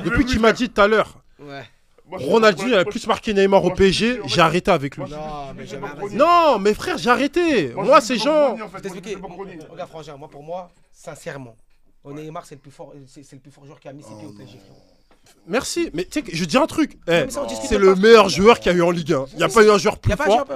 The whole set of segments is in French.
Depuis qu'il m'a dit tout à l'heure, Ouais. Ronaldinho a plus marqué Neymar au PSG, j'ai arrêté avec lui. Non, mais jamais arrêté. Non, mais frère, j'ai arrêté. Moi, ces gens. Je vais t'expliquer. Regarde, Frangin, moi, pour moi, sincèrement, Neymar, c'est le plus fort joueur qui a mis ses pieds au PSG, frérot. Merci, mais tu sais que je dis un truc. Eh, mais ça, on discute c'est pas. le meilleur joueur qu'il y a eu en Ligue 1. Il n'y a pas eu un joueur Il plus n'y a pas fort.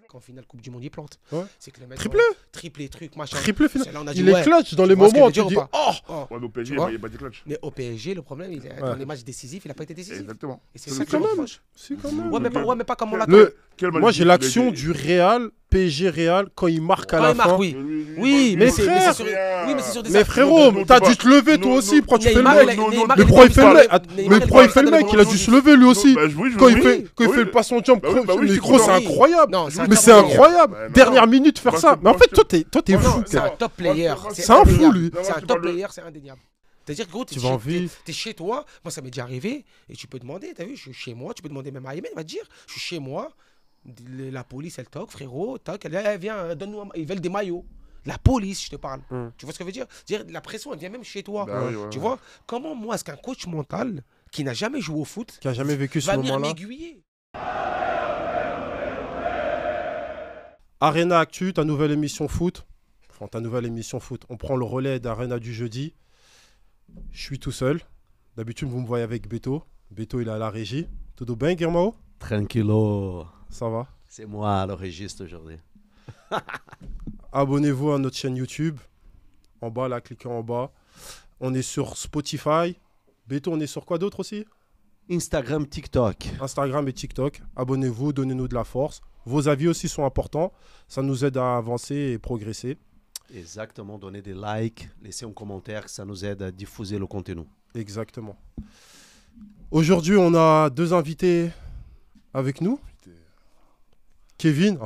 Quand en finale Coupe du Monde, il plante. Ouais. C'est que le mec. Triplé. Triplé, truc, machin. Triplé final. C'est là, on a dit, Il est ouais. clutch dans les Tu vois ce moments où que je tu veux dis dire ou oh. Oh. Ouais, mais au PSG, Tu vois il n'y a pas de clutch. Mais au PSG, le problème, il est dans les matchs décisifs, il n'a pas été décisif. Exactement. Et c'est C'est ça que quand je même. reproche. Si, quand même. Ouais, mais pas comme on l'attend. Moi, j'ai l'action du Real, PSG Real, quand il marque à Quand la il marque, fin. oui. Oui, mais mais c'est frère. sur. Oui, mais c'est sur des Mais actes. frérot, t'as dû te lever toi aussi. Pourquoi tu fais le Neymar, mec? Neymar, Mais il pourquoi est il fait le dans mec? Neymar, Mais pourquoi il fait le mec? Il a dû dans se lever lui aussi. Quand il fait le passe son jump, oui, micro, c'est oui. incroyable. Non, c'est Mais c'est incroyable. Ouais, non. Dernière minute faire Moi, ça. je- Mais en moi, fait, je- toi, t'es fou. C'est un top player. C'est un fou, indéniable. lui. C'est un Tu top parles de- player, c'est indéniable. C'est-à-dire que gros, Tu vas en vivre. t'es chez toi, moi ça m'est déjà arrivé, et tu peux demander, t'as vu, je suis chez moi, tu peux demander même à Ayman, il va te dire, je suis chez moi, la police elle toque, frérot, toque, elle vient, donne-nous, ils veulent des maillots. La police, je te parle. Tu vois ce que je veux dire? Dire la pression, elle vient même chez toi. Bah oui, ouais, Tu ouais. vois? Comment moi, est-ce qu'un coach mental qui n'a jamais joué au foot Qui a jamais vécu ce va venir moment-là. m'aiguiller? Arena Actu, ta nouvelle émission foot. Enfin, ta nouvelle émission foot. On prend le relais d'Arena du jeudi. Je suis tout seul. D'habitude, vous me voyez avec Beto. Beto, il est à la régie. Tout bien, Guillermo? Tranquillo. Ça va? C'est moi le registre aujourd'hui. Abonnez-vous à notre chaîne YouTube. En bas, là, cliquez en bas. On est sur Spotify. Beto, on est sur quoi d'autre aussi? Instagram, TikTok. Instagram et TikTok. Abonnez-vous, donnez-nous de la force. Vos avis aussi sont importants. Ça nous aide à avancer et progresser. Exactement, donnez des likes, laissez un commentaire, ça nous aide à diffuser le contenu. Exactement. Aujourd'hui, on a deux invités avec nous. Kevin,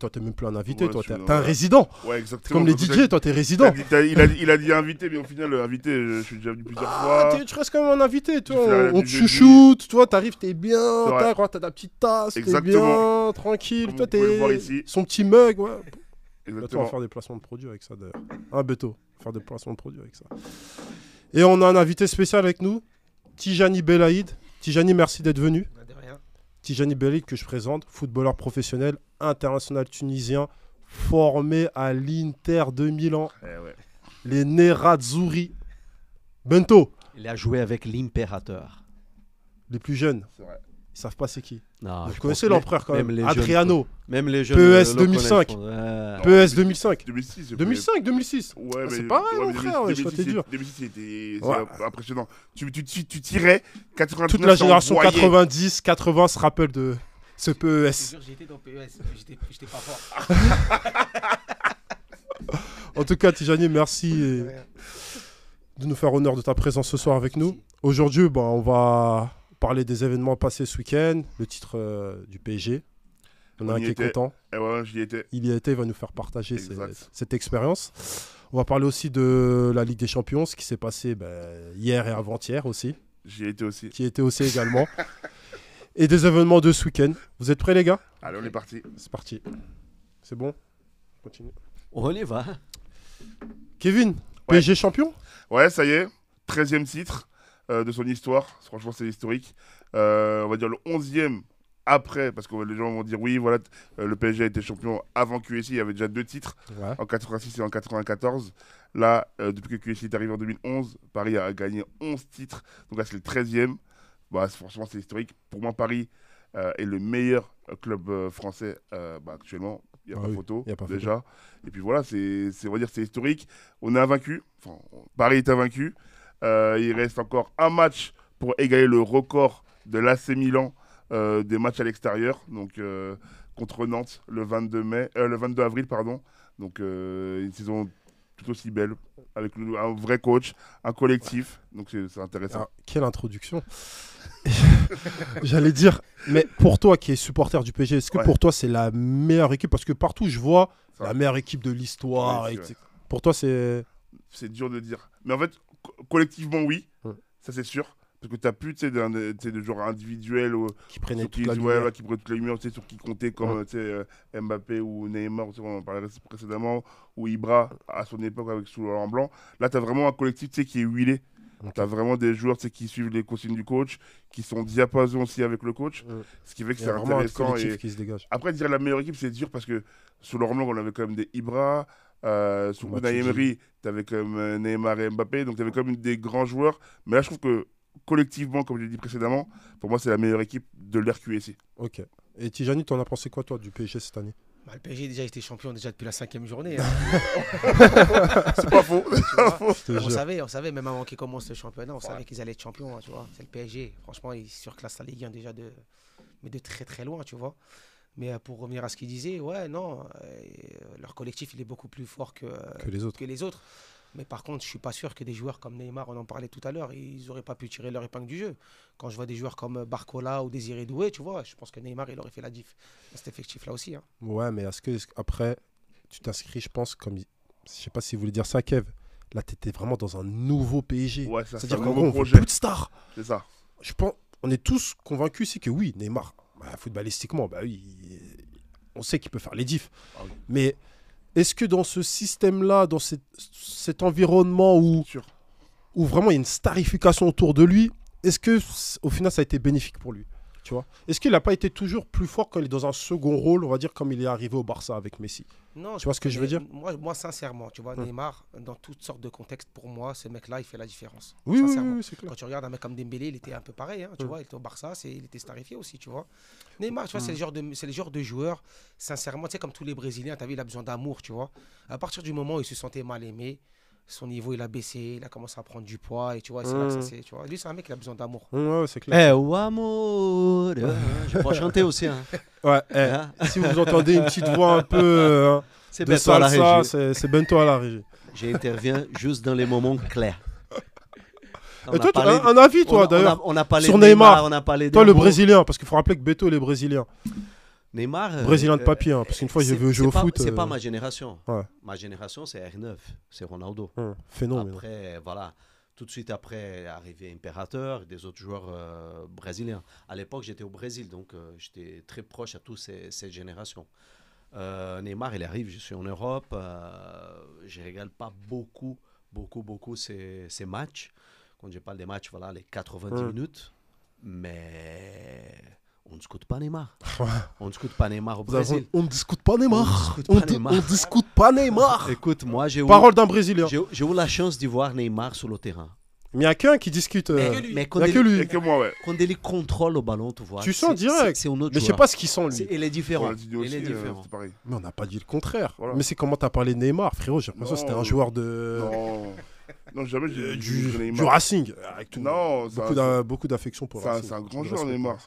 toi, t'es même plus un invité, Ouais, toi, je suis t'es un ouais. résident. Ouais, exactement. Comme les Donc, DJ, toi, t'es résident. Il a dit invité, mais au final, invité, je suis déjà venu plusieurs fois. Tu restes quand même un invité, toi. Tu fais la live On du te jeudi. chouchoute, toi, t'arrives, t'es bien, C'est vrai. t'as ta petite tasse, t'es Exactement. bien, tranquille. Comme Toi, vous pouvez le voir t'es ici. son petit mug, ouais. Bientôt, on va Exactement. faire des placements de produits avec ça, d'ailleurs. Hein, Beto, faire des placements de produits avec ça. Et on a un invité spécial avec nous, Tijani Belaïd. Tijani, merci d'être venu. De rien. Tijani Belaïd, que je présente, footballeur professionnel, international tunisien, formé à l'Inter de Milan, Ouais. les Nerazzurri. Bento, Il a joué avec l'impérateur. les plus jeunes, C'est vrai. ils savent pas c'est qui. Non, Vous je connaissez pense l'empereur quand même même, les jeunes, Adriano, Même les jeunes. PES le 2005. connaissent, ouais. PES 2005. 2006. 2005, 2006. Ouais, Ah, mais c'est pareil, mon 2006, frère, ouais, je t'ai dur. 2006, c'était Ouais. c'est impressionnant. Tu tirais 99. Toute la génération t'envoyais. 90, 80 se rappelle de ce Je te PES. jure, j'ai été dans PES, j'étais pas fort. En tout cas, Tijani, merci De rien. de nous faire honneur de ta présence ce soir avec nous. Merci. Aujourd'hui, on va parler des événements passés ce week-end, le titre du PSG. On a On un y qui est était. content. Eh ouais, j'y étais. Il y a été, il va nous faire partager Exact. cette expérience. On va parler aussi de la Ligue des Champions, ce qui s'est passé hier et avant-hier aussi, J'y étais aussi. qui était aussi également. Et des événements de ce week-end. Vous êtes prêts, les gars? Allez, on est parti. C'est parti. C'est bon? Continue. On y va. Kevin, PSG champion? Ouais, ça y est. 13e titre de son histoire. Franchement, c'est historique. On va dire le 11e après, parce que les gens vont dire oui, voilà, le PSG a été champion avant QSI. Il y avait déjà 2 titres, Ouais. en 86 et en 94. Là, depuis que QSI est arrivé en 2011, Paris a gagné 11 titres. Donc là, c'est le 13e. Bah, franchement, c'est historique. Pour moi, Paris est le meilleur club français actuellement. Il n'y a Ah pas oui, photo, y a pas photo. déjà. Et puis voilà, on va dire c'est historique. On est invaincu. Enfin, Paris est invaincu. Il reste encore un match pour égaler le record de l'AC Milan des matchs à l'extérieur. Donc, contre Nantes le 22 avril, pardon. Donc, une saison tout aussi belle, avec un vrai coach, un collectif. Donc, c'est intéressant. Alors, quelle introduction. J'allais dire, mais pour toi qui es supporter du PSG, est-ce que Ouais. pour toi c'est la meilleure équipe? Parce que partout je vois Ça. la meilleure équipe de l'histoire. Ouais, et c'est etc. Pour toi c'est... C'est dur de dire. Mais en fait, collectivement, oui. Ouais. Ça, c'est sûr. Parce que tu n'as plus de joueurs individuels Qui prenaient sur toute la qui lumière. prenaient toute la lumière, tu sais, sur qui comptaient comme Mbappé ou Neymar, tu sais, on en parlait précédemment, ou Ibra à son époque avec sous en blanc. Là, tu as vraiment un collectif tu sais, qui est huilé. Ok. Tu as vraiment des joueurs qui suivent les consignes du coach, qui sont diapason aussi avec le coach, ce qui fait que Il y c'est a vraiment un intéressant. collectif Et qui se dégage. après, dire la meilleure équipe, c'est dur parce que sur le Roland, on avait quand même des Ibra, sur Unai Matuidi. Emery, tu avais quand même Neymar et Mbappé, donc tu avais quand même des grands joueurs. Mais là, je trouve que collectivement, comme je l'ai dit précédemment, pour moi, c'est la meilleure équipe de l'RQSI. Ok. Et Tijani, t'en as pensé quoi, toi, du PSG cette année? Bah, le PSG déjà était champion déjà depuis la 5e journée. Hein. C'est pas faux. Tu vois. Je te on jure. savait, même avant qu'ils commencent le championnat, on savait qu'ils allaient être champions. Hein, tu vois. C'est le PSG. Franchement, ils surclassent la Ligue 1 déjà mais de très très loin, tu vois. Mais pour revenir à ce qu'il disait, ouais, non, leur collectif, il est beaucoup plus fort Que les autres. que les autres. Mais par contre, je suis pas sûr que des joueurs comme Neymar, on en parlait tout à l'heure, ils n'auraient pas pu tirer leur épingle du jeu. Quand je vois des joueurs comme Barcola ou Désiré Doué, tu vois, je pense que Neymar, il aurait fait la diff dans cet effectif-là aussi. Hein. Ouais, mais est-ce que après, tu t'inscris, je pense, comme. Je sais pas si vous voulez dire ça, Kev. Là, t'étais vraiment dans un nouveau PSG. Ouais, ça, c'est C'est-à-dire un qu'en nouveau gros, on veut projet. plus de stars. C'est ça. Je pense, on est tous convaincus ici que oui, Neymar, footballistiquement, bah oui, on sait qu'il peut faire les diffs. Ah oui. Mais est-ce que dans ce système-là, dans cet environnement où Sûr. vraiment il y a une starification autour de lui, est-ce que au final ça a été bénéfique pour lui, tu vois? Est-ce qu'il n'a pas été toujours plus fort quand il est dans un second rôle, on va dire, comme il est arrivé au Barça avec Messi? Non, Tu vois ce que je veux dire? Moi, sincèrement, tu vois, Neymar, dans toutes sortes de contextes, pour moi, ce mec-là, il fait la différence. Oui, oui, Sincèrement. oui, c'est clair. Quand tu regardes un mec comme Dembélé, il était un peu pareil, hein, tu vois, il était au Barça, il était starifié aussi, tu vois. Neymar, tu vois, c'est le genre de joueur, sincèrement, tu sais, comme tous les Brésiliens, tu as vu, il a besoin d'amour, tu vois. À partir du moment où il se sentait mal aimé, son niveau, il a baissé, il a commencé à prendre du poids, et tu vois, c'est là que ça s'est, tu vois. Lui, c'est un mec qui a besoin d'amour. Ouais, c'est clair. Eh, ou amour. Je peux chanter aussi. Hein. Ouais, Hein? si vous entendez une petite voix un peu C'est de Beto à la salsa, régie. c'est Bento à la régie. J'interviens juste dans les moments clairs. On Et a toi, parlé un avis, toi, on a- d'ailleurs, on a parlé sur de Neymar. on a parlé toi, le d'amour. Brésilien, parce qu'il faut rappeler que Beto, il est Brésilien. Neymar. Brésilien de papier, hein, parce qu'une fois, j'ai vu jouer au foot. C'est pas ma génération. Ouais. Ma génération, c'est R9. C'est Ronaldo. Phénomène. Après, voilà. Tout de suite après, est arrivé Imperator et des autres joueurs brésiliens. À l'époque, j'étais au Brésil, donc j'étais très proche à tous cette génération. Neymar, il arrive, je suis en Europe. Je ne régale pas beaucoup ces matchs. Quand je parle des matchs, voilà, les 90 minutes. Mais on ne discute pas Neymar. On ne discute pas Neymar au Brésil. On ne discute pas Neymar. On discute pas Neymar. On discute pas Neymar. Écoute, moi, j'ai eu, Parole d'un Brésilien. j'ai eu la chance d'y voir Neymar sur le terrain. Mais il n'y a qu'un qui discute. que lui. Mais Il n'y a que lui. Et que moi, ouais. quand il contrôle le ballon, tu vois. Tu sens c'est- direct. C'est un autre Mais je sais joueur. pas ce qu'il sent, lui. Il est différent. Ronaldinho Il est aussi, différent. c'est pareil. Mais on n'a pas dit le contraire. Voilà. Mais c'est comment t'as parlé de Neymar, frérot. J'ai l'impression que c'était un Non. joueur de. Non, jamais j'ai Du, dit Neymar. du Racing. Avec tout. Non, beaucoup d'affection pour le Racing. c'est un grand Je joueur, respecte. Neymar.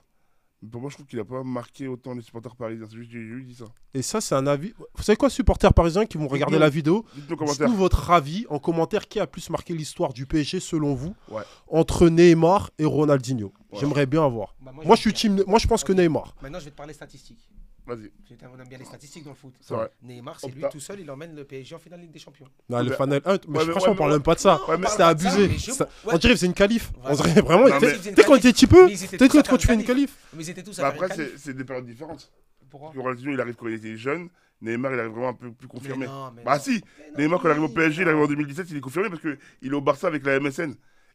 Mais pour moi, je trouve qu'il n'a pas marqué autant les supporters parisiens. C'est juste que je lui dis ça. Et ça, c'est un avis. Vous savez quoi, supporters parisiens qui vont regarder Dites-nous. la vidéo, Dites-nous en commentaire. dites-nous votre avis en commentaire qui a plus marqué l'histoire du PSG selon vous Ouais. entre Neymar et Ronaldinho. Ouais. J'aimerais bien voir. Bah, Moi, je vais suis te team. Moi, je pense que Ok. Neymar. Maintenant, je vais te parler statistiques. Vas-y. On aime bien les statistiques dans le foot. C'est vrai. Neymar, c'est lui Opta. tout seul, il emmène le PSG en finale Ligue des Champions. Non, Ouais, le mais- Fanel 1, mais ouais, franchement, on mais- parle même pas de ça. Ouais, mais- C'était parle pas de ça, abusé. mais je- Ça- ouais. On dirait que c'est une qualif. Voilà. On dirait vraiment. Non, Tu mais- sais quand t'es petit peu, Mais ils étaient tu sais tous à quand tu faire fais une qualif. Mais ils étaient tous Bah à faire après, une qualif. c'est des périodes différentes. Pourquoi Parce que Ronaldinho, il arrive quand il était jeune. Neymar, il arrive vraiment un peu plus confirmé. Mais non, mais Bah non. si, Mais non, Neymar, quand il arrive au oui, PSG, il non. arrive en 2017, il est confirmé parce qu'il est au Barça avec la MSN.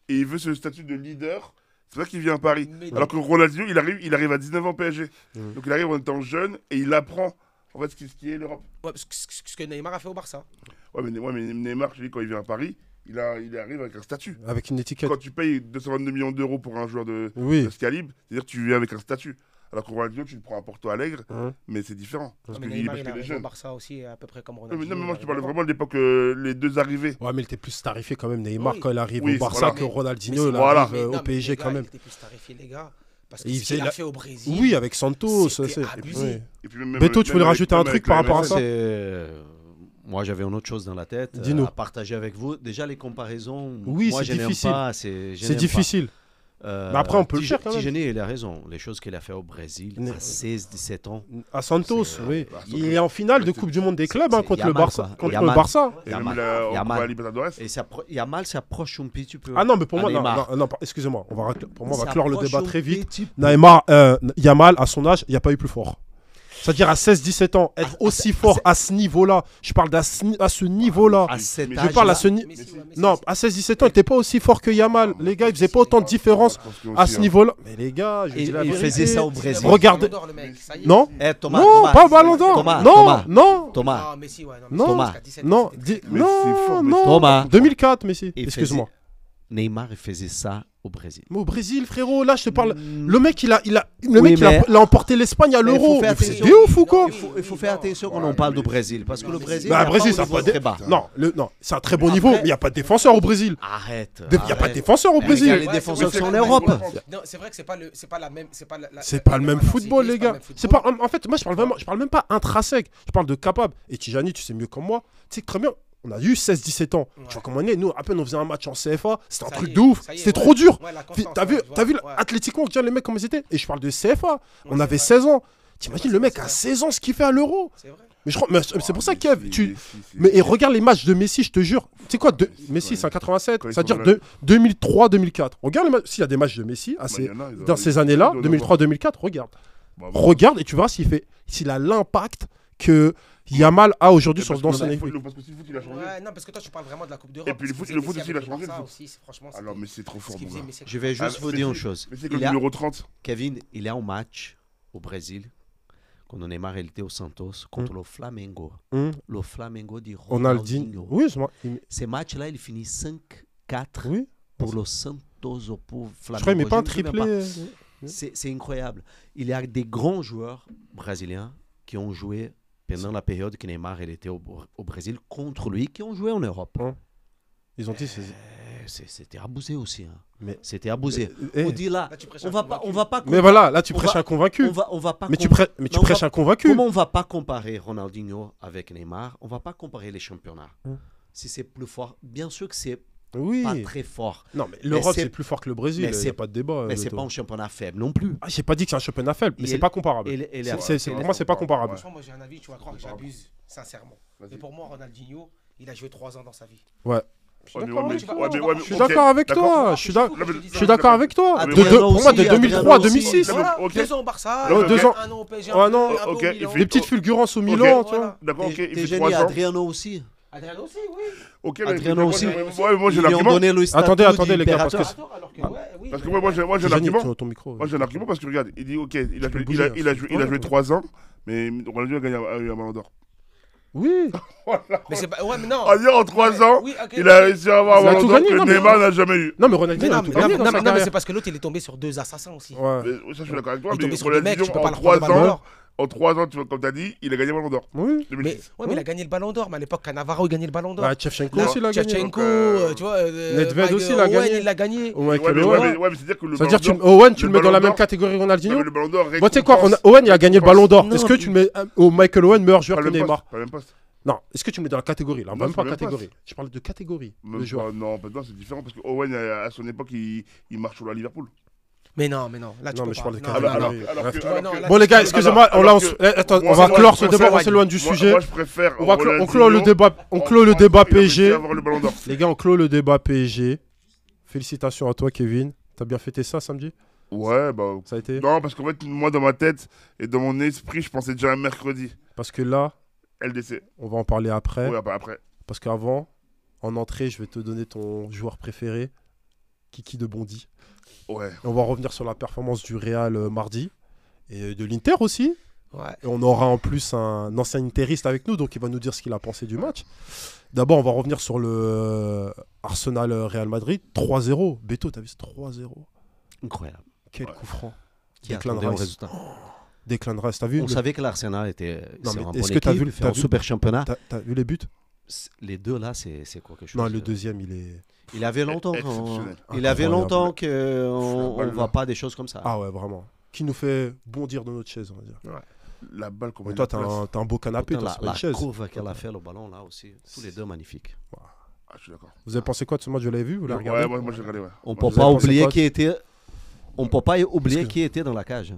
Et il veut ce statut de leader. C'est pour ça qu'il vient à Paris. Mais Alors que Ronaldinho, il arrive à 19 ans PSG. Mm. Donc il arrive en étant jeune et il apprend en fait ce qui est l'Europe. Ouais, parce que ce que Neymar a fait au Barça. Ouais, mais Neymar, je dis, quand il vient à Paris, il arrive avec un statut. Avec une étiquette. Quand tu payes 222 millions d'euros pour un joueur de Oui. ce calibre, c'est-à-dire que tu viens avec un statut. Alors que Ronaldinho, tu le prends à Porto Alegre, Hein. mais c'est différent. Parce Mais que Neymar, parce il qu'il est arrive au jeune. Barça aussi, à peu près comme Ouais, Ronaldinho. mais non, mais moi je te il parlais arrive vraiment de l'époque, les deux arrivés. Ouais, mais il était plus starifié quand même, Neymar, Oui. quand il arrive Oui, au Barça voilà. que Ronaldinho, Mais il c'est- Voilà. arrive Mais non, au mais PSG les gars, quand même. Il était plus starifié, les gars. Parce que Et il ce qu'il faisait a la- fait au Brésil. Oui, avec Santos. C'était c'est- abusé. oui. Et puis même, Beto, tu voulais avec- rajouter un même truc avec par la rapport à MSN. ça Moi, j'avais une autre chose dans la tête Dis-nous. à partager avec vous. Déjà, les comparaisons, Oui, moi, c'est je n'aime difficile. pas. C'est difficile. Mais après, on peut le faire quand même. Tijani, il a raison. Les choses qu'il a fait au Brésil Mais- à 16-17 ans. À Santos, C'est- oui. bah, Il est en finale de Coupe du Monde des clubs hein, c'est contre le Yamal, Barça. quoi. Contre le Yamal. Barça. Et Yamal. même la Yamal. Copa Libertadores. Et Yamal s'approche un petit peu. Ah non, mais pour à moi, non, Neymar. non, excusez-moi. Pour moi, on va Ça clore le approche débat un très vite. petit peu. Neymar, Yamal, à son âge, il n'y a pas eu plus fort. C'est-à-dire à 16-17 ans, être aussi fort à ce niveau-là. Je parle à ce niveau-là. À cet Je Je âge, parle à ce niveau. Non, à 16-17 ans, il n'était pas aussi fort que Yamal. Les gars, il faisait pas autant de différence à ce niveau-là. Mais les gars, je dis la il vérité. faisait ça au Brésil. Regardez. Non, Non, Thomas, non, Thomas, pas Ballon d'Or. Thomas, Non, Thomas. non, Thomas, Messi, ouais. non, Thomas. non, Mais c'est fort, mais non. Thomas. 2004, Messi. Il Excuse-moi. Neymar il faisait ça au Brésil. Mais au Brésil, frérot, là, je te parle. Mm. Le mec, il a mais- emporté l'Espagne à Mais il faut l'Euro. faire Mais c'est attention. des ouf ou quoi? Il faut faire attention quand on parle du Brésil. Parce que le Brésil, Bah, il y a Brésil, pas ça un a niveau pas de. très bas. Non, c'est un très bon niveau, mais il n'y a pas de défenseur au Brésil. Arrête. Il n'y a pas de défenseur au Les Brésil. défenseurs c'est sont en vrai, Europe. Non, c'est vrai que c'est pas la même. C'est pas Le même football, les gars. C'est pas. En fait, moi, je parle même pas intrinsèque. Je parle de capable. Et Tijani, tu sais mieux que moi. Tu sais que très bien. On a eu 16-17 ans. Ouais. Tu vois comment on est. Nous, à peine on faisait un match en CFA. C'était un Ça truc y est, de ouf. ça y est, C'était ouais. trop dur. Ouais, la constance, T'as vu, ouais, tu t'as vu vois, ouais. Atlético, tiens, les mecs, comment ils étaient. Et je parle de CFA. On Ouais, avait c'est 16 ans. T'imagines Ouais, le mec c'est à vrai. 16 ans ce qu'il fait à l'Euro. C'est vrai. Mais c'est pour ça, Kev. Mais et regarde les matchs de Messi, je te jure. Tu sais quoi, Messi, c'est en 87. Quand ils C'est-à-dire sont là. 2003-2004. Regarde les matchs. S'il y a des matchs de Messi dans ces années-là, 2003-2004, regarde. Regarde et tu verras s'il a l'impact que Yamal a aujourd'hui dans son équipe. Parce que si le foot, il a changé. Ouais, non, parce que toi, tu parles vraiment de la Coupe d'Europe. Et puis le foot aussi, il a changé. Franchement, Alors, mais c'est trop fort, mon gars. Je vais juste vous dire une chose. Mais c'est que le Il a- numéro 30. Kevin, il est en match au Brésil. Quand Neymar il était au Santos contre le Flamengo. Le Flamengo de Ronaldinho. Ronaldinho. Oui, Ces matchs-là, il finit 5-4 oui. pour le Santos pour Je Flamengo. crois qu'il met pas un me souviens pas. triplé. C'est incroyable. Il y a des grands joueurs brésiliens qui ont joué pendant la période que Neymar il était au Brésil contre lui, qui ont joué en Europe. Ils ont dit. C'était abusé aussi. Hein. Mais- C'était abusé. Eh. On dit là, Là, tu prêches on un va pas, convaincu. on va pas. Mais voilà, là tu on prêches va- un convaincu. On va pas. Mais tu non, on prêches va- un convaincu. Comment on va pas comparer Ronaldinho avec Neymar? On va pas comparer les championnats. Si c'est plus fort, bien sûr que c'est Oui. pas très fort. Non, mais l'Europe c'est- c'est plus fort que le Brésil. mais Il n'y c'est- a pas de débat. Mais c'est Beto. pas un championnat faible non plus. Ah, j'ai pas dit que c'est un championnat faible, mais Et c'est elle- pas comparable. Pour moi, c'est pas comparable. Franchement, moi, j'ai un avis, tu vas croire que j'abuse, sincèrement. Mais pour moi, Ronaldinho, il a joué 3 ans dans sa vie. Ouais. Je suis d'accord avec toi. Je suis d'accord avec toi. Je suis d'accord avec toi. Adriano Pour moi, de aussi, 2003 à Adriano aussi. 2006. Voilà, ok. 2 ans au Barça, Ouais, 2 ans. 1 an au PSG, Ah non, un peu au ok, Milan. il fait- Des petites fulgurances au Milan, tu vois. Voilà. D'accord, ok, il fait T'es 3 génie, ans. Adriano aussi. Adriano aussi, oui. Ok, Adriano aussi. Ouais, moi j'ai Ils lui ont l'argument. donné le statut Attendez, les gars, parce que d'impérateur. Alors que, ouais, oui. Parce que moi j'ai un Gianni, argument. ton micro. Moi j'ai un argument parce que regarde, il dit ok, il a peux joué- bouger, il a hein, joué- il a joué 3 ans, mais Ronaldinho a gagné un ballon d'or. Oui. Mais c'est pas. Ouais, mais non. Ronaldinho en 3 ans, Oui, ok, il a réussi à avoir Il un a ballon tout d'or gagné, que non, mais- Neymar n'a jamais eu. Non, mais Mais Ronaldinho non, a tout mais gagné non, dans mais sa non, mais carrière. c'est parce que l'autre, il est tombé sur 2 assassins aussi. Ouais. Mais ça, je suis d'accord avec toi. Il est tombé Mais sur des mecs, tu peux Ronaldinho, pas en leur prendre 3 le ballon ans, d'or. en 3 ans, tu vois, comme tu as dit, il a gagné le ballon d'or. Oui. 2006. Mais il a gagné le ballon d'or, mais à l'époque, Cannavaro, il gagnait le ballon d'or. Bah, Shevchenko Là, aussi l'a gagné. Shevchenko, Donc, tu vois. Nedved Mike aussi l'a Owen, gagné. il l'a gagné. Ouais, Ouais, mais c'est-à-dire que le Ça veut dire ballon que d'or. Owen, tu le mets dans ballon la même d'or- catégorie que Ronaldinho. le ballon d'or. Moi, tu sais quoi, récompense- Owen, il a gagné le ballon d'or. Non, Est-ce que tu le mets au Michael Owen, meilleur joueur Pas que le même Neymar? poste, pas le même poste. Non, est-ce que tu le mets dans la catégorie là? Non, Même c'est pas pas le même catégorie. Je parle de catégorie. Même Le joueur. pas- Non, maintenant c'est différent parce que Owen, à son époque, il marche sur la Liverpool. Mais non, là, tu Non, peux mais je pas. parle de Non, catégorie. Alors Bref. que- Ouais, alors non, que- là, Bon les gars, excusez-moi, attends, moi, on va moi, clore je ce débat, on préfère- s'éloigne du moi, sujet. Moi, je préfère. On clôt le débat, on clôt le débat PSG. Avoir le ballon d'or. Les gars, on clôt le débat PSG. Félicitations à toi, Kevin. T'as bien fêté ça samedi? Ouais, bah. Ça a été? Non, parce qu'en fait, moi, dans ma tête et dans mon esprit, je pensais déjà à mercredi. Parce que là, LDC. on va en parler après. Ouais, bah après. Parce qu'avant, en entrée, je vais te donner ton joueur préféré, Kiki de Bondy. Ouais. Et on va revenir sur la performance du Real mardi. Et de l'Inter aussi. Ouais. Et on aura en plus un ancien interiste avec nous, donc il va nous dire ce qu'il a pensé du match. D'abord, on va revenir sur le Arsenal Real Madrid. 3-0. Beto, t'as vu ce 3-0? Incroyable. Quel Ouais. coup franc. Qui Declan attendait un Rice. résultat. Declan Rice, t'as vu? On savait que l'Arsenal était Non, sur mais un est-ce bon que t'as équipe, vu- fait t'as un vu- super championnat. T'as vu les buts? Les deux là, c'est quelque chose. Non, le deuxième, il est. Il avait longtemps. Exceptionnel. Il avait Incroyable. longtemps qu'on Balle, ne voit pas des choses comme ça. Ah ouais, vraiment. Qui nous fait bondir de notre chaise, on va dire. La balle, comment Mais il toi, la place. t'as un beau canapé, Putain, toi, c'est pas la une chaise. courbe qu'elle a fait le ballon là aussi, tous les deux magnifiques. Ah, je suis d'accord. Vous avez pensé quoi de ce match? Vous l'avez vu? Vous l'avez regardé? Ouais, moi j'ai regardé, ouais. On ne Vous peut pas avez pensé oublier quoi qui était. On peut pas oublier Excuse- qui était dans la cage.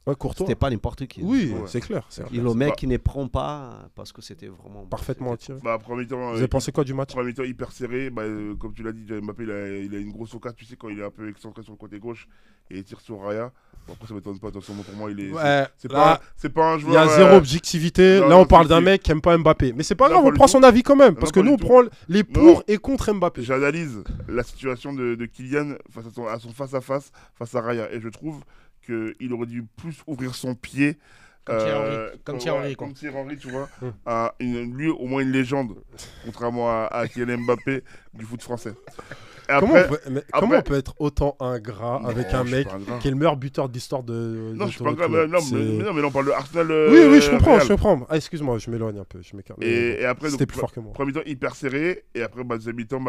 Ouais, Courtois. C'était pas n'importe qui. Oui, Ouais. c'est clair. Et le mec qui ne prend pas parce que c'était vraiment Parfaitement c'était- tiré. Bah, premier temps, Vous avez pensé quoi du match? premier mi-temps hyper serré, comme tu l'as dit, Mbappé il a une grosse occasion, tu sais, quand il est un peu excentré sur le côté gauche et il tire sur Raya. Bon, après, ça m'étonne pas, attention, pour moi, il est. Ouais, C'est là, pas un il joueur. y a zéro objectivité. non, Là, on non, parle c'est- d'un mec qui aime pas Mbappé. Mais c'est pas Non, grave, pas on du prend tout. son avis quand même. Parce Non, que pas nous, on du tout. prend les pour Non. et contre Mbappé. J'analyse la situation de Kylian face à son face-à-face face à Raya. Et je trouve qu'il aurait dû plus ouvrir son pied. Comme Thierry Henry. Comme Thierry Henry, quoi. Comme Thierry Henry, tu vois. Hum. Lui, au moins une légende, contrairement à Kylian Mbappé du foot français. Et Comment après, comment on peut être autant ingrat avec non, un je suis mec pas ingrat. qui est le meilleur buteur de l'histoire de. Non, de je suis ton pas grave. club? Non, C'est- mais là, on parle de Arsenal. Oui, je comprends, Real. je comprends. Ah, excuse-moi, je m'éloigne un peu. Je m'écarte. Et après, c'était donc, plus fort que moi. premier mi-temps hyper serré. Et après, deuxième mi-temps,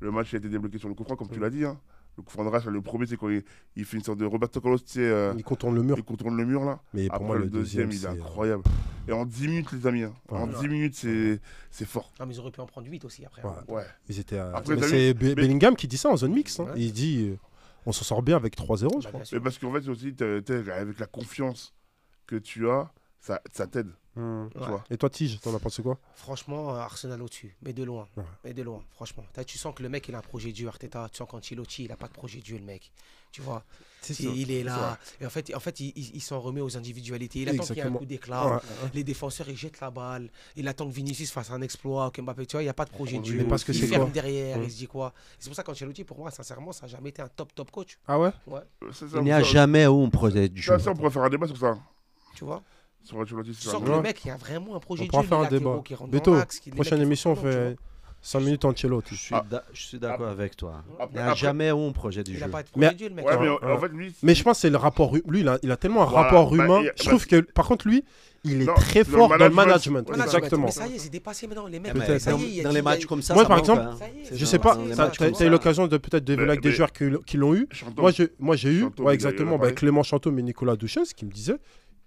le match a été débloqué sur le coup franc, comme tu l'as dit. Hein. Le coup franc de Reims, le premier, c'est quand il fait une sorte de Roberto Carlos, tu sais, Il contourne le mur. il contourne le mur là. Mais pour Après, moi, le deuxième, il est c'est- incroyable. Et en 10 minutes, les amis. Hein. En Ouais. 10 minutes, c'est fort. Non, mais ils auraient pu en prendre 8 aussi après. Ouais. hein. Ouais. Ils étaient à- Après, mais t'as c'est vu- Bellingham qui dit ça en zone mixte. Hein. Ouais. Il dit on s'en sort bien avec 3-0, je Bah, crois. bien sûr. Mais parce qu'en fait, aussi, avec la confiance que tu as, ça t'aide. Tu Ouais. vois. Et toi, Tige, t'en as pensé quoi? Franchement, Arsenal au-dessus, mais de loin. Ouais. Mais de loin, franchement. Tu sens que le mec, il a un projet de jeu, Arteta. Tu sens qu'Ancelotti, il n'a pas de projet de jeu, le mec. Tu vois, il est là. Et en fait, il s'en remet aux individualités. Il attend qu'il y ait un Exactement. coup d'éclat. Ouais. Les défenseurs, ils jettent la balle. Il attend que Vinicius fasse un exploit, que Mbappé, tu vois, il n'y a pas de projet de Oui, jeu. mais parce que il c'est ferme quoi derrière, Ouais. il se dit quoi. C'est pour ça qu'Ancelotti, pour moi, sincèrement, ça n'a jamais été un top coach. Ah ouais? Ouais, C'est ça, Il n'y a ça- jamais eu un projet de jeu. Ça, on pourrait faire un débat sur ça. tu vois. Sur Ancelotti, Tu c'est sens ça. que Ouais. le mec, il y a vraiment un projet On de pourra jeu. faire les un débat. latéraux qui rentrent Beto, dans l'axe, les mecs prochaine qui font émission, on tout le long, tu fait 5 minutes Ancelotti. Je suis d'accord avec toi. Il n'y a Après- jamais eu un projet de vois. Il jeu. n'a pas de Mais- projet de jeu, le mec. Ouais, hein. mais Ouais. en fait, lui. Mais je pense que c'est le rapport. Lui, il a tellement un Voilà, rapport bah, humain. il- Je trouve que, par contre, lui, il est Non, très dans fort le dans le management. management. Ouais, Management, Exactement. Mais ça y est, c'est dépassé maintenant. Les mecs, Eh ben, Peut-être. ça dans, y est, il y a dans dit- les il y a- matchs comme ça, Moi, ça par manque, exemple, hein. Ça y est, C'est Je dans- sais pas, dans les t'as matchs comme t'as eu ça. l'occasion de peut-être dévoiler avec des mais- joueurs qui l'ont eu. Chantôme. Moi, j'ai eu, Chantôme, ouais, il exactement, a bah, parlé. Clément Chantôme et Nicolas Duchesne qui me disaient,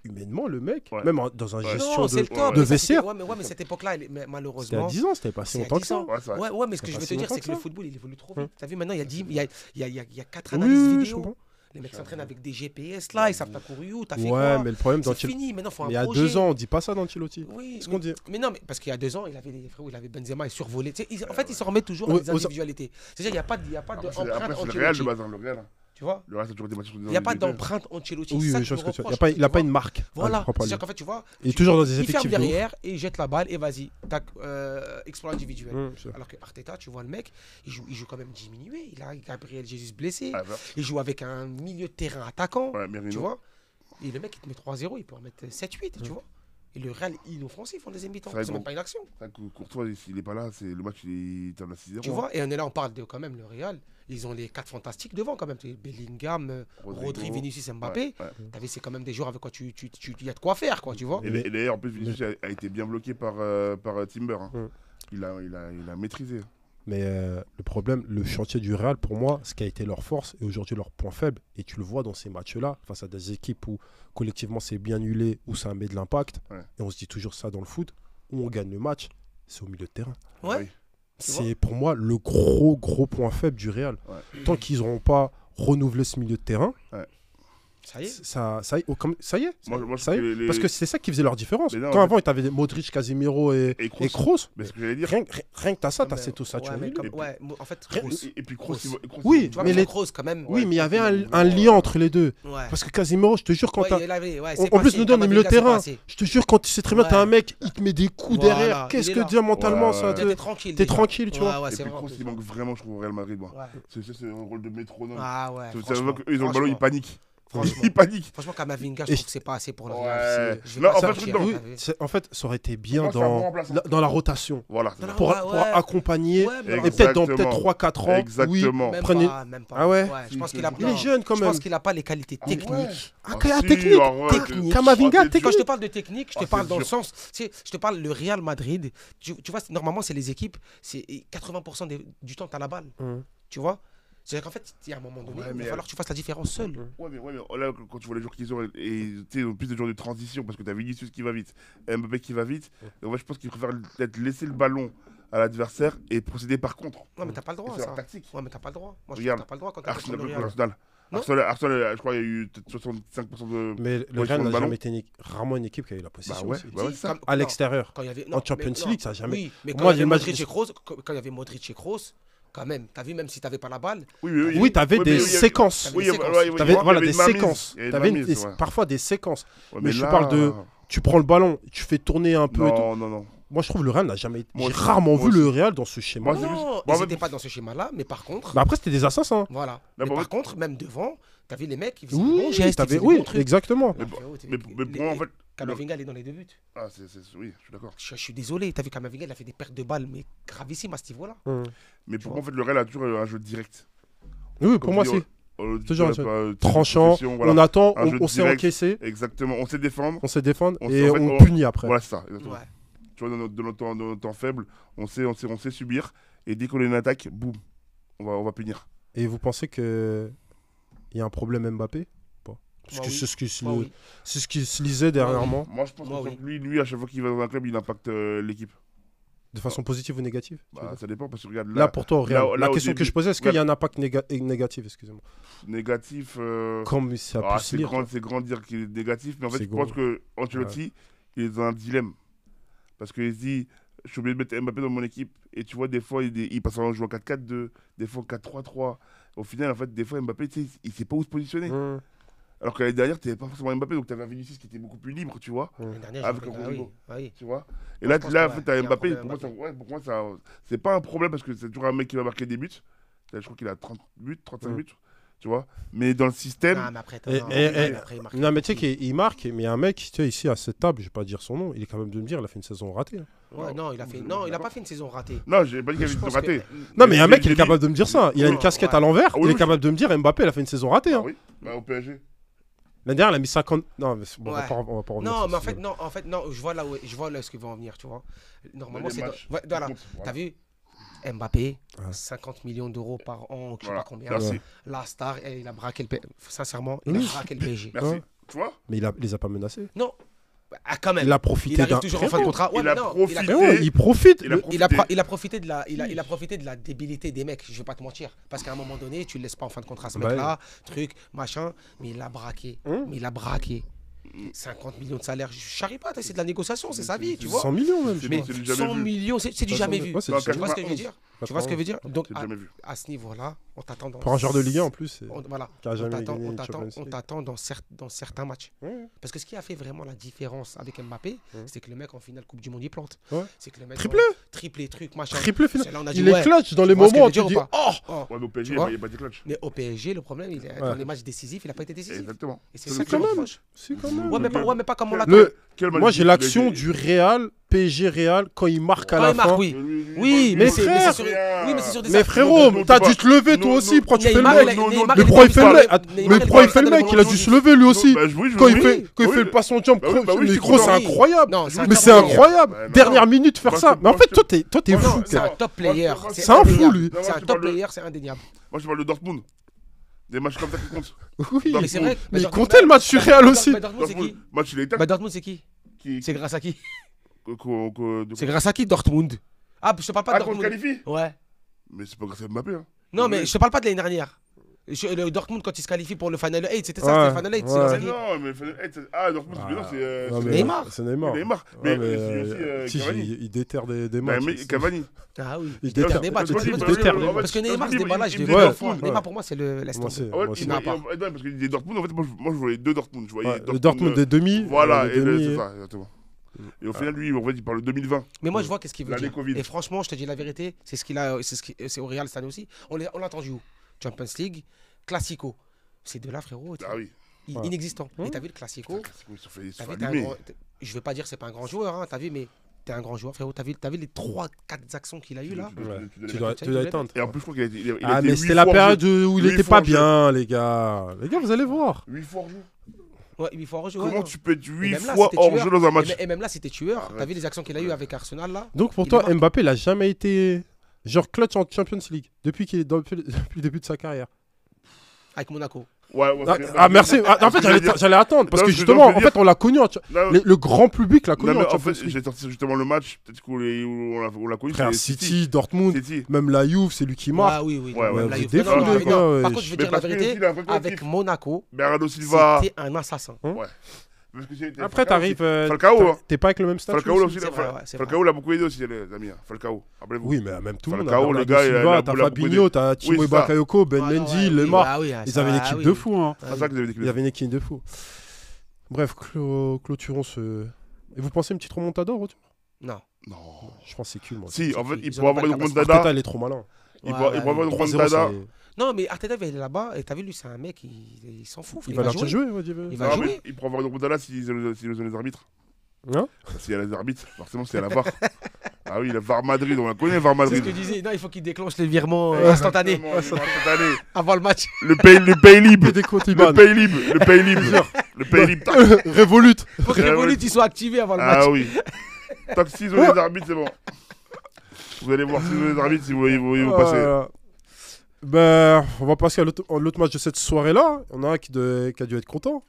humainement, le mec, Ouais. même dans un Ouais. gestion Non, c'est le top. de mais ça, vestiaire, c'était- Ouais, mais cette époque-là, mais c'était à malheureusement. 10 ans, c'était pas si c'est à longtemps que 10 ça. ans. Ouais, c'est vrai. Ouais, mais ce que C'est je pas veux si te dire, longtemps c'est que que le ça. football, il évolue trop Ouais. vite. T'as vu, maintenant, il y a 4 Oui, analyses oui, je vidéo. comprends. Les mecs s'entraînent avec des GPS là, ils savent t'as couru où, t'as fait Ouais, quoi. mais le problème C'est d'Ancelotti. fini, maintenant, il faut un Il y a projet. 2 ans, on dit pas ça d'Ancelotti. Oui, Ce qu'on dit. mais non, mais parce qu'il y a 2 ans, il avait Benzema, il survolait. Tu sais, en fait, il s'en remet toujours Oui, à des individualités. C'est-à-dire, il n'y a pas Après, d'empreinte c'est le Real de Ancelotti. base, hein, le Real. Tu vois, Le Real, c'est toujours des matchs sur des il n'y a pas individuels. d'empreinte Ancelotti. Oui, C'est ça oui, que je vois je ce que tu veux reproche, dire. Il n'a tu pas vois. une marque. Voilà, à propos de c'est-à-dire lui. qu'en fait, tu vois, Il est toujours dans des il ferme effectifs de ouf. derrière et il jette la balle et vas-y, tac, exploit individuel. C'est- Alors que Arteta, tu vois le mec, il joue quand même diminué. Il a Gabriel Jesus blessé. Ah, bah, Il joue avec un milieu de terrain attaquant. ouais, Merino. Tu vois. Et le mec, il te met 3-0, il peut en mettre 7-8, tu vois. Et le Real inoffensif en deuxième mi-temps. C'est vrai C'est qu'on- même pas une action. C'est vrai que Courtois, s'il n'est pas là, le match, il est en a 6-0. Tu vois, et on est là, on parle de quand même le Real. Ils ont les 4 fantastiques devant quand même. Bellingham, Rodri, Vinicius, Mbappé. Ouais, ouais. T'as vu, c'est quand même des joueurs avec quoi il y a de quoi faire, quoi, tu vois. Et d'ailleurs, en plus, Vinicius a été bien bloqué par Timber. Hein. Mm. Il a maîtrisé. Mais le problème, le chantier du Real, pour moi, ce qui a été leur force et aujourd'hui leur point faible, et tu le vois dans ces matchs-là, face à des équipes où collectivement c'est bien nulé, où ça met de l'impact, Ouais. et on se dit toujours ça dans le foot, où on gagne le match, c'est au milieu de terrain. Ouais. Oui. Tu vois. C'est pour moi le gros point faible du Real. Ouais. Tant qu'ils n'auront pas renouvelé ce milieu de terrain, Ça y est. ça y est, ça y est. Moi, je Ça y est. trouve que Parce que c'est ça qui faisait leur différence. Mais non, Quand en avant, tu avais Modric, Casemiro et Et Kroos, Kroos. Mais ce que j'allais dire. rien que t'as ça, t'as Mais- cette ossature. ouais, mais nulle. comme- Et puis- ouais, en fait, Rien- Kroos. Et puis Kroos, Oui, Tu vois, mais mais les- Kroos quand même. Oui, mais il y avait Kroos, un lien entre les deux. Ouais. Parce que Casemiro, je te jure, quand Ouais, t'as. il avait- ouais, En c'est plus, passé, nous donne le milieu de Camavinga, c'est terrain. passé. Je te jure, quand tu sais très bien, t'as Ouais. un mec, il te met des coups Voilà, derrière. Qu'est-ce il est que là. dire mentalement, Ouais, ça ouais. te- T'es tranquille. T'es déjà. tranquille, tu vois. Ouais, Et c'est puis vrai. Kroos, il manque vraiment, je trouve, au Real Madrid. Moi. Ouais. C'est un rôle de métronome. Ah ouais. Ça veut franchement, dire qu'ils ont le ballon, ils franchement. paniquent. Franchement. Ils paniquent. Franchement, Kamavinga, je Et trouve que c'est pas assez pour le Ouais. Real. Je vais Non, pas en fait, sortir, non. Oui, t'as vu. en fait, ça aurait été bien Moi, c'est un bon remplaçant. dans la rotation. Voilà. c'est Non, ça. non, Pour, ouais, pour ouais. accompagner. Ouais, mais Et alors, peut-être dans Exactement. 3-4 ans. Exactement. Même prenez- pas, même pas. Ah ouais Je pense qu'il a. Il est non, jeune quand Je même. pense qu'il a pas les qualités Ah ouais. techniques. Ah, Ah, si, technique. arrête. Technique. Kamavinga, Ah, t'es technique. Quand je te parle de technique, je te Ah, parle c'est dans le sûr. sens. Je te parle le Real Madrid. Tu vois, normalement, c'est les équipes. C'est 80% du temps, tu as la balle. Hum. Tu vois. C'est-à-dire qu'en fait, il y a un moment donné, Ouais, il mais- va falloir que tu fasses la différence seul. Ouais, mais là, quand tu vois les joueurs qu'ils ont, et tu sais, ils ont plus de joueurs de transition parce que tu as Vinicius qui va vite, Mbappé qui va vite. Et en fait, je pense qu'ils préfèrent peut-être laisser le ballon à l'adversaire et procéder par contre. Ouais, mais t'as pas le droit, C'est ça. leur tactique. Ouais, mais t'as pas le droit. Moi, je trouve que Regarde, t'as pas le droit quand t'es contre le Arsenal, Real. Arsenal. Non. Arsenal, je crois qu'il y a eu peut-être 65% de. Mais le possession Real de n'a ballon. jamais été rarement une équipe qui a eu la possession. Bah ouais, aussi. bah ouais, c'est ça. À l'extérieur. Quand il y avait, En Champions mais League, ça a jamais. Oui, mais quand Moi, il y avait les matchs- Modric et Kroos, quand il y avait Modric et Kroos, quand même, t'as vu, même si t'avais pas la balle, Oui, t'avais Oui, des mais il y a- séquences. Oui, Des ouais, séquences. ouais, T'avais ouais, voilà, il y des avait une mainmise. séquences. Il y avait une T'avais mainmise, ouais. parfois des séquences. Ouais, mais je là- parle de- Tu prends le ballon, tu fais tourner un peu. et tout. Non, non, non. Moi, je trouve le Real n'a jamais été. Moi J'ai aussi. rarement Moi vu le aussi. Real dans ce schéma. Moi, c'est juste- non, Bon, en ils fait- n'étaient pas dans ce schéma-là, mais par contre, Bah, après, c'était des assassins. voilà. Là, Mais bon, par en fait- contre, même devant, t'as vu les mecs, ils faisaient des Oui, bons gestes, ils t'avais- faisaient des oui, bons trucs. exactement. Mais Frérot, mais pour moi, en fait. Kamavinga, il est dans les deux buts. Ah, oui, je suis d'accord. Je suis désolé, t'as vu Kamavinga, il a fait des pertes de balles, mais gravissimes à ce niveau-là. Mais pour moi, en fait, le Real a toujours un jeu direct. Oui, Comme pour moi, je c'est dis, toujours un pas, jeu tranchant. possession, voilà. On attend, Un jeu on sait direct. encaisser, Exactement, on sait défendre. on sait défendre On et sait- en fait, on on- punit après. Voilà, c'est ça, exactement. Ouais. Tu vois, dans notre temps faible, on sait subir. Et dès qu'on a une attaque, boum, on va punir. Et vous pensez que il y a un problème Mbappé? Pas. Parce Moi, que oui. c'est ce qui se Moi, oui. c'est ce qui se lisait dernièrement, Moi, je pense Moi, que oui. lui, à chaque fois qu'il va dans un club, il impacte l'équipe. de façon positive ou négative. tu veux Bah, dire ça dépend, parce que regarde, Là, pour toi, au Real, là, la au question que début- je posais, est-ce qu'il y a un impact négatif, excusez-moi. négatif. Comme ça peut se lire. C'est grand de dire qu'il est négatif, mais en fait, C'est je pense gros. que Ancelotti, il est dans un dilemme. Parce qu'il se dit, je suis obligé de mettre Mbappé dans mon équipe. Et tu vois, des fois, il passe en jouant 4-4-2, des fois 4-3-3. Au final, en fait, des fois, Mbappé, tu sais, il sait pas où se positionner. Alors que l'année dernière, tu n'avais pas forcément Mbappé, donc tu avais un Vinicius qui était beaucoup plus libre, tu vois. L'année dernière, Avec j'ai un ah oui, Rodrigo. ah oui. Tu vois. Et Moi, là, je pense là que, en fait, ouais, t'as il y a un Mbappé, problème, pour moi, c'est pas un problème parce que c'est toujours un mec qui va marquer des buts. Là, je crois qu'il a 30 buts, 35 buts, tu vois. Mais dans le système, Ah, mais après, Et- non, et- après, il marque. Non, mais tu sais qu'il marque, mais il y a un mec, tu sais, ici à cette table, je vais pas dire son nom, il est quand même de me dire, il a fait une saison ratée. hein. Ouais, non, il a pas fait une saison ratée. non, j'ai pas dit qu'il y Je avait pense une raté. que- Non, mais il y a un mec qui j'ai est dit- capable de me dire ça. Il a une Non, casquette ouais. à l'envers, Ah oui, il est oui, capable de me dire Mbappé, il a fait une saison ratée. Ah Hein. oui, bah, au PSG. L'année dernière, il a mis 50. Non, mais bon, Ouais. on va pas revenir Non, sur mais en ce fait, sujet. non, je vois là où est-ce qu'ils vont en venir, tu vois. Normalement, Les c'est. matchs, Ouais, voilà. compte, T'as vu Mbappé, Ouais. 50 millions d'euros par an, je sais Voilà. pas combien. Merci. La star, il a braqué le PSG. Sincèrement, il a Oui. braqué le PSG. Merci. Ouais. Tu vois. Mais il les a pas menacés. Non, ah, quand même. Il a Il profité arrive d'un. toujours en fin de contrat. Ouais, Il mais a non, profité. Frérot, il profite. Il a Le- profité. il a profité de la débilité des mecs, je vais pas te mentir. Parce qu'à un moment donné, tu le laisses pas en fin de contrat ce Bah mec-là, truc, machin, mais il l'a braqué. Hein Mais il a braqué. 50 millions de salaire, je charrie pas, c'est de la négociation, c'est sa vie, tu vois. 100 millions même. je Mais- crois. c'est du jamais 100 vu. millions, c'est du jamais vu. Ouais, c'est Non, du jamais Tu vois ce que je veux 91. dire Tu vois ce que je veux dire Donc, C'est jamais vu. à ce niveau-là, on t'attend dans. Pour un joueur de Ligue 1 en plus, c'est- Voilà. qui a jamais On t'attend- gagné on une t'attend- Champions on League. t'attend dans certains matchs. Ouais. Parce que ce qui a fait vraiment la différence avec Mbappé, c'est que le mec en finale Coupe du Monde il plante. Ouais. C'est que le mec Triplé. triplé truc machin. Triplé final. C'est là, on a dit, Il est ouais. clutch dans les vois ce que moments où je tu veux dis dire ou oh. Oh. Ouais, mais au PSG, Tu vois il n'y a pas de clutch. Mais au PSG, le problème, il est dans les matchs décisifs, il a pas été décisif. Exactement. Et c'est C'est ça le qui quand me même. reproche. Si, quand même. Ouais, mais pas comme on l'attend. Le- Quel match Moi, il- j'ai il- l'action il- du Real, PSG Real, quand il marque à Quand la il marque, fin. oui. Lui, Oui, mais mais c'est frère, sur oui, mais c'est sur des Mais actes. frérot, non, t'as non, dû te lever toi non, aussi, non, pourquoi tu fais le Neymar, mec il a- Mais pourquoi il fait le mec Neymar, Mais pourquoi il fait le parle mec Il a dû se lever lui aussi. Bah, oui, Quand il oui, fait oui. le passe en jump, Bah oui, bah oui, mais c'est gros, c'est content. incroyable. Non, c'est un Mais top c'est player. incroyable. Ouais, non. Dernière minute faire Moi, ça. je- Mais en moi, fait, je- toi, t'es moi, fou. non, C'est un Non, top player. moi, c'est un fou, indéniable. lui. Non, C'est moi, un je top parle de- player, c'est indéniable. Moi, je parle de Dortmund. Des matchs comme ça qui comptent. Oui, Mais c'est vrai. mais il comptait le match sur Real aussi. Mais Dortmund, c'est qui Match, il est tac. Bah, Dortmund, c'est qui Qui- C'est grâce à qui de- C'est grâce à qui, Dortmund Ah, je te parle pas Ah, de qu'on se Dortmund. qualifie Ouais. Mais c'est pas grâce à Mbappé. Hein. Non, mais Oui. je te parle pas de l'année dernière. Le Dortmund, quand il se qualifie pour le Final 8, c'était ça, Ouais, c'était le Final 8. c'est ouais. grâce à Mais qui non, mais ah, Dortmund, mais non, c'est Non, mais Neymar. C'est Neymar. Neymar. Ouais, Mais aussi si, Cavani. il déterre des Bah, matchs. mais Cavani. Ah oui. Il Il déterre déterre des matchs. il Parce que- déterre des en fait, matchs. Parce que Neymar, parce ce qu'il- débat-là, je il l'ai me vu dit deux ouais. fois. Ouais. Neymar, pour moi, c'est le laisse Moi, tomber. c'est- Ah ouais, moi, il c'est- n'a pas. parce qu'il dit Dortmund, en fait, moi, je voyais deux Dortmund. Je voyais Ouais, le Dortmund des demi. Voilà, les et demi, c'est ça, exactement. Et au final, lui, en fait, il parle de 2020. Mais moi, je vois qu'est-ce qu'il veut L'année dire. Covid. Et franchement, je te dis la vérité, c'est ce qu'il a, c'est au Real cette année aussi. On l'a entendu où Champions League, Classico. Ces deux-là, frérot, Ah oui. Ouais. inexistants. Et t'as vu le Classico Ils sont fait T'as vu, allumer. je veux pas dire c'est pas un grand joueur, hein, t'as vu, mais t'es un grand joueur, frérot. T'as vu les 3-4 actions qu'il a eu là Ouais. Tu dois Tu les dois mettre. éteindre. Et en plus, je crois qu'il a été. Il a Ah, été mais huit c'était la fois période hors-jeu. où il Huit était fois pas hors-jeu. bien, les gars. Les gars, vous allez voir. 8 fois hors-jeu. Ouais, il faut rejouer. Comment ouais, tu peux être Et 8 même là, fois c'était hors-jeu tueur. dans un match Et même là, c'était tueur. T'as Arrête. vu les actions qu'il a eu avec Arsenal là Donc pour Il toi, marque. Mbappé, il a jamais été genre clutch en Champions League depuis qu'il est depuis le début de sa carrière. Avec Monaco. Merci. En fait, j'allais attendre parce Non, que je justement, veux en dire- fait, on l'a connu. Non, Le grand public l'a non, connu mais en en fait, Champions League. j'ai sorti justement le match, peut-être qu'on l'a connu. Frère, c'est City, Dortmund, City. même la Juve, c'est lui qui marque. Ah oui, oui. Ouais, ouais, même la vous Juve. défoulez, Non, non, quoi, non. ouais. Par contre, je vais Mais dire la parce que vérité, aussi, il a un vrai avec collectif. Monaco, Bernardo Silva. c'était un assassin. Parce que Après, t'arrives. Falcao, hein. T'es pas avec le même statut. Falcao, aussi. aussi, C'est vrai, ouais, c'est Falcao l'a beaucoup aidé aussi, les amis. Falcao, rappelez-vous. Oui, mais même tout le monde. Falcao, T'as le Bernardo gars, il Silva, a t'as beaucoup Fabinho, aidé. t'as Timo Oui, ça. Bakayoko, Ben Ah, non, Mendy, ouais, Lemar. ah oui, Ils ça, avaient une ah équipe oui. de fou. Hein. C'est ça que vous avez dit. Ils avaient une équipe de fou. Bref, clôturons ce. Et vous pensez une petite remontada au retour? Non. Non. Je pense que c'est cul, moi. Si, en fait, il Ils pourrait ont avoir pas une la capacité. Arteta, remontada. il est trop malin. Il Ouais, pourrait ouais, avoir une 3-0, remontada. Non, mais Arteta va aller là-bas, et t'as vu, lui, c'est un mec, il s'en fout. Il va la jouer, ouais, Il va Non, jouer. mais il pourrait avoir une remontada s'ils ont les arbitres. Hein? S'il y a les arbitres, forcément, c'est à la VAR. Ah oui, la VAR Madrid, on la connaît, VAR C'est ce Madrid. que je disais. Non, il faut qu'il déclenche les virements instantanés Exactement, instantané. avant le match. Le pays libre. Des comptes Le IBAN. pays libre. Le pays libre. Le pays libre. tac. Revolut. Il faut que les volutes ils soient activés avant le match. Ah oui. Tant que s'ils ont les arbitres, c'est bon. Vous allez voir s'ils ont les arbitres, si vous passez. Voilà. Ben, on va passer à l'autre match de cette soirée-là. On a un qui a dû être content.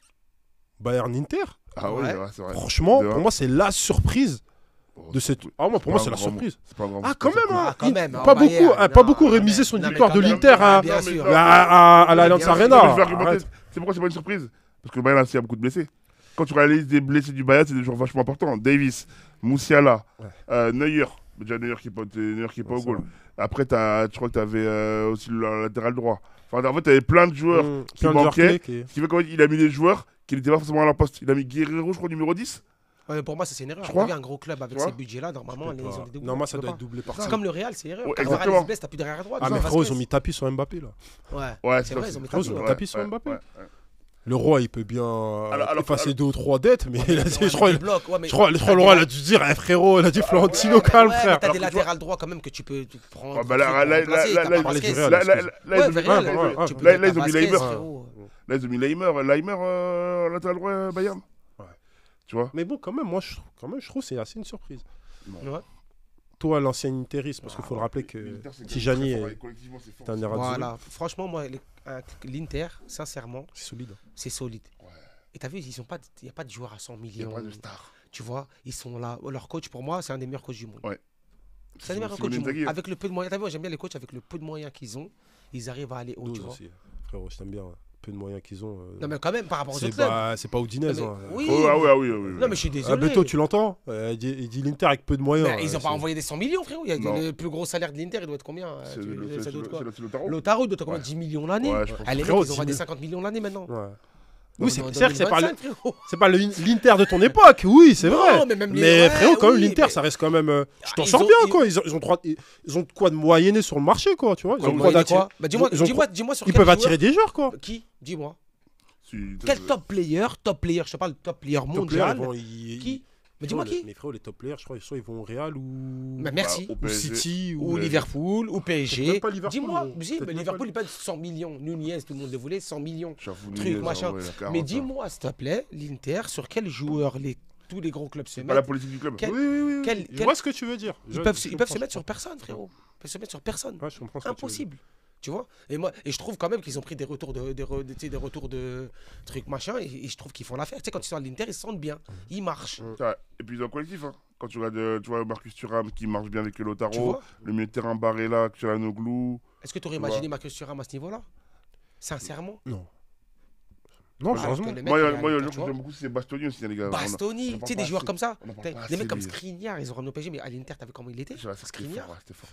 Bayern Inter. Ah oui, Ouais. ouais, c'est vrai. Franchement, De pour un. moi, c'est la surprise Oh, de cette. c'est Ah, moi, pour moi, pas c'est un la grand mot. surprise. C'est pas un grand Ah, mot. quand même, hein. Ah, quand même, Pas hein, beaucoup, Bayern, pas non, beaucoup quand rémisé même. son Non, mais victoire quand de même. l'Inter Ah, à bien sûr. l'Allianz Bien Arena. sûr. Je vais argumenter. Arrête. C'est pourquoi c'est pas une surprise. Parce que le Bayern a aussi beaucoup de blessés. Quand tu réalises des blessés du Bayern, c'est des joueurs vachement importants. Davis, Moussiala, Neuer. Déjà Neuer qui est pas au goal. Après, je crois que tu avais aussi le latéral droit. Enfin, en fait, tu avais plein de joueurs qui Plein de joueurs manquaient. clés Ce qui fait qu'il a mis des joueurs qui n'étaient pas forcément à leur poste. Il a mis Guerrero, je crois, numéro 10. Ouais, pour moi, ça, c'est une erreur. Je Tu crois. vois, un gros club avec Tu vois. ces budgets-là, normalement, ils ont des doubles. Non, moi, ça Tu peux doit pas. être doublé par C'est ça. comme le Real, c'est erreur. Ouais, Quand Varane exactement. se blesse, t'as plus derrière droite. Ah, mais Parce frérot, que- ils ont mis tapis sur Mbappé, là. Ouais, c'est c'est vrai, ils ont mis Frérot, tapis. ils ont Ouais. tapis sur Mbappé. Le roi, il peut bien effacer 2 ou 3 dettes, mais il a dit, je crois, Des blocs, ouais, mais- le roi, il a dû dire, frérot, il a dit Florentino, calme, Ouais, mais frère. t'as des Alors que latérales droits quand même que tu peux prendre. Ah, bah là, remplacer, t'as pas parlait du Vasquez. Real. Là, excuse. ils Ouais, ont mis- Real, ouais, tu peux là, mettre ils ont mis Vasquez, Leimer. frérot. Là, ils ont mis Leimer, latéral droit Bayern. Ouais. Tu vois. Mais bon, quand même, moi, je trouve que c'est assez une surprise. Ouais. Toi, l'ancien interiste, parce qu'il faut le rappeler que Tijani est un Nerazzurri. Voilà, franchement, moi, l'Inter, sincèrement, C'est solide. c'est solide. Ouais. Et t'as vu, il n'y a pas de joueurs à 100 Il n'y a millions. pas de star. Tu vois, ils sont là. Leur coach, pour moi, c'est un des meilleurs coachs du monde. Ouais. C'est un des meilleurs Simone coachs du monde. Inzaghi, hein. Avec le peu de moyens. T'as vu, moi, j'aime bien les coachs avec le peu de moyens qu'ils ont. Ils arrivent à aller haut, tu 12 vois. aussi. Frérot, je t'aime bien. Peu de moyens qu'ils ont. Non, mais quand même, par rapport aux c'est autres clubs. pas Udinese. Non, hein. mais- Oui. Oh, ah oui. Non, mais je suis désolé. Ah, Beto, tu l'entends Il dit l'Inter avec peu de moyens. Mais ils n'ont pas envoyé des 100 millions, frérot. Non. Le plus gros salaire de l'Inter, il doit être combien C'est Ça doit être quoi le Lautaro. Lautaro, il doit être combien Ouais. 10 millions l'année. Ouais, je pense. Ah, les mecs, Frérot, ils envoient 10 des 50 millions l'année maintenant. Ouais. Non, Oui, c'est mais en certes, c'est pas 2025, frérot. l'Inter de ton époque, oui, c'est Non, vrai. mais même les- Mais ouais, frérot, quand même, oui, l'Inter, mais- ça reste quand même. Je t'en Ils sors ont- bien, ils- quoi. Ils ont de quoi de moyenner sur le marché, quoi, tu vois. Ils ont de quoi Quoi d'attirer. Bah, dis-moi, ils ont- dis-moi sur Ils quel peuvent attirer joueur- des joueurs, quoi. Qui Dis-moi. Si, Quel top player, je te parle de top player Top players, mondial. ils- Qui Mais dis-moi Frérot, qui Mais frérot, les top players, je crois, soit ils vont au Real ou. Mais merci. Au Ou PSG. City Ou ou. Liverpool, ou Peut-être PSG. même pas Liverpool, Dis-moi, ou- si, peut-être mais même Liverpool, pas- il paye 100 millions. Nunez, tout le monde le voulait, 100 millions. J'avoue, Truc, Nunez, machin. ouais, la 40, Mais hein. dis-moi, s'il te plaît, l'Inter, sur quel joueur tous les gros clubs se C'est pas la mettent politique du club. Quel- Oui. quel- Je vois ce que tu veux dire. Ils peuvent se mettre sur personne, frérot. Ils peuvent se mettre sur personne. Ouais, je comprends ce que tu veux dire. Impossible. Tu vois et je trouve quand même qu'ils ont pris des retours des retours de trucs machin et je trouve qu'ils font l'affaire. Tu sais, quand ils sont à l'Inter, ils se sentent bien. Ils marchent. Ouais. Et puis ils ont un collectif. Hein. Quand tu regardes, tu vois Marcus Thuram qui marche bien avec Tu Lautaro, vois le milieu de terrain Barella, Çalhanoğlu. Est-ce que tu aurais Tu imaginé vois. Marcus Thuram à ce niveau-là Sincèrement Non, Alors sérieusement. que le mec, Moi, il il est y a à un l'Inter, joueur tu que vois. j'aime beaucoup, c'est Bastoni aussi, hein, les gars. Bastoni, tu sais, des joueurs comme ça. On en parle pas Des mecs assez, comme les- Skriniar, ils ont ramené au PSG, mais à l'Inter, t'as vu comment il était Ouais, c'était Skriniar. fort, ouais, c'était fort.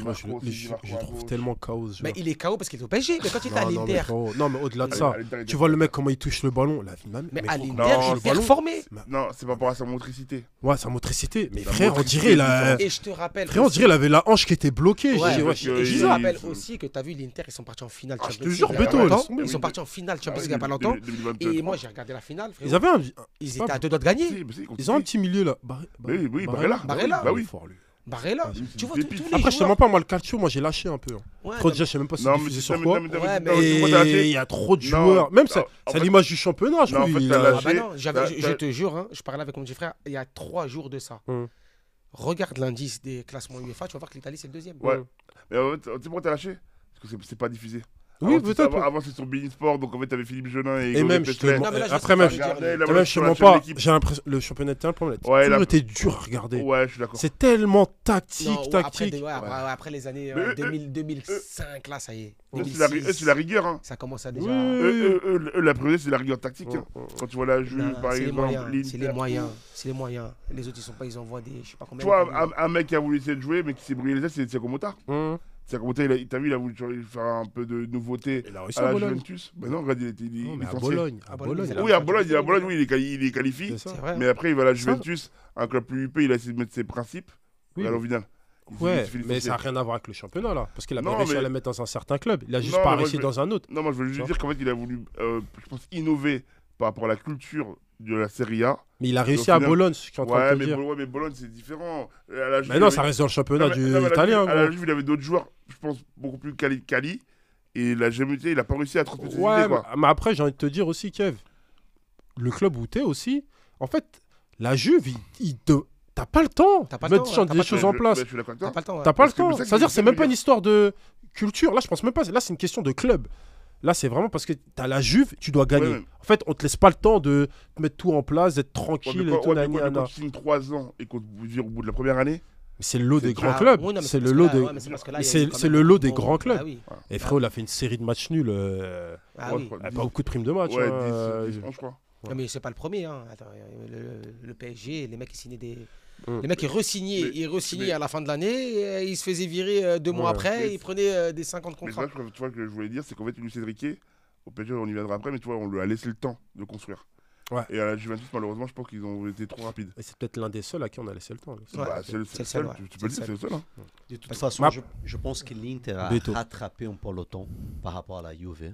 Moi, je Dimarco aussi, Dimarco à trouve gauche. tellement chaos. ce Mais joueur. il est KO parce qu'il est au PSG. Mais quand il était à Non, mais l'Inter, frérot, non, mais au-delà de Allez, ça, allez, allez, tu vois le mec comment il touche le ballon. mais à frérot, l'Inter, non, il le ballon- performait. Non, c'est pas par rapport à sa motricité. Ouais, sa motricité. Mais Sa frère, on motricité, dirait il a. Et je te rappelle. Frère, on dirait il avait la hanche qui était bloquée. Ouais, J'ai dit, ouais, ouais, que- Et je te il- rappelle il- aussi que tu as vu l'Inter, ils sont partis en finale Ah, je Champions te League jure, il y a Beto, pas longtemps. laisse tomber. Ils sont partis en finale Champions League il n'y a pas Ah oui, longtemps. 2023. Et moi, j'ai regardé la finale, frérot. Ils avaient un. Ils étaient à 2 doigts de gagner. Si, mais si, Ils ont un petit milieu là. Oui, Barella. Barella. Bah oui. Fort, lui. Barella. c'est Tu une vois, tous pépite. les Après, je te joueurs. mens pas, moi, le calcio, moi, j'ai lâché un peu. Ouais, Trop non, déjà, je sais même pas si Non, c'est mais diffusé tu sur quoi. Ouais, mais- Et il y a trop de Non, joueurs. Même non, ça, en c'est fait- l'image du championnat, je Non, en trouve. fait, il t'as a- Ah bah non, T'as- je te jure, hein, je parlais avec mon petit frère il y a 3 jours de ça. Hum. Regarde l'indice des classements UEFA, tu vas voir que l'Italie c'est le deuxième. Ouais. Mais tu sais pourquoi t'as lâché? Parce que c'est pas diffusé. Oui, Avant, peut-être. Avant, c'est sur Bein Sport, donc en fait, t'avais Philippe Jeunin et Et Gauthier même, je te Pestret. demande- Non, mais là, je après, sais même, pas, je je veux dire, regardais, te là, même, sur je la mens chaîne pas. d'équipe. J'ai l'impression le championnat de terrain, le problème, Ouais, toujours là- été dur à regarder. Ouais, je suis d'accord. C'est tellement tactique, Non, après, tactique. après les années Mais 2005, là, ça y est. Eux, c'est la 2006, c'est la rigueur. Hein. ça commence à déjà. Oui. Eux, la priorité, c'est la rigueur tactique. Hein. Quand tu vois la Juve, Non, par c'est les exemple, moyens, c'est les l'Inter. moyens, c'est les moyens. Les autres, ils sont pas, ils envoient des, je sais pas combien. Tu vois, de- un mec qui a voulu essayer de jouer, mais qui s'est brûlé les ailes, c'est Thiago Motta. Hum. Thiago Motta, t'as vu, il a voulu faire un peu de nouveauté Il a réussi à à la Bologne. Juventus. Mais non, regarde, il est Non, mais à licencié. Bologne. À À Bologne. Bologne, Oui, à Bologne, oui, il est qualifié. C'est ça. C'est vrai. Mais après, il va à la Ça. Juventus, un club plus huppé, il a essayé de mettre ses principes. Oui. Au final. Il Ouais, s'est fait mais licencier. ça n'a rien à voir avec le championnat là. Parce qu'il a Non, pas réussi mais- à la mettre dans un certain club. Il a juste Non, pas mais moi, réussi je- dans un autre. Non, moi je veux Tu juste vois. dire qu'en fait, il a voulu, je pense, innover par rapport à la culture de la Serie A. Mais il a réussi au à final- Bologne, ce que je suis en train Ouais, de te dire. mais Bologne, c'est différent. À la Juve, Mais non, il ça avait- reste dans le championnat Non, mais à la italien. Juve- à la gros. Juve, il avait d'autres joueurs, je pense, beaucoup plus quali. Et la GMT, il a pas réussi à transmettre ses Ouais, idées, quoi. mais après, j'ai envie de te dire aussi, Kev, le club où t'es aussi, en fait, la Juve, t'as pas le temps T'as pas de le mettre temps, t'as des pas choses Mais en je- place. mais je suis d'accord avec T'as toi. pas le temps. T'as pas le Parce que temps. c'est ça que C'est-à-dire, je c'est veux même pas dire. une histoire de culture. Là, je pense même pas. Là, c'est une question de club. Là, c'est vraiment parce que t'as la Juve, tu dois gagner. Ouais, En fait, on te laisse pas le temps de mettre tout en place, d'être Ouais, tranquille mais et quand- tout. ouais, mais nani, quand nana. tu signes 3 ans et qu'on vous vire au bout de la première année, C'est le lot C'est des grands Ah, clubs. oui, non, mais C'est parce le que lot là, des. ouais, mais c'est parce que là, il y a C'est eu quand c'est même le lot beaucoup des de grands monde. clubs. Ah oui. Et frérot, il a fait une série de matchs nuls. Ah ouais, oui. je crois, Pas 10, beaucoup de primes de match. ouais, hein, 10 ans, je crois. Non, mais c'est pas le premier. Hein. Attends, le PSG, les mecs, ils signaient des. Mm. Les mecs, ils re-signaient, Mais- à la fin de l'année. Et ils se faisaient virer 2 mois Ouais. après. Mais- Ils prenaient des 50 Mais contrats. ça, tu vois, que je voulais dire, c'est qu'en fait, Luis Enrique, au PSG, on y viendra après, mais tu vois, on lui a laissé le temps de construire. Ouais. Et à la Juventus, malheureusement, je pense qu'ils ont été trop rapides. Et c'est peut-être l'un des seuls à qui on a laissé le temps. Ouais. Bah, c'est le c'est le seul, seul, ouais. tu peux le dire, c'est le seul. Hein. De toute Parce- façon, Ma- je pense que l'Inter a Beto. rattrapé un peloton par rapport à la Juve,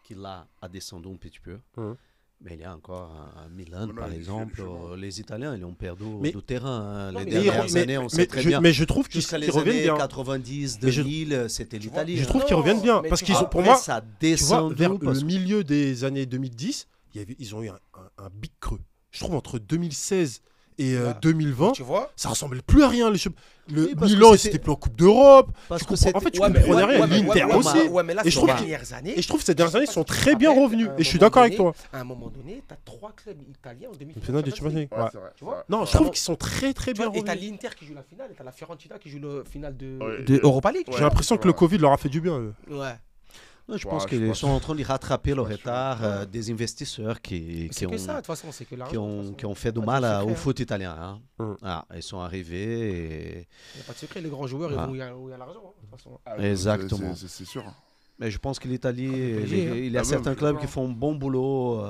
qui là a descendu un petit peu. Mhm. Mais il y a encore un Milan, Non, par je- exemple, je- les Italiens, ils ont perdu Mais- du terrain. Hein. Non, Les mais- dernières années, on sait très bien. mais je trouve qu'ils Jusqu'à les reviennent années bien. 90, Mais je- 2000, c'était l'Italie. Je hein. trouve qu'ils Non, reviennent bien. mais Parce tu qu'ils vois, ont, pour Après, moi, ça a tu vois, descendu. vers parce le milieu des années 2010, ils ont eu un big creux. Je trouve entre 2016 et Bah, 2020, Tu vois ça ressemblait plus à rien. Le Oui, parce que Milan, c'était- c'était plus en Coupe d'Europe. Parce Tu que comprends- en fait, tu Ouais, mais- comprenais rien. ouais, mais- L'Inter ouais, aussi. ouais, mais là, Et je sur trouve les que- dernières années. Et je trouve que ces dernières années, ils sont Tu te très bien rappelles, revenus. à un Et je suis moment d'accord avec donné, toi. À un moment donné, tu as 3 clubs italiens en Le demi-finale. finale des Champions Champions League. League. Ouais. c'est vrai. Tu vois Non, je trouve qu'ils sont très très Tu bien vois, et t'as revenus. l'Inter qui joue la finale, et t'as la Fiorentina qui joue le finale de Ouais, Europa League. ouais. J'ai l'impression que le Covid leur a fait du bien. eux. Ouais. Non, je Ouais, pense je qu'ils pense- sont en train de rattraper le je pense- retard des investisseurs qui C'est que ont, ça, de toute façon, c'est que qui l'argent. de ont, toute qui ont façon. fait du Pas mal de secret, au hein. foot italien. Hein. Mm. Ah, ils sont arrivés et... Il n'y a pas de secret, les grands joueurs, ils Ah. vont où il y a l'argent. hein, de toute façon. Ah, Exactement. C'est sûr. Mais je pense que l'Italie, PSG, hein. il y a Ah, certains même, clubs je qui sais pas. font un bon boulot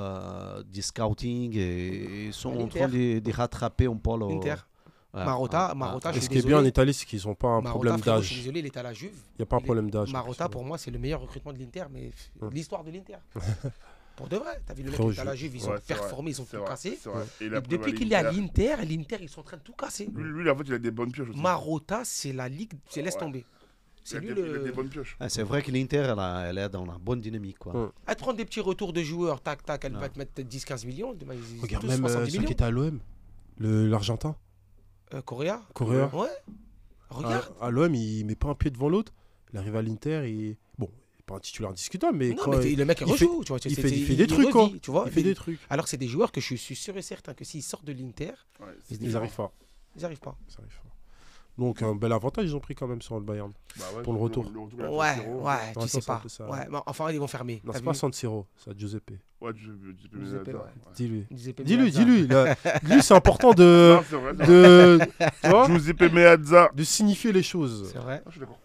du scouting et ils sont en L'Inter. train de rattraper un peu le... L'Inter. Ouais, Marotta, ah, Marotta, ah, je Et suis ce qui est désolé. bien en Italie, c'est qu'ils n'ont pas un Marotta, problème frérot, je suis d'âge. désolé, il est à la Juve. Il n'y a pas un Il est- problème d'âge. Marotta, pour moi, c'est le meilleur recrutement de l'Inter, mais Hum. l'histoire de l'Inter. Pour de vrai, t'as vu le mec Frérot, qui est à la Juve, ils ont Ouais, c'est performé, ils ont C'est tout vrai, cassé. c'est vrai. Et Et la depuis preuve, qu'il est à l'Inter, l'Inter, ils sont en train de tout casser. lui, en fait, il a des bonnes pioches aussi. Marotta, c'est la ligue, c'est laisse Ouais. tomber. Il C'est a lui des- il a des le. bonnes pioches. Ah, c'est vrai que l'Inter, elle est dans la bonne dynamique. Quoi. Hum. Elle te prend des petits retours de joueurs, tac, tac, elle Non. va te mettre 10-15 millions. Demain, ils Regarde, tous même 70 celui qui millions. était à l'OM, l'Argentin, Correa. Correa. Ouais. Regarde. À l'OM, il met pas un pied devant l'autre. Il arrive à l'Inter, bon, il n'est pas un titulaire discutable, mais Non, quand mais le mec, il il fait- rejoue. Tu vois, il fait des trucs, revit, quoi. Tu vois, il fait des trucs. Alors que c'est des joueurs que je suis sûr et certain que s'ils sortent de l'Inter, Ouais, c'est Ils différent. n'arrivent pas. ils n'arrivent pas. Ils arrivent pas. Donc, un bel avantage, ils ont pris quand même sur le Bayern. Bah ouais, Pour le retour. il a Ouais, fait 0. ouais, Attends, tu sais c'est pas. un peu ça. Ouais, mais enfin, ils vont fermer. Non, T'as c'est pas vu San Siro, c'est à Giuseppe. Ouais, Giuseppe, Meazza, ouais. ouais. Dis-lui. Giuseppe Dis-lui, Meazza. dis-lui. Lui, c'est important de. Non, c'est vrai, c'est vrai. Tu vois Giuseppe Meazza. De signifier les choses. C'est vrai. Ah, je suis d'accord.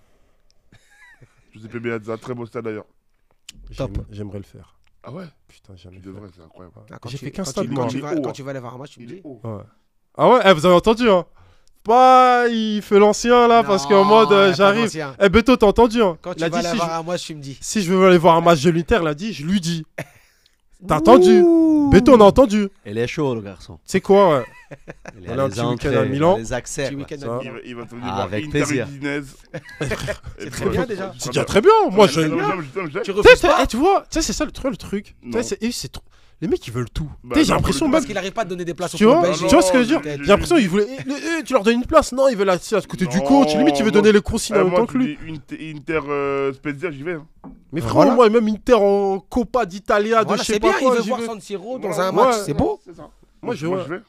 Giuseppe Meazza, très beau stade d'ailleurs. J'aimerais le faire. Ah ouais, Putain, jamais. tu le faire. devrais, c'est incroyable. Ah, quand J'ai tu- fait qu'un quand stade, tu- moi. quand tu Il est vas- haut, Quand hein. tu vas aller voir un match, tu me Il est dis. haut. Ouais. Ah ouais, vous avez entendu, hein? Pas, il fait l'ancien là, parce qu'en Non, mode, pas j'arrive. d'ancien. Eh, Beto, t'as entendu, hein? Quand Il tu a vas dit, aller si voir un match, tu me dis. si je veux aller voir un match de l'Inter, il a dit, je lui dis. T'as entendu? Beto, on a entendu. Il est chaud, le garçon. C'est quoi, ouais? Il Voilà, a un les petit week-end entrées, à Milan. les accès. Petit quoi. week-end Ça. à Milan. Il va te venir Ah, voir avec Inter plaisir. Udinese. C'est très bien déjà. C'est déjà très bien. Moi, je. Non, Tu Tu refuses sais, pas. tu vois, tu sais, c'est ça le truc. Tu Non. sais, c'est trop- Les mecs, ils veulent tout. Bah, Tu sais, j'ai non, l'impression Parce même. qu'il n'arrive pas à donner des places au Tu vois, club PSG. tu vois ce que je veux dire Non, J'ai l'impression qu'ils voulaient. Tu leur donnes une place. Non, ils veulent assis à côté du Non, coach. Limite, tu veux moi- donner les consignes en même temps que lui. Inter Spezia, j'y vais. Hein. Mais frérot, Voilà. moi, même Inter en Coppa d'Italia, de Voilà, je sais c'est pas bien, il quoi. veut j'y voir vais. San Siro dans Non, un ouais, match, ouais, c'est beau. C'est ça. Moi, je je vais.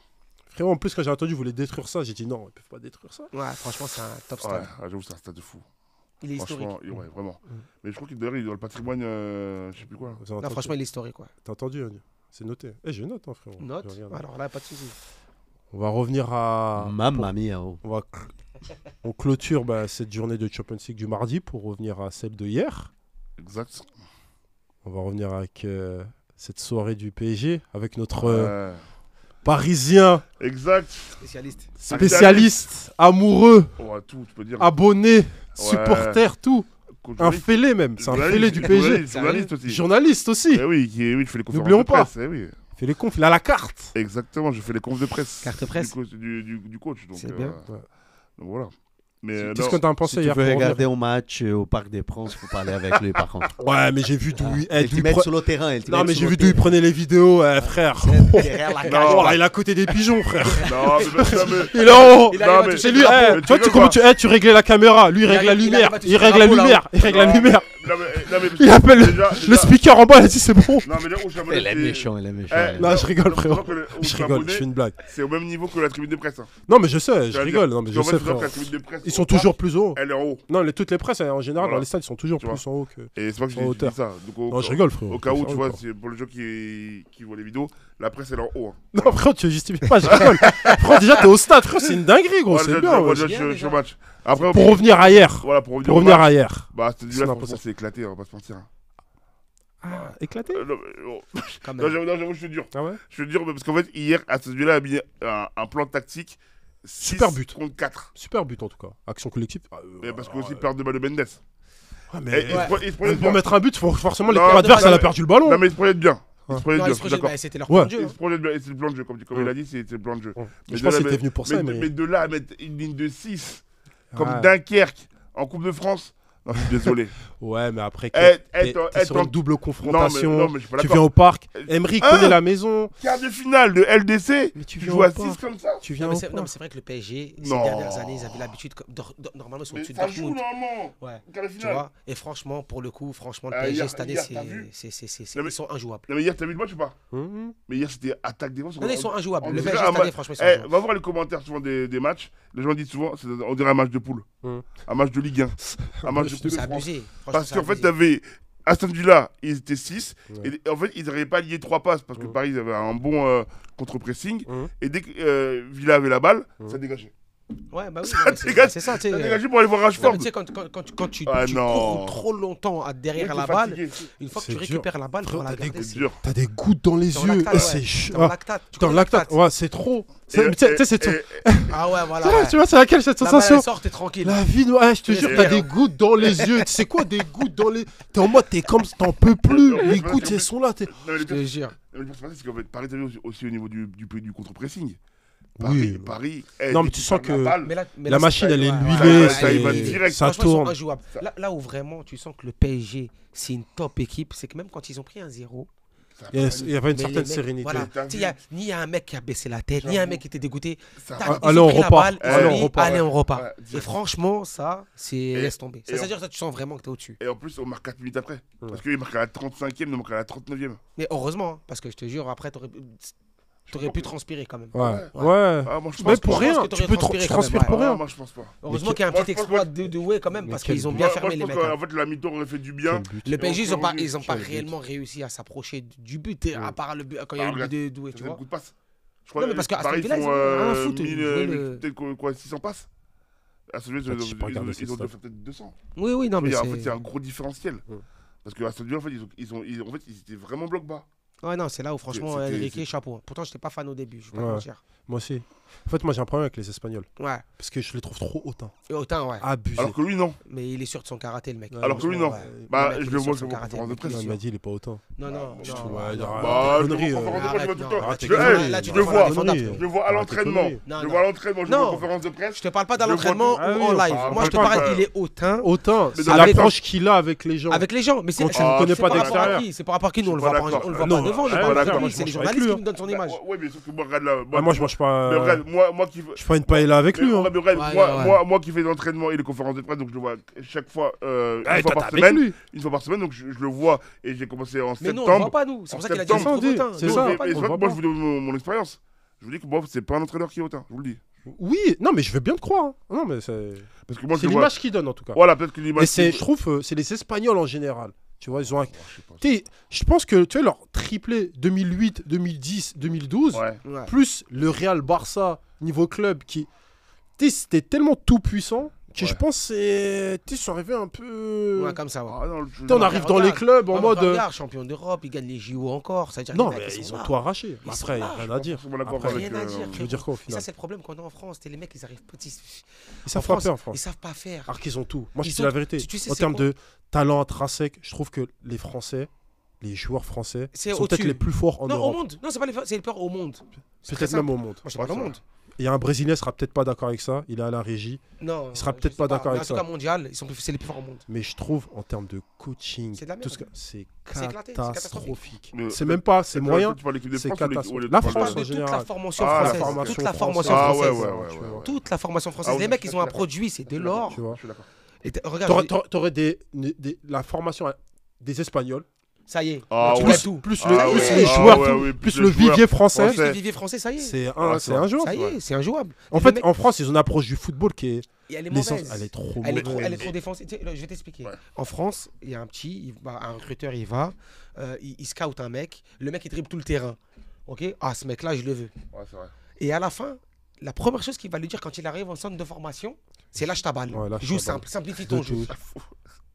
Frérot, en plus, quand j'ai entendu, ils voulaient détruire ça, j'ai dit non, ils peuvent pas détruire ça. Ouais, franchement, c'est un top Ouais, stade. j'avoue, c'est un stade de fou. Il est historique. Franchement, ouais, vraiment. Mais je crois qu'il d'ailleurs, il est dans le patrimoine, je sais plus quoi. là. Vous avez Là, entendu franchement, il est historique, ouais. T'as entendu, Annie C'est noté. Eh, je note, hein, frérot. Note. Je regarde. Alors là, pas de soucis. On va revenir à. Mamma mia. Oh. On clôture cette journée de Champions League du mardi pour revenir à celle de hier. Exact. On va revenir avec cette soirée du PSG, avec notre Ouais. Parisien Exact. Spécialiste. spécialiste, amoureux, Ouais, tout, tu peux dire. abonné, supporter, tout. Coach Un journaliste, félé même, c'est un félé du PSG. Journaliste aussi. Journaliste aussi. Eh oui, oui, je fais les conférences N'oublions de pas. presse. Eh oui. Fait les confs, il a la carte. Exactement, je fais les confs de presse. Carte presse. Du coach. Donc, C'est bien. Ouais. donc voilà. Mais Qu'est-ce non, que t'en as Si pensé tu hier veux pour revenir regarder un match au Parc des Princes, faut parler avec lui par contre. Ouais, mais j'ai vu d'où il. Il te met sur le terrain. il te Non, met mais sur j'ai le vu d'où il terrain. prenait les vidéos, frère. Derrière la cage. Oh, là, il est à côté des pigeons, frère. non, mais Il est en haut. Il Non, arrive à mais- toucher C'est le lui, drapeau. mais toi, tu comment tu réglais la caméra, lui il Il règle la arrive- il lumière, arrive à toucher il le règle la drapeau, là-haut. lumière, il règle la Non, lumière. Non, mais Il appelle déjà- le speaker en bas, il a dit c'est bon. Non, mais là où je suis abonné, Il est c'est- méchant, il est méchant. Eh, Non, je rigole, non, frérot. non, que le- où Je suis rigole, abonné, je fais une blague. C'est au même niveau que la tribune de presse. Hein. Non, mais je sais, je C'est-à-dire- rigole, non, mais je parce qu'en sais, fait, frère. la tribune de presse, Ils au sont parc, toujours plus hauts. Elle est en haut. Non, toutes les presses, en général, Voilà. dans les stades, ils sont toujours Tu vois. plus en haut que. Et c'est pas que En je hauteur. dis ça. Donc, Non, je rigole, frérot. Au cas où, tu vois, Encore. c'est pour les gens qui voient les vidéos, la presse elle est en haut. Hein. Non, frérot, tu justifies pas, je rigole. Frérot, déjà, t'es au stade, frérot, c'est une dinguerie, gros, Moi, c'est déjà, bien. moi, ouais. déjà, bien, je suis déjà. au match. Après, Pour revenir à hier. voilà, pour revenir Pour au revenir match, à hier. bah, c'était C'est là, n'importe franchement, c'est éclaté, on va pas se mentir. Hein. Ah, éclaté Non, mais, oh. Quand Non, même. j'avoue, je suis dur. Ah ouais Je suis dur parce qu'en fait, hier, à ce là a mis un plan tactique. 6 Super but. contre 4. Super but en tout cas. Action collective. Mais parce que aussi, perte de balle de Mendes. Ouais, Et mais il se prenait pour bien. mettre un but, forcément, l'équipe Non, adverse, non, elle a mais- perdu le ballon. Non, mais il se projette bien. Il se Non, projette il bien, se je suis projette, d'accord. bah, c'était leur Ouais. plan de jeu. Il hein. se projette bien, et c'est le plan de jeu, comme il a dit, c'est le plan de jeu. Je pense qu'il était venu pour ça, mais. Mais de là à mettre une ligne de 6, comme Ouais. Dunkerque, en Coupe de France, non, je suis désolé. Ouais, mais après, Eh, t'es sur une double non, confrontation. mais je suis pas Tu d'accord. viens au parc. Emery Hein connaît la maison. Quart de finale de LDC, Mais tu tu viens joues au à parc. 6 comme ça. Tu viens Non, au mais c'est parc. vrai que le PSG, ces Non. dernières années, ils avaient l'habitude. Normalement, ils sont Mais au-dessus de ça joue Dortmund. normalement. Ouais. Quart de Tu finale. vois, et franchement, pour le coup, le Ah, PSG hier, cette année, hier, t'as vu Non, mais- ils sont injouables. Non, mais hier, t'as vu le match ou pas? Mhm. Mais hier, c'était attaque défense. Non, ils sont injouables. on Le dirait PSG un cette année, match- franchement, ils sont Eh, injouables. va voir les commentaires souvent des matchs. Les gens disent souvent, on dirait un match de poule. Mhm. Un match de Ligue 1. Un match de Coupe de C'est France. abusé. Franchement, Parce c'est qu'en fait, abusé. t'avais Aston Villa, ils étaient 6. Ouais. Et en fait, ils n'arrivaient pas à lier 3 passes parce que Mhm. Paris avait un bon contre-pressing. Mhm. Et dès que Villa avait la balle, Mhm. ça dégageait. Ouais, bah oui, Ça non, mais dégage- c'est ça, tu sais. Ça dégageait pour aller voir Non, Rashford. mais tu sais, quand tu Ah, tu non. cours trop longtemps derrière Mec, la t'es balle, fatigué. une fois que C'est tu récupères la balle, Frère, pour la t'as des garder, C'est dur. T'as des gouttes dans les Dans yeux. lactate, Et ouais. c'est T'es ch- en ah, lactate. Tu Dans connais le lactate. Ouais, c'est trop. Tu sais, c'est. Ah ouais, voilà. Tu vois, tu vois, c'est laquelle cette La balle, sensation? elle sort, t'es tranquille. La vie, ouais, je te Je jure, sais t'as bien. des gouttes dans les yeux. Tu sais quoi, des gouttes dans les. T'es en mode, t'es comme, t'en peux plus. Ouais, Les ouais, gouttes, ouais. elles sont là. Non, mais Je te jure. le pire, c'est qu'en fait, Paris, t'as vu aussi au niveau du contre-pressing. Oui. Paris. Non, dès mais tu qu'ils sens perdent la que balle, Mais La là, machine, elle est ouais, huilée. ouais, ça y va c'est- direct. Ça franchement, ils sont tourne. injouables. Là où vraiment tu sens que le PSG, c'est une top équipe, c'est que même quand ils ont pris un 0, ça Il y a- passe. il y avait une mais certaine les mecs, sérénité. voilà, T'as tu sais, ni il y a un mec qui a baissé la tête, ni un J'avoue. mec qui était dégoûté. Ça- Tac, Ah, ils allez, ont on pris la repart. balle, ils ont Allez, on mis, repart, allez, ouais. on repart. Ouais, Et direct. franchement, ça, c'est laisse tomber. et C'est-à-dire que tu sens vraiment que t'es au-dessus. Et en plus, on marque 4 minutes après. Ouais. Parce qu'il marque à la 35e, nous marque à la 39e. Mais heureusement, hein, parce que je te jure, après, t'aurais pu transpirer quand même. Ouais, ouais. Ah, moi, je Mais pense pour pas. rien, que t'aurais transpiré tu quand transpires même, pour Ah, rien. moi, je pense pas. Heureusement Mais qu'il y a un moi, petit je pense exploit que- de Doué quand même, Mais parce quel qu'ils ont but. bien Moi, fermé je les pense mecs. qu'en hein. fait, la mi-temps aurait fait du bien. Quel but. Le PSG, ils ont pas, prolongé. ils ont pas Quel but. réellement réussi à s'approcher du but, à part le but, quand il y a eu le regarde, but de Doué, tu Ça fait vois. beaucoup de passes. Je Non, mais parce qu'à Paris, Aston Villa, ils ils font ont rien à foutre, ils 1000, jouaient le- peut-être quoi, 600 passes. Aston Villa, Ah, j'ai pas regardé cette ils ont stat. fait peut-être 200. Oui, oui, non, mais En fait, c'est. c'est un gros différentiel. Ouais. Parce que Aston Villa, en fait, en fait, ils étaient vraiment bloc bas. Ouais, non, c'est là où franchement, C'était- Enrique, chapeau. Pourtant, j'étais pas fan au début, je vais pas Ouais. mentir. Moi aussi. En fait, moi, j'ai un problème avec les Espagnols. Ouais. Parce que je les trouve trop hautains. Et autant, ouais. Abusés. Alors que lui, non. Mais il est sûr de son karaté, le mec. Ouais, Alors que lui, non. Ouais. Bah, Le mec, je il le est vois sur son sur la karaté, conférence de le mec, presse. il est Il sûr. m'a dit, il est pas autant. Non, non, Je non. trouve, non, ouais, non. Bah, je le conneries, vois en conférence de presse, je vois tout le temps. Arrête, Je non. le- Là, hey, tu je te le prends vois. la défendable. Je le vois à Arrête tes l'entraînement. conneries. Non, Je le non. vois à l'entraînement, je le vois Non. en conférence de presse. Je te parle pas dans Je vois l'entraînement tout. Ah ou oui, en on live. parle Moi, je te pas parle de- qu'il est hautain Autant, Mais c'est dans l'approche qu'il a avec les gens. avec les gens. Mais c'est Quand tu le connais c'est pas par rapport à d'extérieur. qui? C'est par rapport à qui? Nous, on le Je suis voit pas pas, d'accord. on le voit Non, pas devant. On ouais, le voit ouais, pas d'accord, devant. moi, C'est je les mange journalistes avec qui lui, nous donnent son image. Ouais, mais sauf que moi, regarde là. Ah, moi, je mange pas. Regarde, moi qui. Je fais pas une paella avec lui. Mais Hein. regarde, regarde, Ouais, ouais. moi qui fais l'entraînement et les conférences de presse, donc je le vois chaque fois, Ah, une fois toi, par t'es avec semaine. lui. Une fois par semaine, donc je le vois et j'ai commencé en Mais nous, on le septembre. voit pas, nous. C'est En pour ça qu'il a dit septembre, qu'il est trop c'est hautain. ça. Nous, on le Et voit pas, c'est nous. vrai que voit moi, pas. je vous donne mon expérience. Je vous dis que moi, c'est pas un entraîneur qui est autant, je vous le dis. Oui, non, mais je veux bien te croire. Hein. Non, mais c'est Parce que moi, je c'est le vois. l'image qu'il donne en tout cas. Voilà, peut-être que l'image. Et c'est, je trouve, c'est les Espagnols en général. Tu vois, ils ont. Je pense que tu vois leur triplé 2008, 2010, 2012, Ouais. Ouais. plus le Real Barça niveau club qui, tu sais, c'était tellement tout puissant que Ouais. je pense que ils sont arrivés un peu. Ouais, comme ça, ouais. Ah non, Tu sais, on arrive dans les regarde. clubs en Ouais, mode. Regarde, champion d'Europe, ils gagnent les JO encore. Ça veut dire Non, les mais mecs, ils ont là. tout arraché. Ils Après, il n'y a sont là. rien à dire. Je suis pas d'accord Après, avec, rien à dire, je veux dire quoi au Et ça, final c'est le problème qu'on a en France. Les mecs, ils arrivent petits. Ils savent pas faire en Ils France. savent pas faire. Alors qu'ils ont tout. Moi, je Ils te dis ont- la vérité. tu sais, En c'est termes quoi de talent intrinsèque, je trouve que les Français, les joueurs français, C'est sont peut-être au-dessus. les plus forts en Non, au Europe. monde. Non, c'est pas les peurs au monde. C'est Peut-être très même simple. au monde. Moi, je parle au monde. Il y a un Brésilien qui sera peut-être pas d'accord avec ça. Il est à la régie. Non. Il sera je peut-être sais pas d'accord Mais avec en tout ça. cas, mondial, c'est les plus forts au monde. Mais je trouve, en termes de coaching, C'est de la tout ce merde. que- c'est C'est éclaté, c'est catastrophique. Mais- C'est même pas, c'est moyen. Tu parles de l'équipe de c'est France ou catastrophique. ou La tu parles Je France, parle en de toute général. la formation Ah, la française. formation Toute la française. formation Ah, française. ouais, ouais, tu ouais. vois. Toute la formation française. Ah, Les oui, mecs, je ils suis ont un d'accord. produit, c'est de l'or. Tu vois. Je suis d'accord. Et regarde, T'aurais la formation des Espagnols, ça y est. Ah, Tu ouais. gagnes tout. plus Ah, les ouais. joueurs, Ah, tout, ouais, plus plus le les joueurs vivier français, Plus le vivier français, ça y est. c'est Ah, injouable. Ça y est, c'est injouable. En Les fait, mecs- en France, ils ont une approche du football qui est Et elle est l'essence. mauvaise. Elle est trop Elle est mauvaise. trop défensive. Tu sais, je vais t'expliquer. Ouais. En France, il y a un petit, un recruteur, il va, il scout un mec. Le mec, il dribble tout le terrain. Ok. Ah, ce mec-là, je le veux. Ouais, c'est vrai. Et à la fin, la première chose qu'il va lui dire quand il arrive en centre de formation, c'est lâche ta balle. Ouais, lâche Joue ta balle. simple, simplifie De ton jeu. tout.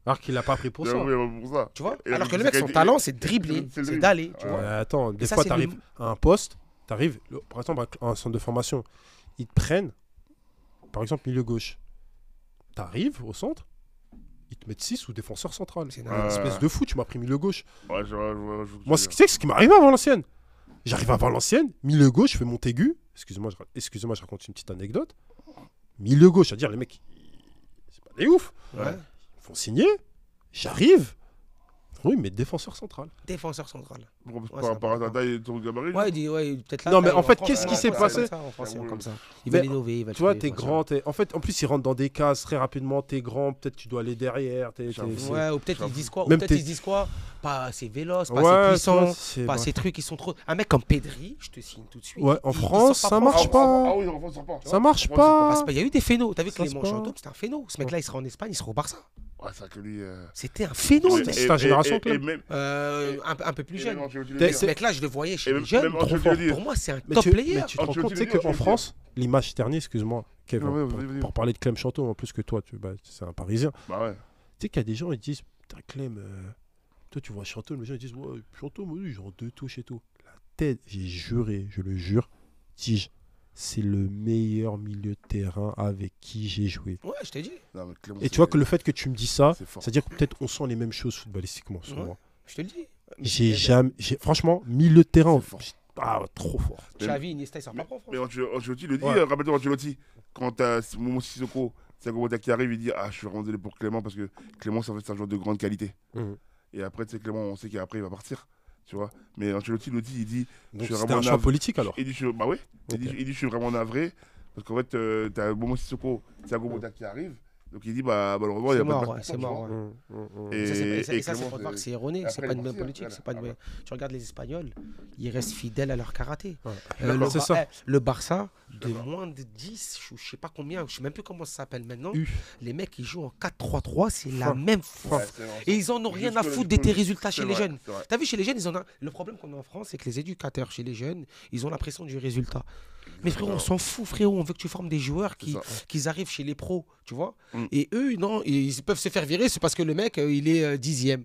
Alors qu'il l'a pas pris pour ça. Bien, oui, pour ça. Tu vois. Et Alors que le c'est mec, son qu'a- talent, c'est de dribbler, c'est le c'est dribble. d'aller. Tu Ouais. vois. Attends, des ça, fois, c'est tu arrives à un poste, par exemple, à un centre de formation, ils te prennent, par exemple, milieu gauche. Tu arrives au centre, ils te mettent 6 ou défenseur central. C'est Une n'importe espèce de fou, tu m'as pris milieu gauche. Ouais, je vois, Moi, tu sais ce qui m'est arrivé à Valenciennes. J'arrive à Valenciennes, milieu gauche, je fais Montaigu. Excusez-moi, je raconte une petite anecdote. Milieu gauche, c'est-à-dire les mecs, c'est pas des ouf. Ouais. Ils font signer, j'arrive. Oui, mais défenseur central. Défenseur central. Par c'est rapport à ta taille et ton gabarit. Ouais, il dit, ouais, peut-être là. Non, mais taille, en fait, France, qu'est-ce qui ouais, s'est ouais, passé comme ça, en France, c'est comme ça. Ils Mais, veulent innover, ils veulent Tu vois, trouver, t'es ouais. grand. En fait, en plus, ils rentrent dans des cases très rapidement. T'es grand, peut-être tu dois aller derrière. Ouais, ou peut-être ils disent quoi Même Ou peut-être t'es- ils disent quoi Pas assez véloce, pas Ouais, assez tu vois, puissant, c'est- pas ouais. ces trucs qui sont trop. Un mec comme Pedri, je te signe tout de suite. Ouais, en il France, sort ça France. marche pas. Ah oui, en France, ça part. Ça marche En France, Parce pas. qu'il y a eu des phénos. T'as vu Ça Clément se passe. Chantôme, c'était un phéno. Ce mec-là, il sera en Espagne, il sera au Barça. Ouais, c'est vrai que lui. C'était un phéno. Et- mec. c'est ta génération, et club. même. Un peu plus jeune. même Ancelotti le T'es- dit, Ce mec-là, je le voyais chez Et les même- jeunes. même Trop Ancelotti fort. le dit. Pour moi, c'est un Mais top tu player. mais tu te rends Ancelotti compte, tu sais le dit, qu'en Ancelotti. France, l'image dernier, excuse-moi, Kev, Ouais, ouais, pour, vas-y. pour parler de Clem Chantôme en plus que toi, c'est un Parisien. Bah ouais. Tu sais qu'il y a des gens, ils disent, putain, Clem, toi tu vois Chantôme, les gens ils disent, ouais, Chantôme, oui, genre 2 touches et tout. La tête, j'ai juré, je le jure, dis-je, c'est le meilleur milieu de terrain avec qui j'ai joué. Ouais, je t'ai dit. Non, mais Clément, Et tu vois que le fait que tu me dis ça, c'est fort. c'est-à-dire que peut-être on sent les mêmes choses footballistiquement sur Ouais. moi. Je te le dis. J'ai jamais, franchement, milieu de terrain, C'est fort. ah, trop fort. Xavi, Iniesta, ils sont pas propres. Mais Ancelotti le dit, Ouais. rappelle-toi Ancelotti, quand t'as Momo Sissoko, Thiago Motta qui arrive, il dit ah je suis vraiment désolé pour Clément parce que Clément ça fait un joueur de grande qualité. Mhm. Et après tu sais Clément on sait qu'après il va partir, tu vois. Mais Ancelotti le dit, il dit Donc suis c'était vraiment un choix navré. politique alors. il dit bah ouais, Ok. il dit je suis vraiment navré parce qu'en fait t'as Momo Sissoko, Thiago Motta qui arrive, donc il dit bah malheureusement il y C'est a pas de mort, place ouais, pour c'est toi, mort. tu vois. ouais. Et, Ça, c'est et ça, c'est Clément, pour voir que c'est erroné, après, c'est pas il une est bonne parti, politique, voilà. c'est pas une Ah bonne- Tu regardes les Espagnols, ils restent fidèles à leur karaté. Ouais. Le, C'est ça. le Barça, de moins de 10, je sais pas combien, je sais même plus comment ça s'appelle maintenant, U. les mecs ils jouent en 4-3-3, c'est la Fin. même Ouais, fois. c'est vrai. Et ils en ont rien à Jusque-là, foutre de tes jusque-là. résultats chez C'est les vrai, jeunes. c'est vrai. T'as vu chez les jeunes, le problème qu'on a en France, c'est que les éducateurs chez les jeunes, ils ont la pression du résultat. Mais frérot, on s'en fout, frérot. On veut que tu formes des joueurs C'est ça. qui arrivent chez les pros, tu vois. Mm. Et eux, non, ils peuvent se faire virer, c'est parce que le mec, il est 10e.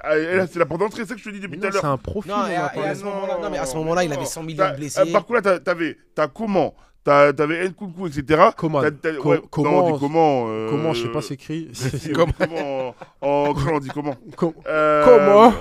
Ah, et là, c'est la porte d'entrée, c'est ce que je te dis depuis tout à C'est l'heure. un profil. Non, on va et à parler. ce moment-là, non, mais à ce moment-là, il avait 100 millions de blessés. Par contre, là, t'as comment t'avais Nkunku, etc. Coman. Ouais, Comment- non, on dit comment Comment, je sais pas s'écrit. Comment comment on dit comment Comment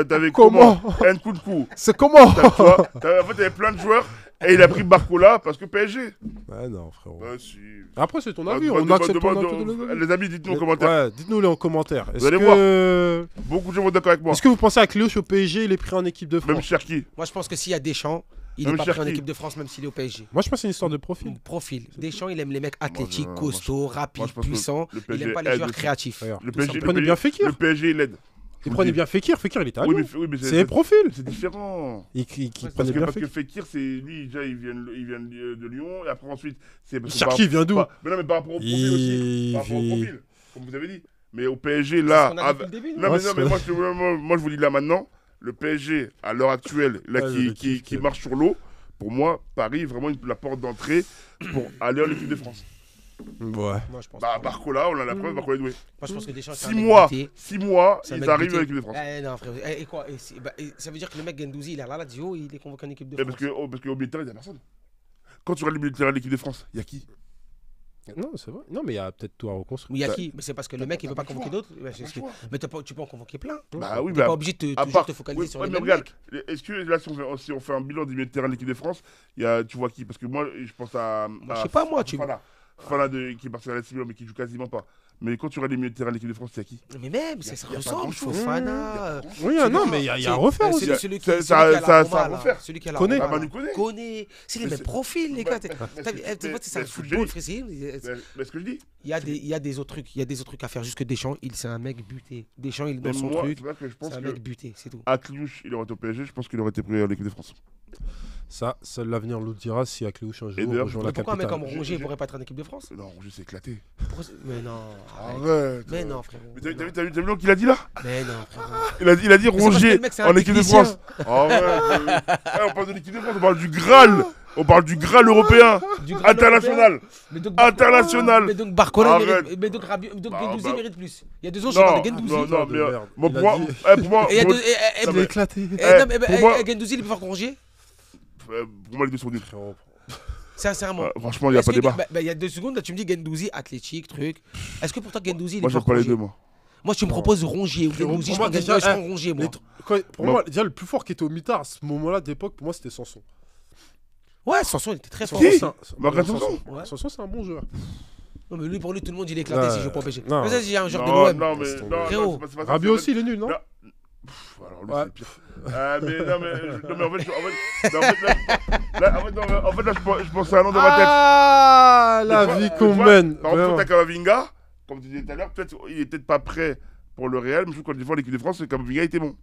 T'avais Comment comment Nkunku. C'est comment Tu vois, en fait, t'avais plein de joueurs et il a pris Barcola parce que PSG. Ouais, non, frérot. Bah, si. Après, c'est ton avis, Bah, on bah, accepte bah, ton bah, avis. Les amis, dites-nous en commentaire. Ouais, dites-nous-les en commentaire. Est-ce allez que... Beaucoup de gens vont d'accord avec moi. Est-ce que vous pensez à Cléoche au PSG, il est pris en équipe de Même France? Cherki. Moi, je pense que s'il y a Deschamps, il Même n'est pas pris en Cherki. équipe de France, même s'il est au PSG. Moi, je pense que c'est une histoire de profil. Profil. Deschamps, il aime les mecs athlétiques, moi, costauds, moi, rapides, je pense que puissants. le Il PSG n'aime pas les aide joueurs aussi. créatifs. Regarde. Le PSG, Prenez bien Fekir. Le PSG, il aide. Il prenait bien Fekir, il est italien. Oui, mais C'est profil. c'est différent. Il Parce prenait bien que Fekir. Fekir, c'est lui, déjà, il vient de Lyon, et après, ensuite, c'est. parce que Cherki vient d'où? Mais non, mais par rapport au profil aussi. Il Par rapport au vit- profil, comme vous avez dit. Mais au PSG, C'est là. ce qu'on a dit depuis le début, Non, Ouais, mais, non, mais moi, je vous dis là maintenant, le PSG, à l'heure actuelle, là, Ouais, je qui kiffe. marche sur l'eau, pour moi, Paris est vraiment la porte d'entrée pour aller en équipe de France. Ouais. Moi, je pense. Bah, Barcola, on a la preuve, Barcola est doué. Moi, je pense que Deschamps, c'est un 6 mec mois, buté. 6 mois, C'est un ils mec arrivent buté. en équipe de France. Non, frère. Et quoi ça veut dire que le mec Gendouzi, il est là, la Dio, il est convoqué en équipe de Mais France. parce qu'au milieu de terrain, il n'y a personne. Quand tu regardes le milieu de terrain de l'équipe de France, il y a qui? Non, c'est vrai. Non, mais il y a peut-être tout à reconstruire. Mais il y a qui? Mais c'est parce que le mec, il veut pas pas le convoquer choix. d'autres. Mais tu peux en convoquer plein. Bah oui, T'es pas obligé de à toujours part- te focaliser oui, sur ouais, les mais mêmes regarde, mecs. est-ce que là, si on fait un bilan du milieu de terrain de l'équipe de France, tu vois qui? Parce que moi, je pense à. Moi, je sais pas, moi, tu- Fofana qui est parti à la Milan, mais qui joue quasiment pas. Mais quand tu regardes les milieux de terrain de l'équipe de France, c'est à qui? Mais même, ça y a pas ressemble. grand-chose. Fofana. Oui, non, mais il y a à refaire aussi. Celui qui Ça- a ça- la ça Roma, à là. refaire. Celui qui a la Connaît. Roma, Bah, là. Manu connaît. Connaît. C'est les Mais mêmes c'est- profils, les Bah, gars. mais- Tu vois, c'est un mais ce que football, j'ai frère. Mais ce que je dis. Il y a des autres trucs. Il y a des autres trucs à faire. Juste que Deschamps, c'est un mec buté. Deschamps, il est dans Mais son moi, truc. c'est vrai que je pense C'est un que mec buté, c'est tout. Akliouche, il aurait été au PSG, je pense qu'il aurait été pris à l'équipe de France. Ça, seul l'avenir nous le dira si Akléouche un jour d'ailleurs, rejoint Mais la pourquoi un mec capitale. comme Rongier pourrait pas être en équipe de France? Non, Roger s'est éclaté. Mais non. Arrête. Mais non, frérot. Mais t'as vu ce qu'il a dit là? Mais non, frérot. Il a dit Mais c'est parce que Rongier le mec, c'est un en équipe de technicien. France. Arrête. On parle de l'équipe de France, on parle du Graal. On parle du Graal européen. Du Graal International. européen. Mais donc, International. Mais donc Barcola, Arrête. mais donc Gendouzi bah. mérite plus. Il y a 2 ans, je parle de Gendouzi. non, de mais merde. bon, Il a pour moi, dit- pour moi, Et il y a pour- deux- Il mais- a éclaté. non, mais pour moi- Gendouzi, il est plus fort que Rongier. pour moi, les deux sont nuls. Sincèrement. Franchement, il n'y a Est-ce pas que- débat. il y a 2 secondes, là, tu me dis Gendouzi, athlétique, truc. Est-ce que pour toi, Gendouzi, il est Moi, j'aime fort pas que les Rongier? deux, moi. Moi, tu me proposes Rongier ou Frérot, Gendouzi, pour je moi, prends déjà, Gendouzi, je prends Rongier, moi. Pour Non. moi, déjà, le plus fort qui était au mitard à ce moment-là d'époque, pour moi, c'était Sanson. Ouais, Sanson, il était très fort. Qui Sanson, Marc Sanson Ouais. Sanson, c'est un bon joueur. Non, mais lui, pour lui, tout le monde, il est éclaté Ouais. s'il joue pas au PSG. Non. Mais ça, c'est un joueur de Non, l'OM. non, mais Laisse non, tomber. non, Frérot. c'est pas ça. Rabiot aussi, il est nul, non Non. Alors lui, Ouais. c'est pire. Mais non, mais en fait, là, je pensais à un nom dans ma tête. Ah, la Mais vie tu qu'on vois, mène. Par exemple, Vraiment. t'as Kamavinga, comme tu disais tout à l'heure, peut-être il est peut-être pas prêt pour le Real, mais je trouve qu'en défend l'équipe de France, Kamavinga était bon.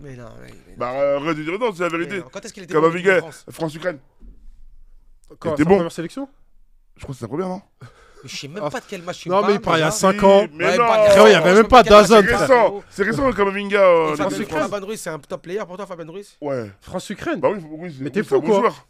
Mais non, mais non. Bah, arrête de dire non, c'est la Mais vérité. non. Quand est-ce qu'il était bon en équipe de Kamavinga, France? France-Ukraine. Quand, était sa bon. première sélection Je crois que c'est la première, non? Mais je sais même pas de quel match tu Non, mais il parle il y a déjà. 5 ans. Mais Ouais, non, pas- Frérot, il y avait même pas quel match d'Azan, tu C'est frère. parles, récent, c'est récent Kamavinga. Et l'équipe de Fabien France. Fabien Ruiz, c'est un top player pour toi, Fabien Ruiz? Ouais. France-Ukraine. Bah oui, Mais t'es c'est un fou, bon quoi. joueur.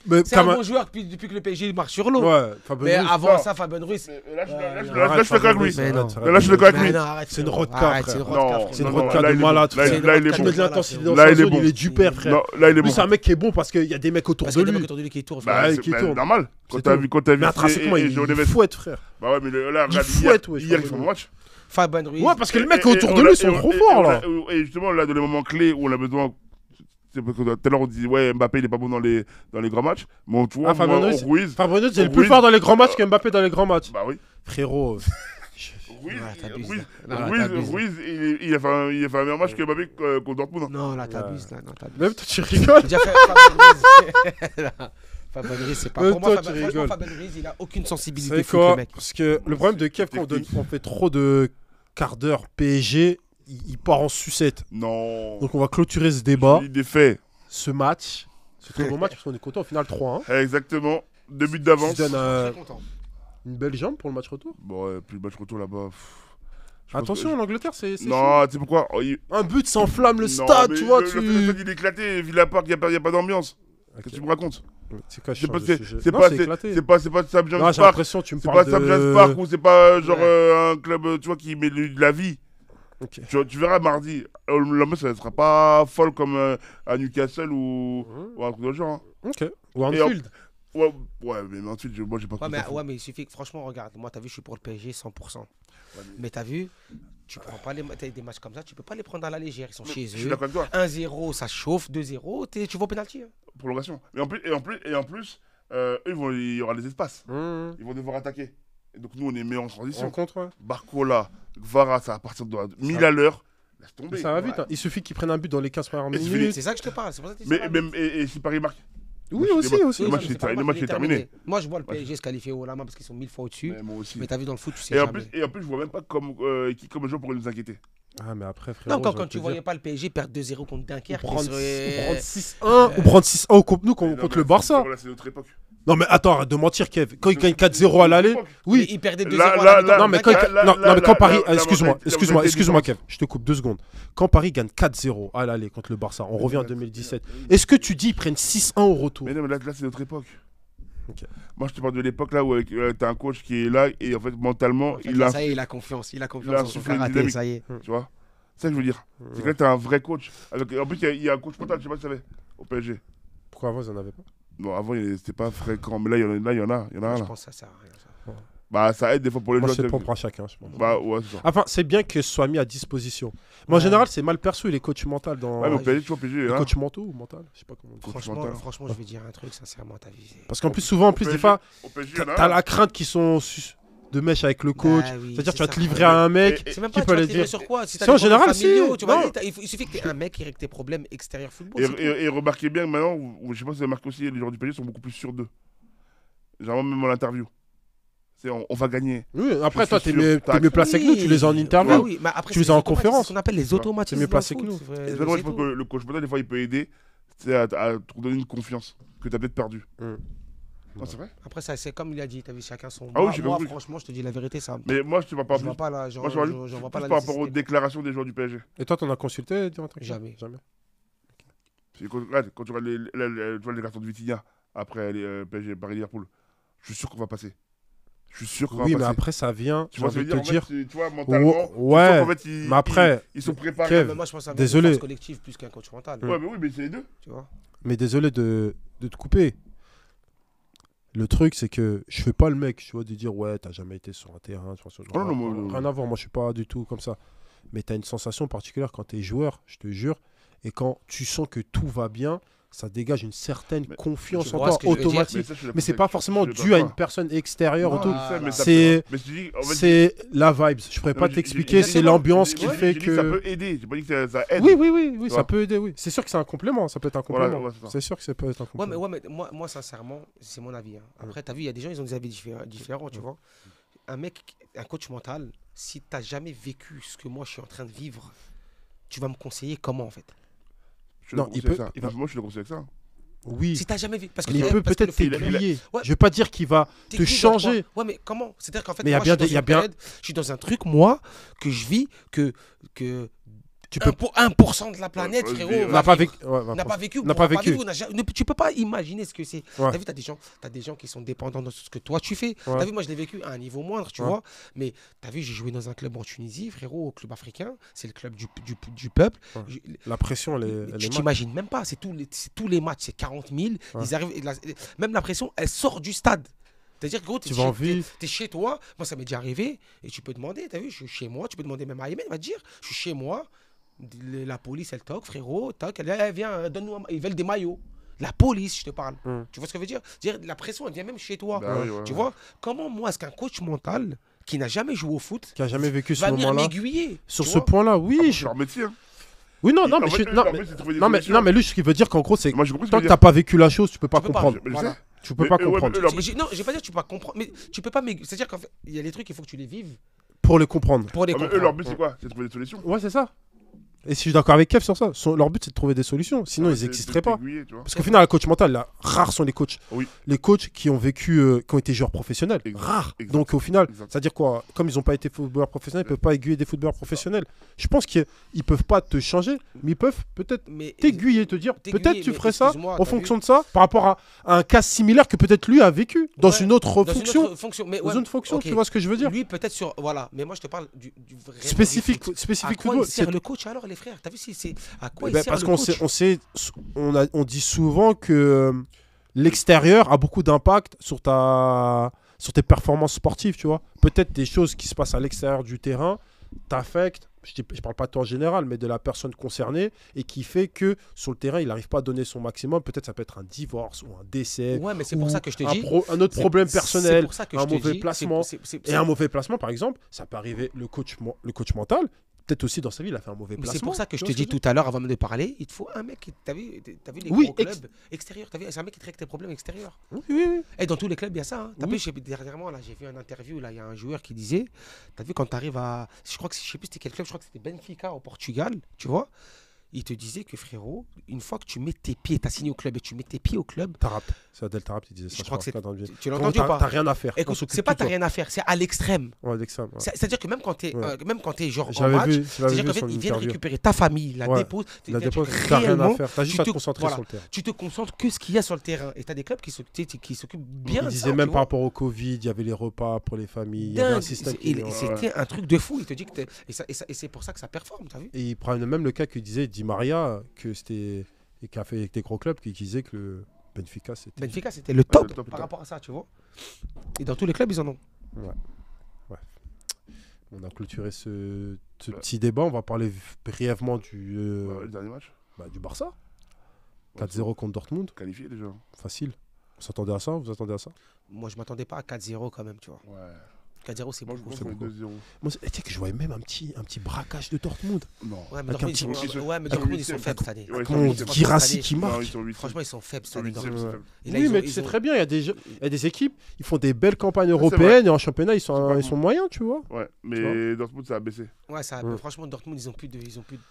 Mais C'est un Kama- bon joueur depuis que le PSG marche sur l'eau. Ouais, Fabien Mais Ruiz. avant non. ça, Fabien Ruiz. Mais là, je Ouais, suis non, d'accord avec lui. Fabien Mais Ruiz, non. arrête, Là, je suis arrête. d'accord avec Mais lui. non, arrête, C'est une frérot. rodka, Arrête, frère. c'est une rodka, Non, frérot. C'est une non, rodka là, de il est malade, bon. Là, frère. là, il est Tu bon. mets de l'intensité dans Là, sa il est zone, bon. il est du père, frère. Non, là, il est Lui, bon. c'est un mec qui est bon parce qu'il y a des mecs autour Parce de qu'il y a des lui. mecs autour de lui qui tournent. Bah, Ouais, c'est qui bah, tourne. normal. Quand C'est t'as tout. vu, quand t'as vu Mais intrinsèquement, et il Joe fouette, frère. Bah ouais, mais là, Il regarde, fouette, ouais, hier, je ils font crois. le match. Fabien Ruiz. Ouais, parce que les mecs Et- autour et de on lui a- sont et trop on- forts, et on là. a- Et justement, là, dans les moments clés où on a besoin. C'est parce que tout à l'heure, on dit, ouais, Mbappé, il est pas bon dans les grands matchs. Mais tu vois, Ah, Fabien moi, Ruiz. Ruiz. Fabien Ruiz, c'est le Ruiz. plus fort dans les grands matchs qu'Mbappé dans les grands matchs. Bah oui. Frérot. Ruiz, Ouais, t'abuses, Ruiz, là. Non, Ruiz, t'abuses. Ruiz, il a fait un meilleur match que Mbappé contre Dortmund. hein. Non, là, t'abuses, là. Non, t'abuses. Même toi, tu rigoles. J'ai déjà fait Fabien Ruiz. Fabien Ruiz, c'est pas. Même Pour moi, toi, tu franchement, rigoles. Fabien Ruiz, il a aucune sensibilité C'est foot, le quoi mec. Parce que le problème de Kev, quand on fait trop de quart d'heure PSG, il part en sucette. Non. Donc on va clôturer ce débat, Il est fait. ce match. Ce très beau match, parce qu'on est content au final 3-1. Exactement. 2 buts Qui d'avance. se donne Très content. une belle jambe pour le match retour. Bon, ouais, puis le match retour là-bas. Je pense Attention, que- en Angleterre, c'est chaud. Non, tu sais pourquoi? Un but s'enflamme le Non, stade, mais tu vois. Le stade, il est éclaté. Villa Park, il n'y a pas d'ambiance. Qu'est-ce que tu me racontes? C'est quoi, je C'est pas, change de c'est, sujet. c'est Non, pas, c'est c'est, éclaté. c'est pas Sam James Non, j'ai Park. l'impression que tu me C'est parles pas Sam de... James Park ou c'est pas genre Ouais. un club, tu vois, qui met de la vie. Ok. Tu verras mardi. L'ambiance, elle sera pas folle comme à Newcastle ou un truc de ce genre. hein. Ok. Ou Et Anfield. Ouais, mais ensuite, moi, j'ai pas Ouais, trop mais, ça. ouais, mais il suffit que, franchement, regarde, moi, t'as vu, je suis pour le PSG 100%. Mais t'as vu, tu prends pas t'as des matchs comme ça, tu peux pas les prendre à la légère. Ils sont chez Je suis eux. d'accord avec toi. 1-0, ça chauffe. 2-0, tu vas au pénalty. Hein. Prolongation. Mais en plus, eux, il y aura des espaces. Ils vont devoir attaquer. Et donc, nous, on est meilleurs en transition. Rencontre, ouais. Barcola, Gvara, ça va partir de 1000 à l'heure. Laisse tomber. Ça va vite. Ouais. Hein. Il suffit qu'ils prennent un but dans les 15 premières Et c'est minutes. C'est ça que je te parle. C'est pour ça que tu dis Mais ça, même, et si Paris marque. Oui, Moi, aussi, je- aussi. le match ça, est c'est pas le grave, match il est terminé. Moi, je vois le PSG se qualifier au lama parce qu'ils sont 1000 fois au-dessus. Mais moi aussi. Mais t'as vu dans le foot, tu sais Et en, jamais. plus, je vois même pas qui comme joueur pourrait nous inquiéter. Ah, mais après, frérot. Non, je vais quand te tu dire, voyais pas le PSG perdre 2-0 contre Dunkerque, Ou prendre ils seraient- 6-1 ou prendre 6-1 contre nous Mais non, contre mais le Barça. Là, c'est notre époque. Non, mais attends, arrête de mentir, Kev. Quand il gagne 4-0 à l'aller. Mais Oui. ils perdaient 2-0 Là, à là, la mi-temps là, Non, contre mais quand, Dunkerque. non, mais quand Paris. la Excuse-moi, mentalité excuse-moi, différente. Kev. Je te coupe 2 secondes. Quand Paris gagne 4-0 à l'aller contre le Barça, on revient en 2017. Est-ce que tu dis ils prennent 6-1 au retour? Mais non, mais là c'est notre époque. Ok. Moi, je te parle de l'époque là où t'as un coach qui est là et en fait, mentalement, En fait, il là, a. ça y est, il a confiance. Il a il confiance a en son soufflé une karaté, dynamique. ça y est. Tu vois? C'est ça que je veux dire. C'est que là, t'as un vrai coach. En plus, il y a un coach mental, je sais pas si tu savais, au PSG. Pourquoi avant, ils en avaient pas? Non, avant, c'était pas fréquent. Mais là, il y en a un Je là. pense que ça sert à rien. Ça. Bah, ça aide des fois pour les Moi, joueurs. c'est tu sais. propre à chacun, je pense. Bah, ouais, c'est ça. Enfin, c'est bien que ce soit mis à disposition. Mais en Ouais. général, c'est mal perçu les coachs mentaux dans. Ouais, mais au PSG, tu vois, au PSG, Les hein. coachs mentaux ou mental? Je sais pas comment on dit. Coach Franchement, mental. franchement, je vais dire un truc, sincèrement, t'as visé. Parce qu'en plus, souvent, en plus, des fois, Au PSG, il y en a t'as un. la crainte qu'ils sont de mèche avec le coach. Bah oui, C'est-à-dire, tu c'est vas te ça. livrer à un mec. Et- C'est même qui pas peut tu vas aller te livrer dire. sur quoi. Si C'est t'as en des problèmes général, si. familiaux, tu vois, Non. il suffit que tu aies un mec qui règle tes problèmes extérieurs football. Et, c'est tout. et remarquez bien que maintenant, je sais pas si vous avez remarqué aussi, les joueurs du PSG sont beaucoup plus sûrs d'eux. Généralement, même en interview. On va gagner. Oui, après, Je toi, suis t'es mieux, sûr. t'es mieux placé que nous. Tu les as en interview. Bah oui, mais après, Tu les c'est as en les automatismes, conférence. C'est ce qu'on appelle les automatismes. mieux dans le placé que foot, nous. c'est- Et c'est c'est moi, je pense tout. que le coach mental, des fois, il peut aider à te donner une confiance que tu as peut-être perdue. Non, c'est vrai. Après, ça, c'est comme il a dit, t'as vu, chacun son. Ah oui, Moi, j'ai moi, compris. franchement, je te dis la vérité, ça. Mais moi, je te parle pas Je plus. vois pas la, genre, Moi, je parle je vois pas plus la par rapport aux nécessité. déclarations des joueurs du PSG. Et toi, t'en as consulté dire un truc? Jamais. Jamais. Parce que quand tu regardes tu vois les cartons de Vitinha après les PSG Paris-Liverpool, je suis sûr qu'on va passer. Je suis sûr qu'on va Oui, mais passer. après, ça vient. Tu J'ai vois, ça envie veut de te dire. en fait, tu vois, mentalement, Ouais, tu sens qu'en fait, mais après, ils sont préparés. Kev, Mais moi, je pense à désolé. une force collective plus qu'un coach mental. Ouais, mais oui, mais c'est les deux. Tu vois. Mais désolé de te couper. Le truc, c'est que je fais pas le mec, tu vois, de dire ouais, t'as jamais été sur un terrain, tu vois, ce genre. Oh non, moi, Rien à voir, moi je suis pas du tout comme ça. Mais t'as une sensation particulière quand t'es joueur, je te jure, et quand tu sens que tout va bien, ça dégage une certaine Mais confiance tu en vois toi ce que je veux dire automatique. ça, je suis Mais c'est d'accord. pas forcément Je suis dû à d'accord. une personne extérieure Non, autour. je sais, mais ça C'est- peut- mais je te dis, en fait, C'est la vibe. Je pourrais non, pas mais t'expliquer, c'est exactement. l'ambiance qui j'ai- fait j'ai dit que ça que. peut aider. J'ai pas dit que ça aide. Oui, oui, oui, oui, ça vois. peut aider, oui. C'est sûr que c'est un complément, ça peut être un Voilà, complément. ouais, c'est ça. C'est sûr que ça peut être un complément. Ouais, mais moi, sincèrement, c'est mon avis. Hein. Après, t'as vu, il y a des gens, ils ont des avis différents, tu vois. Un coach mental, si t'as jamais vécu ce que moi je suis en train de vivre, tu vas me conseiller comment en fait. Je Non, le il conseille peut- ça. il va- Moi, je le conseille avec ça. Oui. Si t'as jamais vécu. Parce que Mais il peut parce que peut-être le fait- t'aiguiller. Ouais. Je veux pas dire qu'il va te t'aiguilles dans changer. quoi Ouais, mais comment C'est-à-dire qu'en fait, Mais il y a moi, bien je suis des- il y a dans une bien- période, je suis dans un truc, moi, que je vis, que Tu peux. 1% de la planète, Ouais, frérot, on N'a va pas vivre. vécu. Ouais, N'a pas vécu, N'a pourra pas vécu. vivre, tu peux pas imaginer ce que c'est. Ouais. T'as vu, t'as des gens qui sont dépendants de ce que toi tu fais. Ouais. T'as vu, moi je l'ai vécu à un niveau moindre, tu Ouais. vois. Mais t'as vu, j'ai joué dans un club en Tunisie, frérot, au club africain. C'est le club du peuple. Ouais. Je- La pression, elle est tu mal. t'imagines même pas, c'est tous les matchs, c'est 40 000. Ouais. Ils arrivent, même la pression, elle sort du stade. C'est-à-dire que gros, Tu vas en ville. t'es chez toi, moi ça m'est déjà arrivé, et tu peux demander, t'as vu, je suis chez moi, tu peux demander même à Aymen, il va te dire, je suis chez moi, la police elle toque, frérot, toque, elle vient, donne-nous ils veulent des maillots. La police, je te parle. Tu vois ce que je veux dire C'est-à-dire, la pression, elle vient même chez toi. Bah oui, ouais, Tu ouais. vois Comment moi, est-ce qu'un coach mental qui n'a jamais joué au foot Qui a jamais vécu ce va venir moment-là. m'aiguiller Sur tu ce vois point-là, oui. C'est leur métier. Hein. Oui, non, non, En mais fait, je- eux, non, leur mais- but, c'est de trouver des non, mais, solutions. non, mais lui, ce qu'il veut dire qu'en gros, c'est Moi, j'ai compris ce tant que que tu veux t'as pas vécu la chose, tu peux pas Tu peux pas. comprendre. Mais je Voilà. sais. Tu peux Mais pas eux, ouais, mais comprendre. eux, leur but, Non, je vais pas dire que tu peux pas comprendre, mais tu peux pas m'aiguiller. C'est-à-dire qu'en fait, il y a des trucs, il faut que tu les vives Pour les comprendre. pour les Ah, mais eux, comprendre. leur but, c'est quoi C'est de trouver des solutions. Ouais, c'est ça. Et si je suis d'accord avec Kev sur ça, leur but c'est de trouver des solutions. Sinon, Ouais, ils c'est- n'existeraient c'est pas. t'aiguiller, tu vois. Parce qu'au final, le coach mental, là, rares sont les coachs. Oui. Les coachs qui ont vécu, qui ont été joueurs professionnels. Exact, Rares. exact, Donc au final, exact. c'est-à-dire quoi Comme ils n'ont pas été footballeurs professionnels, ils peuvent pas aiguiller des footballeurs professionnels. Je pense qu'ils peuvent pas te changer, mais ils peuvent peut-être Mais t'aiguiller, te dire T'aiguiller, peut-être tu mais ferais ça excuse-moi, en t'as fonction de ça par rapport à un cas similaire que peut-être lui a vécu dans Ouais, une autre dans fonction. une autre fonction. Mais Dans ouais, une fonction, ok. tu vois ce que je veux dire Lui, peut-être sur. Voilà, mais moi je te parle du vrai. Spécifique, À spécifique quoi football. il sert c'est- le coach alors, les frères T'as vu si c'est. À quoi Eh il ben, sert parce le qu'on coach sait, on dit souvent que l'extérieur a beaucoup d'impact sur tes performances sportives, tu vois. Peut-être des choses qui se passent à l'extérieur du terrain t'affectent, je parle pas de toi en général, mais de la personne concernée, et qui fait que sur le terrain, il n'arrive pas à donner son maximum. Peut-être ça peut être un divorce ou un décès. Ouais, mais c'est ou pour ça que je te dis. un autre problème C'est personnel, pour ça que un je te mauvais dis, placement. c'est- Et un mauvais placement, par exemple, ça peut arriver, le coach mental, peut-être aussi dans sa vie, il a fait un mauvais Mais placement. c'est pour ça que je Tu te vois ce dis tout à l'heure, avant de parler, il te faut un mec. T'as vu les Oui, gros clubs extérieurs. C'est un mec qui traite tes problèmes extérieurs. Oui, oui, oui. Et dans tous les clubs, il y a ça. Hein. T'as Oui. vu, dernièrement, là, j'ai vu une interview. Là, il y a un joueur qui disait, t'as vu quand tu arrives à, je crois que je sais plus c'était quel club, je crois que c'était Benfica au Portugal, tu vois. Il te disait que frérot, une fois que tu mets tes pieds, t'as signé au club et tu mets tes pieds au club, Tarap, c'est Adel Tarap qui disait ça. je crois que c'est. dans le Tu l'as Vraiment, entendu ou t'as pas? rien à faire. On Écoute, s'occupe c'est pas de t'as toi. rien à faire, c'est à l'extrême. Ouais, avec ça. Ouais. C'est-à-dire que même quand t'es, Ouais. même quand t'es genre en J'avais match, vu, c'est-à-dire qu'en fait, son ils viennent interview. récupérer ta famille, la Ouais. dépose. La C'est-à-dire dépose, que t'as rien à réellement, faire. T'as juste tu à te te- concentrer voilà. sur le terrain. tu te concentres que ce qu'il y a sur le terrain. Et tu as des clubs qui s'occupent bien Il de disait ça, même tu par vois. rapport au Covid, il y avait les repas pour les familles. Il y avait un Dingue. système Et qui. c'était un truc de fou. Il te dit que et c'est pour ça que ça performe, t'as vu? Et il prend même le cas qu'il disait, Di Maria, que c'était. Et qui a fait avec des gros clubs, qui disait que le Benfica, c'était. Benfica, c'était le top le top, par le rapport à ça, tu vois. Et dans tous les clubs, ils en ont. On a clôturé ce petit débat. On va parler brièvement Le dernier match. du Barça. Ouais, 4-0 contre Dortmund. Qualifié déjà. Facile. On s'attendait à ça? Vous attendez à ça? Moi, je m'attendais pas à 4-0 quand même, tu vois. Ouais. 4-0, c'est Moi, je beaucoup. pense c'est qu'on est beaucoup. 2-0. Moi, tu sais que je voyais même un petit braquage de Dortmund. Non. Ouais, mais Avec un Dortmund, petit- mais ils sont Dortmund, ils sont huitièmes. faibles cette année. Ouais, ils sont Mon huitièmes. Guirassi cette qui Non, marque. ils sont 8. Franchement, ils sont faibles cette Ils sont année. huitièmes, Dortmund. c'est faible. Et là, Oui, ils ont- mais ils tu sais ont- très bien, il y a des équipes, ils font des belles campagnes c'est européennes et en championnat, ils C'est sont, pas ils sont moyens, tu vois. Ouais, Tu mais Dortmund, ça a baissé. Ouais, ça, Ouais. franchement, Dortmund, ils ont plus de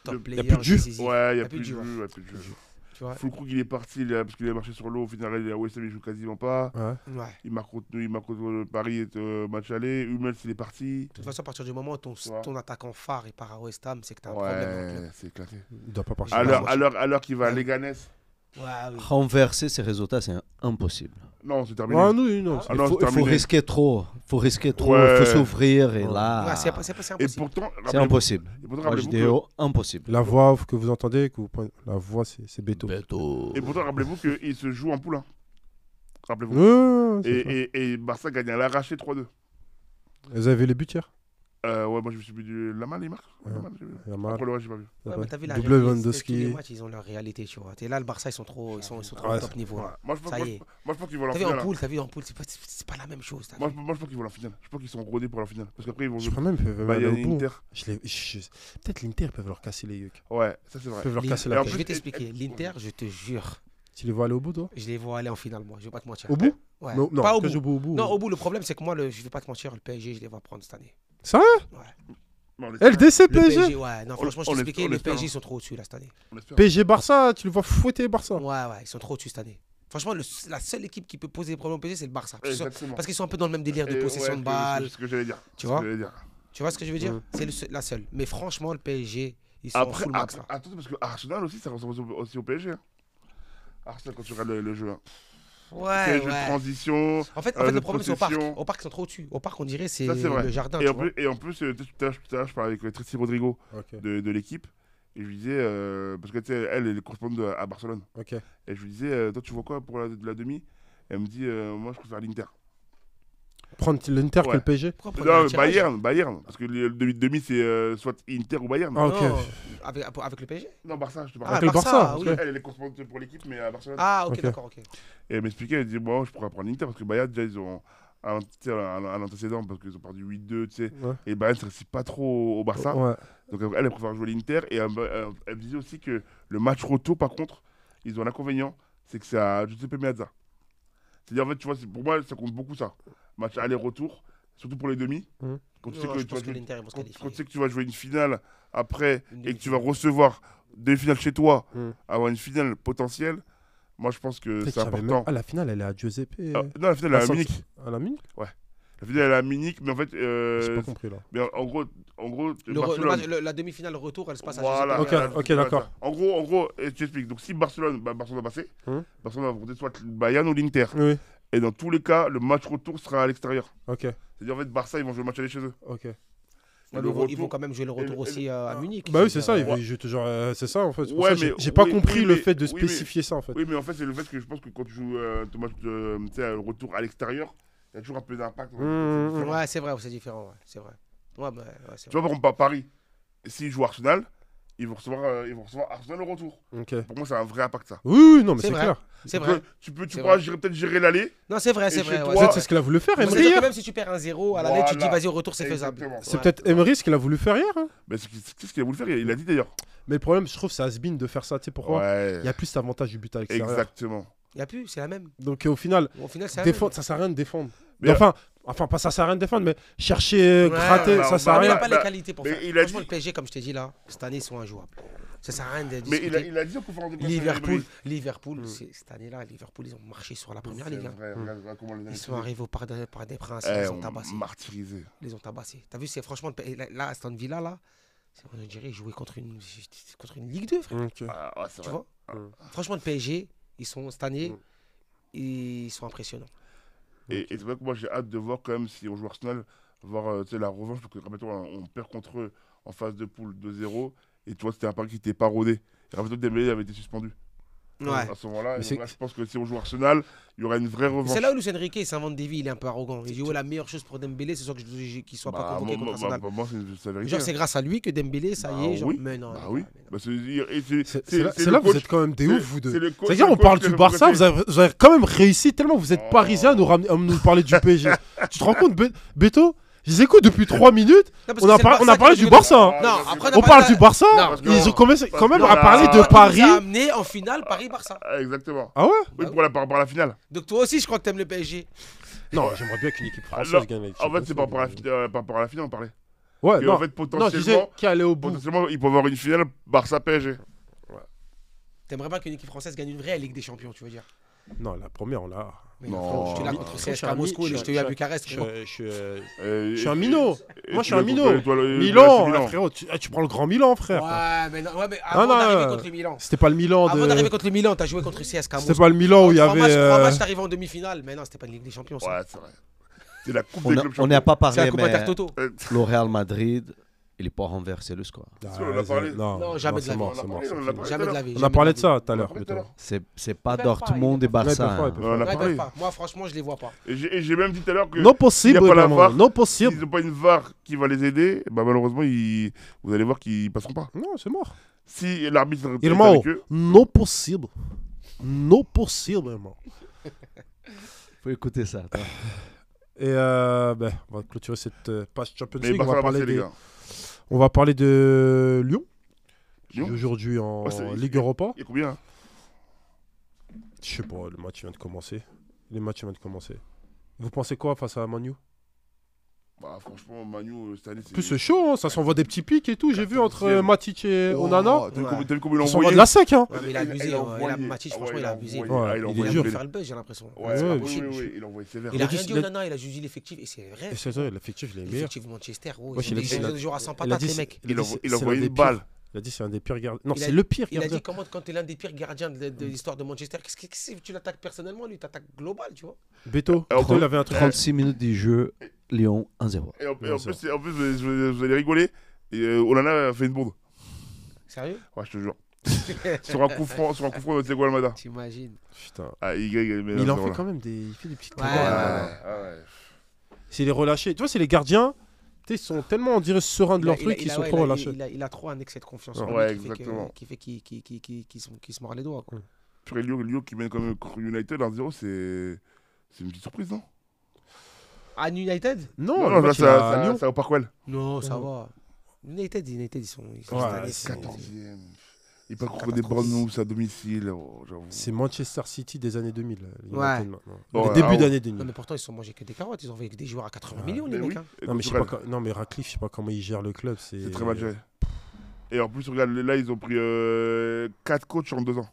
top Y a players. plus de jus. décisifs. Ouais, il n'y y a plus de jeu. joueurs. Ouais, plus de jeu. Tu vois. Fulkrug, il est parti parce qu'il est marché sur l'eau. Au final, il est à West Ham, il joue quasiment pas. Ouais. Ouais. Il marque contre Paris, match aller. Hummels, il est parti. De toute façon, à partir du moment où Ouais. ton attaquant phare est part à West Ham, c'est que tu as un problème dans le club. Ouais, c'est éclaté. Il doit pas partir. Ah, À l'heure qu'il va à Ouais. Leganés. Ouais, oui. Renverser ces résultats, c'est impossible. Non, c'est terminé. Ah, non, non. Ah non, Il c'est faut terminé. risquer trop. Il faut risquer trop. Ouais. Il faut s'ouvrir. Et Ouais. là, Ouais, c'est Et impossible. pourtant, c'est impossible. Et pourtant, Moi, je rappelez-vous dis impossible. La voix que vous entendez, la voix, c'est Beto. rappelez-vous qu'il se joue en poulain. Rappelez-vous. Ouais, c'est ça. Et Barça gagne à l'arraché 3-2. Vous avez vu les buts hier? Ouais, moi je me suis vu du Lamal, il marque. Ouais. Lamal, j'ai vu. Yamal, Après le reste, j'ai pas vu. Ouais, mais t'as vu la double réalité, tous les Lewandowski. matchs, ils ont leur réalité, tu vois. T'es là, le Barça, ils sont trop Ouais, au top niveau. Ouais. là. Moi, je pense, Ça moi, y est. moi, je pense qu'ils vont en T'as vu en finale. poule, c'est pas la même chose. t'as Moi, vu. je pense qu'ils vont en finale. Je pense qu'ils sont rodés pour la finale. Parce qu'après, ils vont je jouer crois même qu'ils peuvent même aller Bayern au bout. Inter. Peut-être l'Inter peuvent leur casser les yeux. Ouais, ça c'est vrai. Ils peuvent leur L'In- casser Et la en Je tête. vais plus, t'expliquer. L'Inter, je te jure, Tu les vois aller au bout, toi? je les vois aller en finale, moi. Je vais pas te mentir. Au bout? Ouais. Non, Pas au que bout. au bout. Non, au bout, le problème, c'est que moi, je vais pas te mentir, le PSG, je les vois prendre cette année. Sérieux? Ouais. Non, on espère. LDC, Le PSG? PSG, ouais. Non, franchement, je on t'expliquais, espère, les on espère, PSG, hein. ils sont trop au-dessus, là, cette année. On espère. PSG Barça, tu le vois fouetter Barça. Ouais, ils sont trop au-dessus cette année. Franchement, la seule équipe qui peut poser des problèmes au PSG, c'est le Barça. Exactement. Parce qu'ils sont un peu dans le même délire de Et possession ouais, de balles. C'est ce que j'allais dire. Tu C'est vois ce que j'allais dire. Tu vois ce que je veux dire? Mm. C'est la seule. Mais franchement, le PSG, ils sont Après, full max, là. attention, parce que Arsenal aussi, ça ressemble aussi au PSG. Hein. Arsenal, quand tu regardes le jeu. Hein. Ouais, C'est le jeu de ouais. transition. En fait, de le problème, c'est au parc. possession. Au parc, ils sont trop au-dessus. Au parc, on dirait, c'est Ça, c'est vrai. le jardin. Et tu en, vois. plus, tout à l'heure, je parlais avec Tracy Rodrigo Ok, de l'équipe. Et je lui disais, parce que tu sais, elle est correspondante à Barcelone. ok. Et je lui disais, toi, tu vois quoi pour la demi? Elle me dit, moi, je préfère l'Inter. Prendre l'Inter que Ouais. le PSG? Pourquoi prendre un Non, tirage Bayern. Parce que le demi, c'est soit Inter ou Bayern. Ah, ok. Non, avec le PSG? Non, Barça, je te Ah, parle. Avec le Barça, oui. Parce qu'elle, elle est correspondante pour l'équipe, mais à Barcelone. Ah, ok, Ok. d'accord, ok. Et elle m'expliquait, elle dit, moi, je pourrais prendre l'Inter parce que Bayern, déjà, ils ont un antécédent parce qu'ils ont perdu 8-2, tu sais. Ouais. Et Bayern ne se réussit pas trop au Barça. Ouais. Donc elle préfère jouer l'Inter. Et elle me disait aussi que le match retour, par contre, ils ont un inconvénient, c'est que c'est à Giuseppe Meazza. C'est-à-dire, en fait, tu vois, pour moi, ça compte beaucoup ça. Match aller-retour, surtout pour les demi. Mhm. Quand tu Non, sais que je tu pense vas que jouer- l'Inter, ils vont se quand qualifier. tu sais que tu vas jouer une finale après Une et que tu vas demi-finale. recevoir des finales chez toi, Mhm. avoir une finale potentielle, moi je pense que Peut-être c'est qu'il y avait important. même- Ah, la finale, elle est à Giuseppe. Non, la finale elle est à Saint- Munich. À la Munich? La finale elle est à Munich, mais en fait, J'ai pas compris là. mais en gros Le Barcelone. la demi-finale retour, elle se passe à Voilà, Giuseppe Ok, Meazza. ok, d'accord. En gros, je t'explique. Donc si Barcelone va passer, Hum. Barcelone va affronter soit le Bayern ou l'Inter. Oui, Et dans tous les cas, le match retour sera à l'extérieur. ok, C'est-à-dire en fait, Barça, ils vont jouer le match aller chez eux. ok. Ouais, le mais ils vont retour- quand même jouer le retour aussi à Munich. Bah oui, c'est ça, Ouais. je toujours. C'est ça en fait. C'est pour Ouais, ça que mais- j'ai pas oui, compris oui, le mais- fait de oui, mais- spécifier ça en fait. Oui, mais en fait, c'est le fait que je pense que quand tu joues ton match de, tu sais, le retour à l'extérieur, il y a toujours un peu d'impact. Ouais, c'est vrai, c'est différent. Ouais, c'est vrai. Ouais, bah, ouais, c'est Tu vois, par exemple, à Paris, s'ils jouent Arsenal, ils vont recevoir Arsenal au retour. Ok. Pour moi, c'est un vrai impact, ça. Oui, oui, non, mais C'est c'est vrai. clair. C'est Tu vrai. peux- Tu C'est pourras vrai. peut-être gérer l'aller. Non, c'est vrai, Et c'est chez vrai. toi, ouais. Peut-être c'est ce qu'il a voulu faire, Moi, Emery. c'est-à-dire que hier. même si tu perds 1-0, à l'aller, tu te dis, Voilà. vas-y, au retour, c'est faisable. Exactement. C'est Ouais. peut-être Emery ce qu'il a voulu faire hier. Hein. Mais c'est ce qu'il a voulu faire, il l'a dit d'ailleurs. Mais le problème, je trouve, c'est Asbin de faire ça. Tu sais pourquoi Ouais. Il y a plus d'avantage du but à l'extérieur. Exactement. Il n'y a plus, c'est la même. Donc au final, Au final, c'est la défendre, ça sert à rien de défendre. Mais- Enfin, pas ça sert à rien de défendre, mais chercher, Ouais, gratter, bah, ça sert même. à Mais il n'a rien. pas les qualités pour mais faire. il a Franchement, dit- le PSG, comme je t'ai dit là, cette année, ils sont injouables. Ça sert à rien de Mais discuter. il a dit en conférence de presse. Liverpool, cette année-là, Liverpool, ils ont marché sur la première ligue. Hein. Ils sont arrivés arrivés par des princes, Eh, ils les ont tabassés. martyrisés. Ils les ont tabassés. T'as vu, c'est franchement, là, Aston Villa, là, on dirait qu'ils jouaient contre une Ligue 2, frère. Ok. Ah, ouais, c'est Tu vrai. vois Franchement, le PSG, ils sont, cette année, ils sont impressionnants. Et c'est vrai que moi, j'ai hâte de voir quand même si on joue Arsenal, voir tu sais, la revanche. Parce que, rappelle-toi, on perd contre eux en phase de poule 2-0. Et tu vois, c'était un pari qui était pas rodé. Et rappelle-toi, Dembélé avait été suspendu. Ouais. À ce moment-là, Mais et c'est- donc là, je pense que si on joue Arsenal, il y aura une vraie revanche. C'est là où Luis Enrique il s'invente des vies, il est un peu arrogant. Il dit ouais, la meilleure chose pour Dembélé, c'est soit qu'il soit pas convoqué contre Arsenal. moi, c'est la vérité. Genre c'est grâce à lui que Dembélé, ça y est, genre oui. mais non. Bah non, oui. mais non. Bah, C'est là que vous êtes quand même des ouf, vous deux. C'est-à-dire, C'est-à-dire, on parle du Barça, vous avez quand même réussi tellement vous êtes Oh. parisien à nous parler du PSG. Tu te rends compte, Beto? Je les écoute depuis 3 minutes. Non, parce On que a, c'est le on a Barça parlé qui du nous- Barça. Hein. Non, après On parle du Barça. Non, Ils ont commencé quand même non, à parler non, de non, Paris. Nous a amené en finale Paris-Barça. Ah, exactement. Ah ouais? Oui, Bah par rapport à la finale. Donc toi aussi, je crois que t'aimes le PSG. Non, j'aimerais bien qu'une équipe Ah, française non. gagne. En fait, c'est par rapport à la finale, on parlait. Ouais, Et non. en fait, Non, je disais qui allait au bout. potentiellement, il peut avoir une finale Barça-PSG. T'aimerais pas qu'une équipe française gagne une vraie Ligue des Champions, tu veux dire? Non, la première, on l'a. Mais Non. frérot, j'étais là Non. contre Je suis CSKA un Moscou, mi- je t'ai eu à Bucarest. Je frérot. je suis un minot. Moi, je suis un minot. Milan, Milan, frérot. Tu prends le grand Milan, frère. Ouais, mais avant non, d'arriver contre le Milan. C'était pas le Milan Avant d'arriver de. contre le Milan, t'as joué contre CSKA Moscou. C'était pas le Milan où il y Trois avait. matchs, t'arrives en demi-finale. Mais non, c'était pas une Ligue des Champions, ça. Ouais, c'est vrai. C'est la Coupe On des n'a clubs on n'a champions. pas C'est la parlé, Coupe mais Intertoto. le Real Madrid, il n'est pas renversé le score. Ah, on en a parlé. Non, jamais de la c'est vie. mort, On en a c'est mort. parlé, c'est on en a fini. parlé. Jamais de la vie. On a jamais parlé de de la ça vie. tout à l'heure. On a parlé Beto. tout à l'heure. C'est pas Ils peuvent Dortmund pas, et Barça. Ouais, ils hein. peuvent On en a Non, ils parlé. peuvent pas. Moi, franchement, je les vois pas. Et j'ai même dit tout à l'heure que Non possible, s'il y a pas la vraiment. VAR, Non s'ils possible. n'ont pas une VAR qui va les aider, bah malheureusement, vous allez voir qu'ils passeront pas. Non, c'est mort. Si l'arbitre est Irmão, avec eux, non possible. Non possible, irmão. Faut écouter ça. attends. Et ben, on va clôturer cette page Champions mais League. Barça va passer, les gars. On va parler de Lyon. Qui Lyon joue aujourd'hui en Ouais, c'est- Ligue Europa. Il y a combien hein Je sais pas, le match vient de commencer. Vous pensez quoi face à Manu? Bah franchement, Manu, cette année, c'est... Plus c'est chaud, hein, ça s'envoie des petits pics et tout. J'ai vu entre 14e. Matic et Onana. T'as vu Ouais. t'as vu comment il a Ça s'envoie envoyé de la sec, hein. Ouais, mais il a abusé. Il a Il a envoyé. Matic, Ah franchement, ouais, il a abusé. envoyé. Ouais, Ah, il est Il a dur. voulu faire le buzz, j'ai l'impression. Ouais, Ouais, oui, possible. oui, il a envoyé sévère. Il a dit- rien dit il a- Onana, il a juste dit l'effectif. Et c'est vrai. Et c'est vrai, l'effectif, il est meilleur. L'effectif de Manchester, gros. Wesh, Ils il a ont dit- des joueurs à 100 il a patates, dit- les mecs. Il a c'est envoyé l'un des une balle. pires. Il a dit c'est un des pires gardiens. Non, Il a- c'est le pire Il a gardien. dit comment quand t'es l'un des pires gardiens de l'histoire de Manchester, qu'est-ce que tu l'attaques personnellement, lui, t'attaques global, tu vois. Beto, Alors, Beto, il avait un truc. 36 minutes du jeu, Lyon 1-0. Et en Non, plus, vous allez rigoler. Et Onana a fait une bourde. Sérieux? Ouais, je te jure. Sur un coup franc de Thiago Almada. T'imagines? Putain. Ah, Mais il en fait quand même des. Il fait des petites Ouais, cagades. ouais. C'est les relâchés. Tu vois, c'est les gardiens. Tu sais, ils sont tellement, on dirait, sereins de leur truc qu'ils sont trop relâchés. Il a trop un excès de confiance Ouais. en lui Ouais, qui fait que- exactement. qui fait qu'il se mord les doigts, quoi. Sur Lyon qui mène quand même contre United 1-0, c'est une petite surprise, non? À United? Non, Non, le là, match, il est à Lyon. c'est au Parkwell. Non, ça va. United, ils sont Ouais, cette année, c'est- 14e. Il peut Ils sont contre des catastrophiques. Bournemouth à domicile. Oh, j'avoue. C'est Manchester City des années 2000. United, Ouais. maintenant. Ouais, Le début ah ouais. d'année Non, 2000. mais pourtant, ils se sont mangés que des carottes. Ils ont envoyé des joueurs à 80 Ouais. millions, les Mais mecs. oui. Hein. Et Non, mais je sais Tourelle, pas non, mais Ratcliffe, je sais pas comment il gère le club. c'est très mal géré. Et en plus, regarde, là, ils ont pris 4 coachs en 2 ans.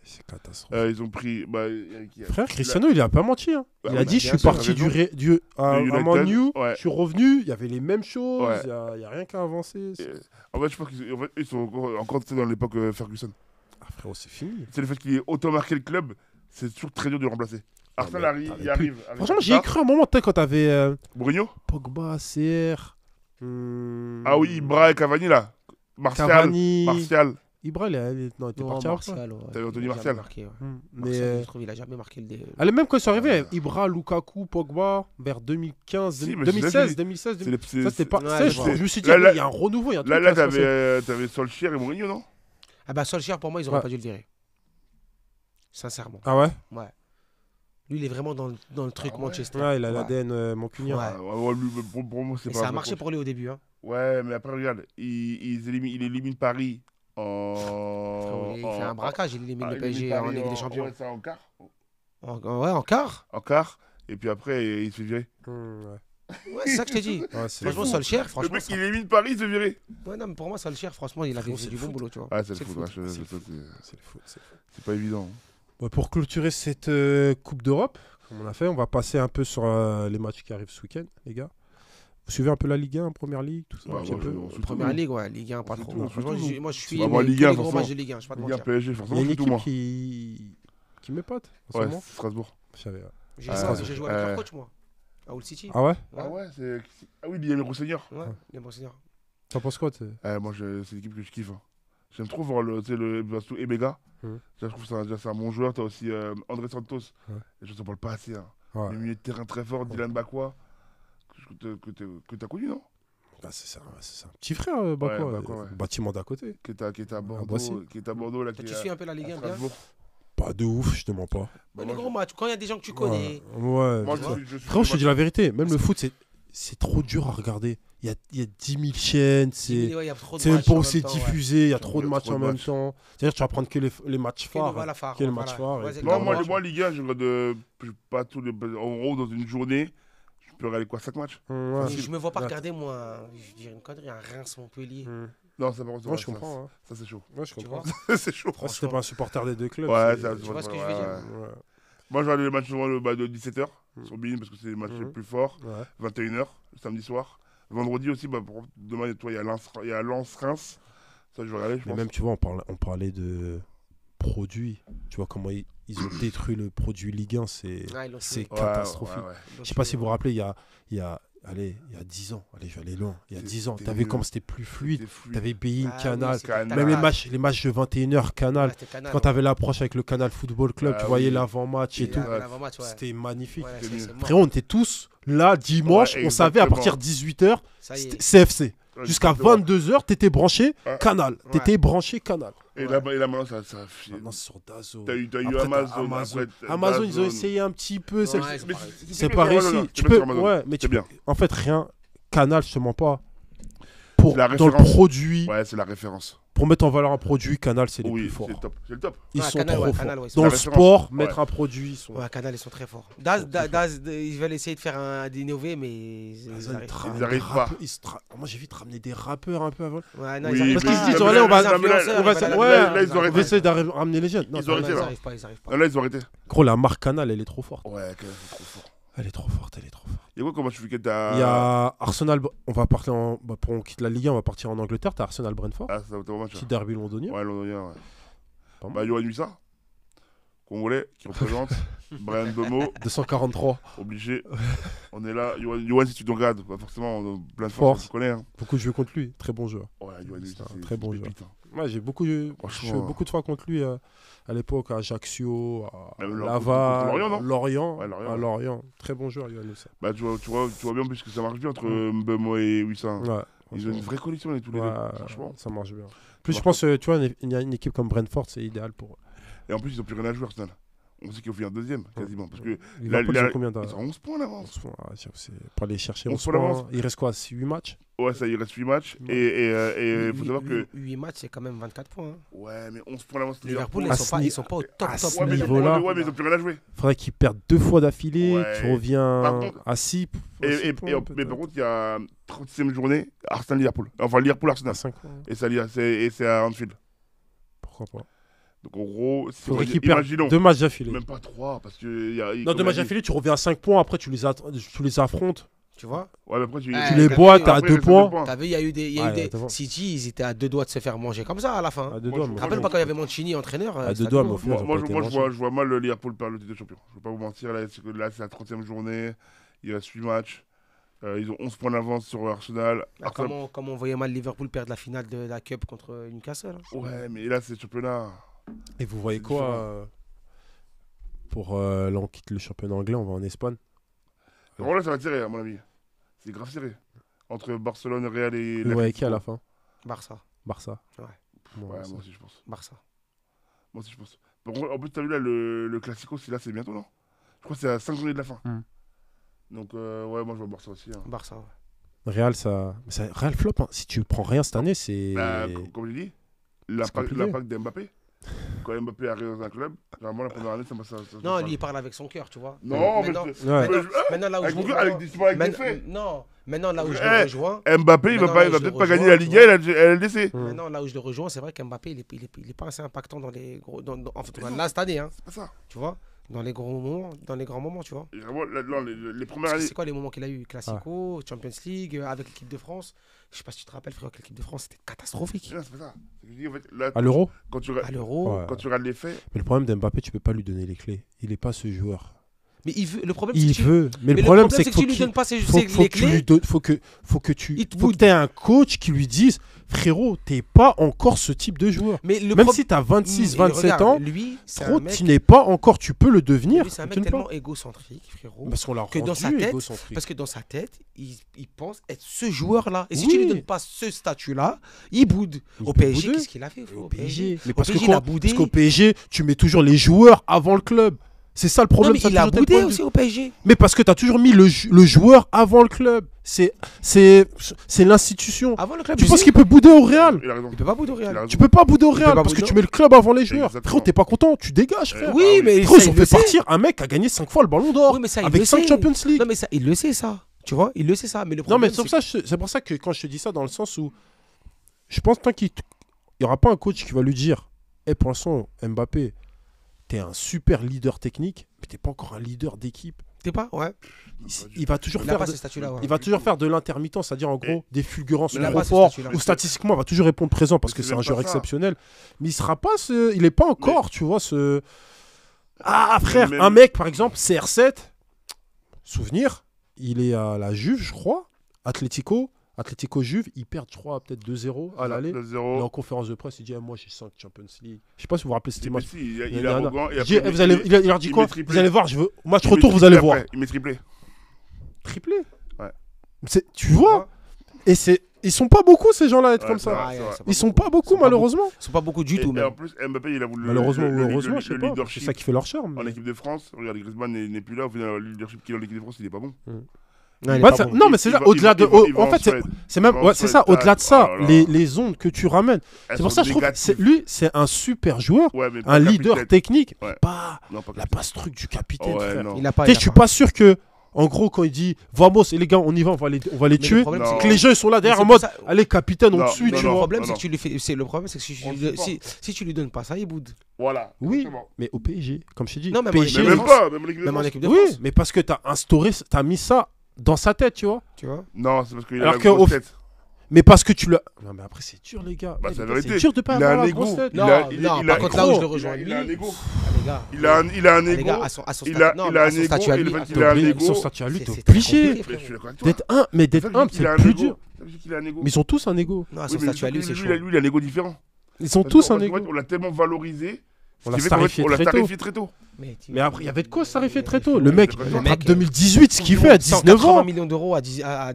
C'est catastrophique. Ils ont pris. Bah, qui a- Frère, Cristiano, il a pas menti. Hein. Bah Il oui, a dit, je bien suis sûr, parti raison. à United, Manu, ouais. je suis revenu, il y avait les mêmes choses, Ouais. il n'y a rien qu'à avancer. En fait, je pense qu'ils sont encore tu sais, dans l'époque Ferguson. Ah, frérot, c'est fini. C'est le fait qu'il ait auto-marqué le club, c'est toujours très dur de le remplacer. Arsenal mais il t'avais arrive. Franchement, j'y ai cru un moment, peut-être quand t'avais Mourinho Pogba, CR, Ah oui, Ibra et Cavani là. Cavani. Martial. Ibra, il était Non, parti après. Martial, ouais. T'avais Anthony Il a Martial. jamais marqué, ouais. Mais Martial, je trouve, il a jamais marqué le. allez, même quand ils sont arrivés, Ibra, Lukaku, Pogba, vers 2015, Si, mais 2016, c'est- 2016, c'est les- c'est- ça c'était pas. Ouais, ça, je vois. je me suis dit, Là, il y a un renouveau, il y a un truc. Là, qui va se passer. t'avais Solskjaer et Mourinho, non? Ah bah Solskjaer, pour moi, ils auraient Ouais. pas dû le virer. Sincèrement. Ah ouais. Ouais. Lui, il est vraiment dans le truc Ah ouais. Manchester. Ouais, il a Ouais. l'ADN mancunien. Ouais. Ah, ouais, lui, pour moi, c'est Et pas. ça a marché pour lui au début. Hein. Ouais, mais après, regarde, il élimine Paris Frérot, il fait un braquage, il élimine le PSG en Ligue des Champions. Ouais, ça, en quart. Ouais, en quart. En quart. Et puis après, il se fait virer. Ouais. Ouais, c'est ça que je t'ai dit. Ouais, c'est Franchement, fou. Solskjaer, Le franchement. mec, il élimine Paris, il se fait virer. Ouais, non, mais pour moi, Solskjaer, franchement, il avait Frérot, fait c'est du le bon foot. boulot, tu vois. Ah, c'est le C'est foot. le ouais, foot. je- C'est le ça, foot. c'est- C'est le foot, c'est le foot. c'est pas évident. Ouais, pour clôturer cette Coupe d'Europe, comme on a fait, on va passer un peu sur les matchs qui arrivent ce week-end, les gars. Vous suivez un peu la Ligue 1, Première Ligue, tout ça Ouais, un petit moi, peu. on suit Première tout, Ligue, ouais, Ligue 1, pas On suit trop. tout, on suit Franchement, tout. moi, je suis Vraiment, les Ligue tous 1, les gros forcément. matchs de Ligue 1, je sais pas te Ligue 1 mentir. PSG, Il y a forcément, une c'est tout, équipe moi. qui m'épate en ce Ouais, moment. Strasbourg. Je savais, ouais. J'ai Ah, j'ai joué avec leur coach, moi. À Hull City. Ah ouais. Ah ouais, c'est. Ah oui, Liam Rousseigneur. Ouais, les bons seigneurs. T'en penses quoi Moi, c'est l'équipe que je kiffe. Hein. J'aime trop voir surtout Emega. Mhm. Je trouve que c'est un bon joueur. T'as aussi André Santos. Ouais. Et je t'en parle pas assez. Hein. Ouais. Le milieu de terrain très fort, Dylan Bakwa. Que t'as connu, non? Bah, c'est un petit frère, Bakwa. Ouais, Bakwa, ouais. Bâtiment d'à côté. Qui est à Bordeaux. Boissy. Qui est à Bordeaux, là. Toi, Qui tu est suis un peu la Ligue à 1 bien. Strasbourg. Pas de ouf, je te mens pas. Ouais, les gros matchs, quand il y a des gens que tu connais. Ouais. Moi, putain. je suis Frérot, je te dis la vérité, même le foot, c'est trop dur à regarder. Il y a 10 000 chaînes, c'est Ouais, il y a trop de même matchs pas en où même c'est temps, ouais. diffusé, il y a trop Il y de a matchs trop en de même matchs. temps. C'est-à-dire que tu vas prendre que les matchs Que le phares. voilà phare, Que le voilà. match phare. Ouais, et c'est puis Non, clairement. moi, Ligue 1, je regarde pas tous les. En gros, dans une journée, je peux regarder quoi, 5 matchs? Ouais. Mais je me vois pas Ouais. regarder, moi, je dirais une connerie, un Reims-Montpellier. Non, ça par contre, Moi, ouais, je comprends. hein. Ça, c'est chaud. Ouais, je Tu comprends. vois C'est chaud. Moi, c'était pas un supporter des deux clubs. Ouais, c'est- ça, Tu vois ce que je veux ouais, dire ouais. Ouais. Moi, je regarde les matchs souvent de 17h sur Bein parce que c'est les matchs les Mhm. plus forts. Ouais. 21h, samedi soir. Vendredi aussi, demain, toi, il y a Lens-Reims. Ça, je vais regarder, je Mais pense. même, tu vois, on parlait de produits. Tu vois comment ils ont détruit le produit Ligue 1, c'est Ouais, ils l'ont c'est tué. Ouais, catastrophique. ouais. Je sais pas si vous vous rappelez, il y a 10 ans, allez, je vais aller loin, il y a C'est- 10 ans, c'était t'as vu mieux. comme c'était plus fluide, C'était fluide. t'avais Bein, Ah oui, Canal, c'était Canal. même Canal. les matchs de 21h, Canal, Ouais, c'était Canal, quand t'avais l'approche avec le Canal Football Club, Ah tu voyais oui. l'avant-match et ouais. tout, Ouais, l'avant-match, ouais. c'était magnifique. Ouais, c'était c'est- mieux. c'est mort. Frérot, on était tous là dimanche, Ouais, on savait à exactement. partir de 18h, Ça y est. c'était CFC. Ouais, Jusqu'à exactement. 22h, t'étais branché Ouais. Canal. Ouais. T'étais branché Canal. Et là, maintenant, ça. Maintenant, c'est sur Dazo. T'as eu Après, Amazon. Amazon. après, t'as Amazon, ils ont DAZN. essayé un petit peu. Ouais, c'est- ils ont pas réussi. C'est bien pas sur Amazon, réussi. c'est Tu bien peux, sur Amazon. ouais, mais C'est tu bien. en fait, rien. Canal, je te mens pas. Pour, C'est la dans le référence. produit, Ouais, c'est la référence. pour mettre en valeur un produit, Canal, c'est les Oui, plus forts. c'est le top. C'est le top. Ils Ouais, sont Canal, trop ouais, forts. Canal, ouais, c'est Dans la le référence. sport, Ouais. mettre un produit, ils sont. Ouais, Canal, ils sont très forts. Ils veulent essayer de faire d'innover, mais ils Ils arrivent pas. Ils arrivent pas. Moi, j'ai vu de ramener des rappeurs un peu avant. Ouais, non, Oui, ils arrivent parce pas. qu'ils se disent, allez, on va- Les influenceurs, on va- ils veulent ouais, aller- là, ils On auraient va essayer de ramener les jeunes. Non, Ils ça- auraient Non, été ils là. arrivent pas, ils arrivent pas. Non, là, ils auraient été. Gros, la marque Canal, elle est trop forte. Ouais, quand même, c'est trop fort. Elle est trop forte, elle est trop forte. Et quoi, comment tu fais que Il t'as. y a Arsenal, on va partir pour on quitte la Ligue 1, on va partir en Angleterre. T'as Arsenal Brentford, Ah, ça va vraiment petit derby londonien. Ouais, londonien, ouais. Pas mal. Bah, Yoann Wissa, Congolais, qui représente. Brian Domo, 243. obligé. On est là. Yoann, si tu nous regardes, bah, forcément, on a plein de fois, Force. tu connais. Hein. Beaucoup de jeux contre lui, très bon joueur. Ouais, Yoann C'est Wissa, un c'est très bon une joueur. pépite, hein. Ouais, j'ai Franchement, joué beaucoup de fois contre lui à l'époque, à Ajaccio, à Même Laval, contre Lorient, non Lorient, Ouais, Lorient, à ouais. Lorient. Très bon joueur, Yoann Wissa. Bah, tu vois bien, puisque ça marche bien entre Mbemo et Wissa. hein. Ouais, Ils ont une vraie connexion, les tous les ouais, deux. Franchement. ça marche bien. Plus je Marche pense, tu vois, il y a une équipe comme Brentford, c'est idéal pour eux. Et en plus, ils n'ont plus rien à jouer, Arsenal. On sait qu'ils vont finir deuxième, quasiment. Parce que Liverpool, là, ils ont combien ils ont 11 points d'avance. c'est pas aller chercher 11 11 points points. d'avance. Il reste quoi, 8 matchs? Ouais, ça, il reste 8 matchs. Ouais. Et il faut savoir que. 8 matchs, c'est quand même 24 points. hein. Ouais, mais 11 points d'avance. Liverpool, à ils sont pas au top à top. ce Ouais, mais niveau-là. ouais, mais ils n'ont plus rien à jouer. Faudrait qu'ils perdent 2 fois d'affilée, Ouais. tu reviens Par contre- à 6. Mais par contre, il y a 36e journée, Arsenal-Liverpool. Enfin, Liverpool-Arsenal. à 5 points. Et c'est à Anfield. Pourquoi pas? Donc en gros, Faudrait qu'ils perdent imaginons. 2 matchs d'affilée. Même pas 3, parce que. Non, 2 matchs d'affilée, tu reviens à 5 points, après tu les affrontes. Tu vois Ouais, mais après, tu Tu Tu les t'as bois, vu, t'es à après, 2 il reste points. T'as vu, il y a eu des. Ouais, devant. City, ils étaient à 2 doigts de se faire manger comme ça à la fin. À 2 Moi, doigts, je- mais Rappelle-moi quand il y avait Mancini entraîneur. À 2 c'était doigts, bon. mais au final, Moi, ils ont pas été je mangés. vois mal le Liverpool perdre le titre de champion. Je vais pas vous mentir, là, c'est la 30e journée. Il reste 8 matchs. Ils ont 11 points d'avance sur Arsenal. Ah, comment on voyait mal Liverpool perdre la finale de la Cup contre Newcastle. Hein. Ouais, mais là, c'est le championnat. Et vous voyez C'est quoi différent. pour là, on quitte le championnat anglais, on va en Espagne. Alors là, ça va tirer, à mon avis. C'est grave serré. Entre Barcelone, Real et... Vous voyez qui à la fin? Barça. Barça. Ouais. Bon, Ouais, ça- moi aussi, je pense. Barça. Moi aussi, je pense. Par contre, en plus, t'as vu là, le Classico, c'est bientôt, non? Je crois que c'est à 5 journées de la fin. Donc, ouais, moi, je vois Barça aussi. Hein. Barça, ouais. Real, ça... Real flop. Hein. Si tu prends rien cette année, c'est. Bah, comme je l'ai dit, compliqué. l'impact d'Mbappé. Quand Mbappé arrive dans un club, généralement, la première année, ça Non, lui, il parle avec son cœur, tu vois. Non, mais... Maintenant, Ouais. maintenant, là où Avec je mon le cœur, avec des rejoins- faits. Non, maintenant, là où je Eh, le rejoins... Mbappé, il va Maintenant, là où je peut-être le pas gagner rejoins, la tu Liga et la LDC. Mm. Maintenant, là où je le rejoins, c'est vrai qu'Mbappé, il est pas assez impactant dans les gros... en fait, là, cette année, hein, C'est pas ça. tu vois. Dans les gros moments, tu vois. Et vraiment, là, non, les premières Parce que années. c'est quoi les moments qu'il a eu? Classico, Champions League, avec l'équipe de France. Je sais pas si tu te rappelles, frère, que l'équipe de France, c'était catastrophique. Non, c'est pas ça. C'est que je dis, en fait, là, À l'Euro. quand tu À l'Euro. Ouais. quand tu regardes les faits, Mais le problème d'Mbappé, tu peux pas lui donner les clés. Il est pas ce joueur. Mais il veut... Le problème, c'est Il que tu... veut. Mais Mais le problème, c'est que qu'il tu lui donnes pas ses faut les que tu lui clés. donnes, faut que tu Il te faut que boude. t'aies un coach qui lui dise frérot, t'es pas encore ce type de joueur. Mais le Même pro- si t'as 26, Et 27 regarde, ans, lui, c'est trop, un mec... tu n'es pas encore, tu peux le devenir. Lui, c'est un mec tu ne peux tellement pas. égocentrique, frérot. Parce qu'on l'a que dans rendu sa tête, égocentrique. Parce que dans sa tête, il pense être ce joueur-là. Et si Oui. tu lui donnes pas ce statut-là, il boude. Il Au peut PSG, bouder. qu'est-ce qu'il a fait, frérot, Au PSG. Mais parce Au que PSG, il a boudé. parce qu'au PSG, tu mets toujours les joueurs avant le club. C'est ça le Non, problème. mais ça il a toujours été le boudé point de aussi vue. au PSG. Mais parce que tu as toujours mis le joueur avant le club. C'est l'institution. Avant le club, Tu je penses sais. qu'il peut bouder au Real? il a raison. Il peut pas bouder au Il a Real. raison. Tu peux pas bouder au peut Real pas parce que bouder. tu mets le club avant les joueurs. Exactement. Frérot, t'es pas content, tu dégages, frère. Oui, Ah oui. mais Frérot, ça, ils ont il le fait sait. partir un mec qui a gagné 5 fois le ballon d'or. Oui, mais ça, il avec le 5 sait. Champions League. Non, mais ça, il le sait, ça. Tu vois, il le sait, ça. Mais le Non, mais problème, c'est pour ça que quand je te dis ça, dans le sens où je pense tant qu'il n'y aura pas un coach qui va lui dire pour l'instant, Mbappé, t'es un super leader technique, mais t'es pas encore un leader d'équipe. T'es pas, ouais. Il va toujours Il a faire pas de- ce statut-là. ouais. il va toujours faire de l'intermittent, c'est-à-dire en gros des fulgurances Il a trop pas ce forts, statut-là. ou statistiquement il va toujours répondre présent parce Mais que c'est c'est un même joueur pas ça. exceptionnel. Mais il sera pas il est pas encore, tu vois, ce. Ah frère, Même- un mec par exemple, CR7, souvenir, il est à la Juve, je crois, Atlético Juve, ils perdent, je crois, peut-être 2-0 à l'aller. Il est 0. en conférence de presse, il dit moi j'ai 5 Champions League. Je sais pas si vous vous rappelez cet match. Il est Non, non. arrogant. Et Il dit, après, vous allez, il leur dit il quoi met triplé. Vous allez voir, je veux match il met retour, vous triplé allez voir. après, il met triplé. Triplé. Ouais. Tu vois. Et ils sont pas beaucoup ces gens-là à être Ouais, comme c'est ça. vrai. Ah, ouais, c'est Ils sont pas beaucoup Ils sont pas malheureusement. Ils sont pas beaucoup du tout, Et en même. plus, Mbappé, il a voulu Malheureusement ou le heureusement, je sais pas. C'est leadership ça qui fait leur charme. en équipe de France. Regarde, Griezmann n'est plus là. Au final, le leadership qu'il a en équipe de France, il est pas bon. Non, il est Ouais, pas bon. non, mais c'est ça. Au-delà de, en fait, c'est même, il va en ouais, c'est ça. Suède, Au-delà de ça, oh là là. les ondes que tu ramènes. C'est pour ça que je trouve, que lui, c'est un super joueur, Ouais, mais un pas leader capitaine. technique. Ouais. Pas, Non, pas il a pas ce truc du capitaine, Ouais, frère. non. Il a pas. Tu sais, il je a suis pas. pas sûr que, en gros, quand il dit vamos, et les gars, on y va, on va les Mais le tuer. problème, Non. c'est Que les gens ils sont là derrière Mais en c'est mode, pour ça- allez, capitaine, on Non, te suit, non, tu non. vois. Le problème, c'est non. que tu lui fais. Le problème, c'est que On le fait si tu lui donnes pas ça, il boude. Voilà. Oui, exactement. mais au PSG, comme je t'ai dit, Non, même en PSG, Mais de même France. pas, même en équipe de Même en France. équipe de oui, France. mais parce que t'as mis ça dans sa tête, tu vois. Tu vois. Non, c'est parce qu'il a Alors la que grosse au- tête. Mais parce que tu l'as. Non, mais après, c'est dur, les gars. Bah, Eh, c'est les la gars, vérité. c'est dur de pas Il a avoir un la égo. grosse tête. Il Non, a- non, il a- par contre, là où je le il rejoins, a- lui. il a un égo. Les gars. Il a un Les égo. gars, à son Il statut. a Non, un mais à son égo. statut à Et le lui. fait attends. qu'il a un T'es obligé- égo. Son statut à lui, t'es C'est très obligé. compliqué, Mais frérot. je suis d'accord avec toi. D'être un, mais d'être un, Il a c'est un plus égo. dur. Ça veut dire qu'il a un égo. Mais ils ont tous un ego. Non, à Oui, son mais statut à lui, c'est chaud. lui, il a un égo différent. Ils ont Parce tous qu'en un fait, ego. on l'a tellement valorisé. On ce l'a qui fait qu'en fait, starifié on l'a très tôt. starifié très tôt. Mais après, il y avait de quoi starifier très tôt. Le Le mec, mec, en 2018, ce qu'il fait à 19 180 ans. millions d'euros à 17 ans,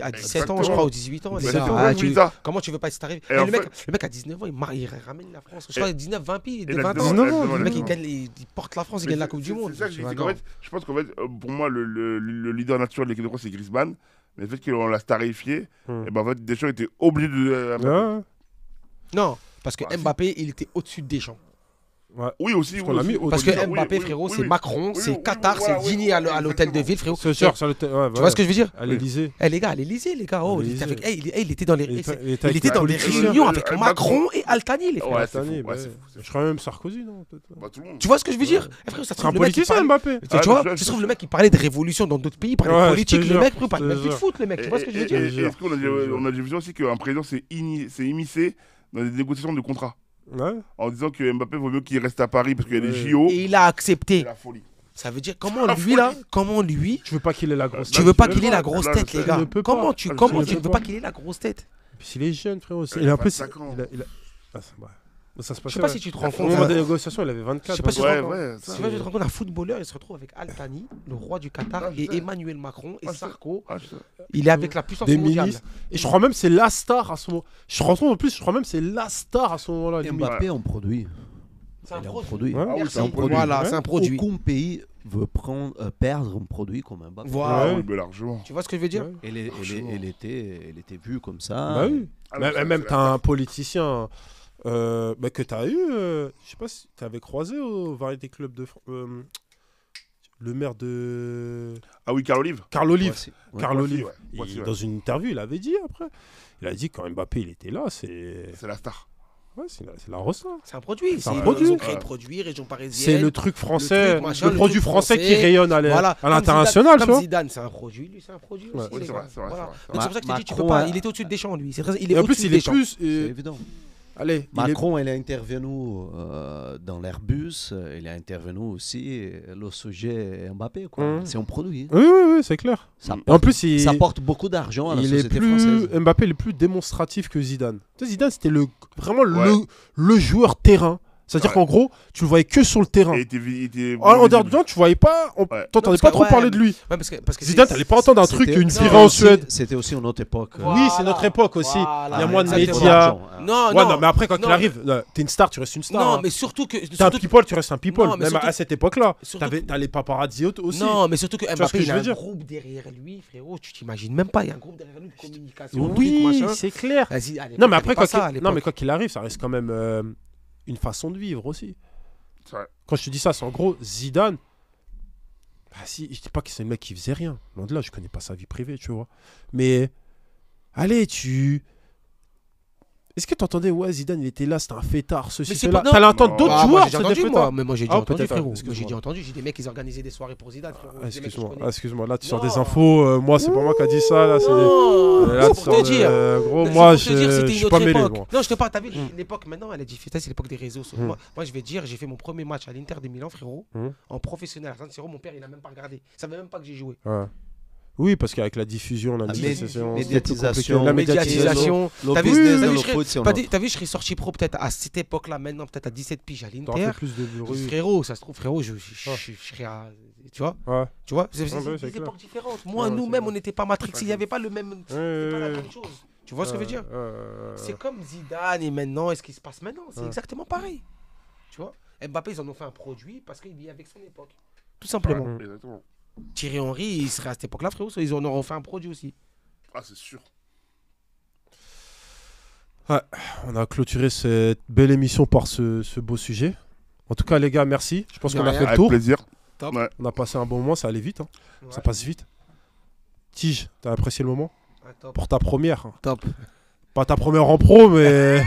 Exactement. je crois, ou 18 ans. les Mais gars. c'est Ah, tout, oui, ça. Comment tu veux pas être arrivé Et en le mec à 19 ans, il ramène la France. Je crois 19, 20 pieds, Et 20 là, ans. 19 ans, Le mec, il exactement. porte la France, il Mais gagne la c'est- Coupe du c'est- Monde. C'est ça que je Tu dis, vois, c'est qu'en fait, je pense qu'en fait, pour moi, le leader naturel de l'équipe de France, c'est Griezmann. Mais le fait qu'on l'a starifié, et ben en fait, Deschamps était obligé de. Ouais. Non, parce que Ah, si. Mbappé, il était au-dessus de Deschamps. Oui, aussi. Parce qu'on l'a mis au- Parce que Oui, Mbappé, oui, frérot, oui, c'est oui. Macron, Oui, c'est oui, Qatar, voilà, c'est oui, dîner oui, à l'hôtel de exactement. ville, frérot. C'est sûr, ça le. Tu vois ce que je veux dire À l'Elysée. Eh les gars, à l'Elysée, les gars. Oh, À il était l'Élysée. avec- il était dans les Il était il avec était la dans des politique. réunions avec Macron. Macron et Altani, les frères. Ouais, Cette c'est fou, année, ouais, bah, c'est fou, c'est je crois même Sarkozy, non peut-être. Bah, tout le monde. Tu vois ce que je veux dire Eh, frérot, ça se C'est un trouve, le mec, il politicien, parlait- Mbappé. Tu Ah, vois, je ça se sais. trouve, le mec, il parlait de révolution dans d'autres pays, il parlait Ouais, de je te politique. Le jure, mec, il parle je te même plus de jure. foot, le mec. Tu vois ce que je veux Et- dire et- dire Est-ce qu'on a déjà vu aussi qu'un président s'est immiscé dans des négociations de contrat Ouais. en disant que Mbappé vaut mieux qu'il reste à Paris parce qu'il y a des Ouais. JO. Et il a C'est accepté. la folie. Ça veut dire comment lui là, comment lui, Tu veux pas qu'il ait la grosse tu Là, veux pas je qu'il ait peux la pas. grosse Là, tête je les sais. gars. Je peux Comment pas. tu Je comment sais tu veux pas. pas qu'il ait la grosse tête? Puis il est jeune, frérot. Il Et a en plus, 25 ans. Ah, ouais. Ça se Je passait. sais pas ouais. si tu te Au rends compte. moment hein. des négociations, il avait Je 24. sais pas si tu te Ouais, rends compte. ouais. ça, Tu vois, tu te rends compte, un footballeur, il se retrouve avec Al Thani, le roi du Qatar, Ah, je et sais. Emmanuel Macron et Ah, je sais. Sarko. Ah, je sais. Il est avec la puissance Des mondiale. milices. Et je crois même que c'est la star à ce moment. Je crois en plus, je crois même que c'est la star à ce moment-là. limite. Mbappé en produit. C'est un Il est en produit. produit. Ouais. Ah oui, Merci. c'est un produit. Voilà, Ouais. c'est un produit. Aucun pays veut perdre un produit comme Mbappé. Voilà. Ah oui, mais largement. Tu vois ce que je veux dire? Ouais. Elle était vue comme ça. Bah oui. Ah, mais ça, Même c'est t'as la un politicien que t'as eu, je sais pas si t'avais croisé au Variété Club de le maire de Ah oui, Carl Olive. Carl Olive. Voici. Carl Voici, Olive. ouais. Voici, ouais. Dans une interview, il avait dit après. Il a dit quand Mbappé il était là, c'est C'est la star. ouais, c'est la ressort. C'est un produit. C'est un Ils produit. ont créé le produit, région parisienne. C'est le truc français, truc, machin, le le produit truc français qui français. rayonne à Voilà. l'international, tu Comme vois. Zidane, c'est un produit. Lui, c'est un produit Ouais. aussi. Oui, les c'est gars. vrai, c'est vrai, Voilà. c'est vrai. Donc, c'est pour ça que je t'ai dit, tu peux Macron pas. a- Il est au-dessus de Deschamps, lui. Il est Et en plus, au-dessus il de est Deschamps. plus C'est évident. allez, Macron, il est intervenu dans l'Airbus, il est intervenu aussi le sujet Mbappé. Quoi. Mhm. C'est un produit. oui, oui, oui, c'est clair. Ça Et en porte, plus, ça porte beaucoup d'argent à la il est société plus française. Mbappé, il est plus démonstratif que Zidane. Tu sais, Zidane, c'était vraiment Ouais. le joueur terrain. C'est-à-dire Ouais. qu'en gros, tu le voyais que sur le terrain. Et il était En dehors de temps, tu voyais pas, Ouais. t'entendais Non, parce pas que- trop ouais, parler de lui. Ouais, parce que Zidane, t'allais pas entendre un truc, une virée en Suède. C'était aussi une autre époque. Oui, c'est notre époque aussi. Voilà. Il y a moins de Exactement. médias. Non, Ouais, non. non, mais après, quand non, il arrive, t'es une star, tu restes une star. Non, hein. mais surtout que. T'es un surtout- people, tu restes un people. Non, mais Même surtout- à cette époque-là. surtout- T'as les paparazzi aussi. Non, mais surtout que vois ce que Mbappé, je il a veux un dire groupe derrière lui, frérot. Tu t'imagines même pas. Il y a un groupe derrière lui de communication. Oui, truc, machin. c'est clair. Vas-y, à l'époque, Non, mais il y après, avait pas ça, à l'époque. quand il arrive, ça reste quand même une façon de vivre aussi. C'est vrai. Quand je te dis ça, c'est en gros, Zidane. Bah, si, je dis pas que c'est le mec qui faisait rien. Loin de là, je connais pas sa vie privée, tu vois. Mais, allez, Est-ce que t'entendais, ouais, Zidane, il était là, c'était un fêtard, ceci, Mais c'est cela. pas- non. T'allais entendre Non. d'autres Ah, moi, joueurs, j'ai c'est des entendu, fêtards. moi. Mais moi, j'ai déjà Ah, entendu, peut-être, frérot. Moi, excuse-moi. j'ai déjà entendu. J'ai des mecs qui organisaient des soirées pour Zidane, frérot. Ah, Des mecs que je excuse-moi, connais. excuse-moi, là tu sors Non. des infos, moi c'est pas moi qui a dit ça, là c'est Non, là, c'est tu pour sors te de- dire. gros, C'est moi pour te dire, je c'était suis une pas autre mêlé, époque. moi. Non, je te parle, t'as vu, l'époque maintenant, elle est différente, c'est l'époque des réseaux. Mm. Moi, je vais te dire, j'ai fait mon premier match à l'Inter de Milan, frérot, Mm. en professionnel à San Siro. Mon père, il a même pas regardé. Il savait même pas que j'ai joué. Ouais. Oui, parce qu'avec la diffusion, la médiatisation, médiatisation, la médiatisation. Le T'as vu, business t'as dans vu, le je foot, c'est un T'as autre. vu, je serais sorti pro peut-être à cette époque-là, maintenant, peut-être à 17 piges à t'auras l'Inter. fait plus de bruit. Frérot, ça se trouve, frérot, je Ouais. serais à. Tu vois Ouais. Tu vois C'est Ah bah, c'est des clair. époques différentes. Moi, Ouais, nous-mêmes, c'est on n'était pas matrixés. Il n'y avait pas le même. C'est pas la Ouais. même chose. Tu vois ce que je veux dire C'est comme Zidane et maintenant, et ce qui se passe maintenant, c'est Ouais. exactement pareil. Tu vois Mbappé, ils en ont fait un produit parce qu'il est avec son époque. Tout simplement. Ouais. Exactement. Thierry Henry, il serait à cette époque-là, frérot, ils en auront fait un produit aussi. Ah, c'est sûr. On a clôturé cette belle émission par ce beau sujet. En tout cas, les gars, merci. Je pense De qu'on a rien. fait le Avec tour. plaisir. Top. Ouais. On a passé un bon moment, ça allait vite. Hein. Ça passe vite. Tige, t'as apprécié le moment Ah, top. pour ta première. Hein. Top. Pas ta première en pro, mais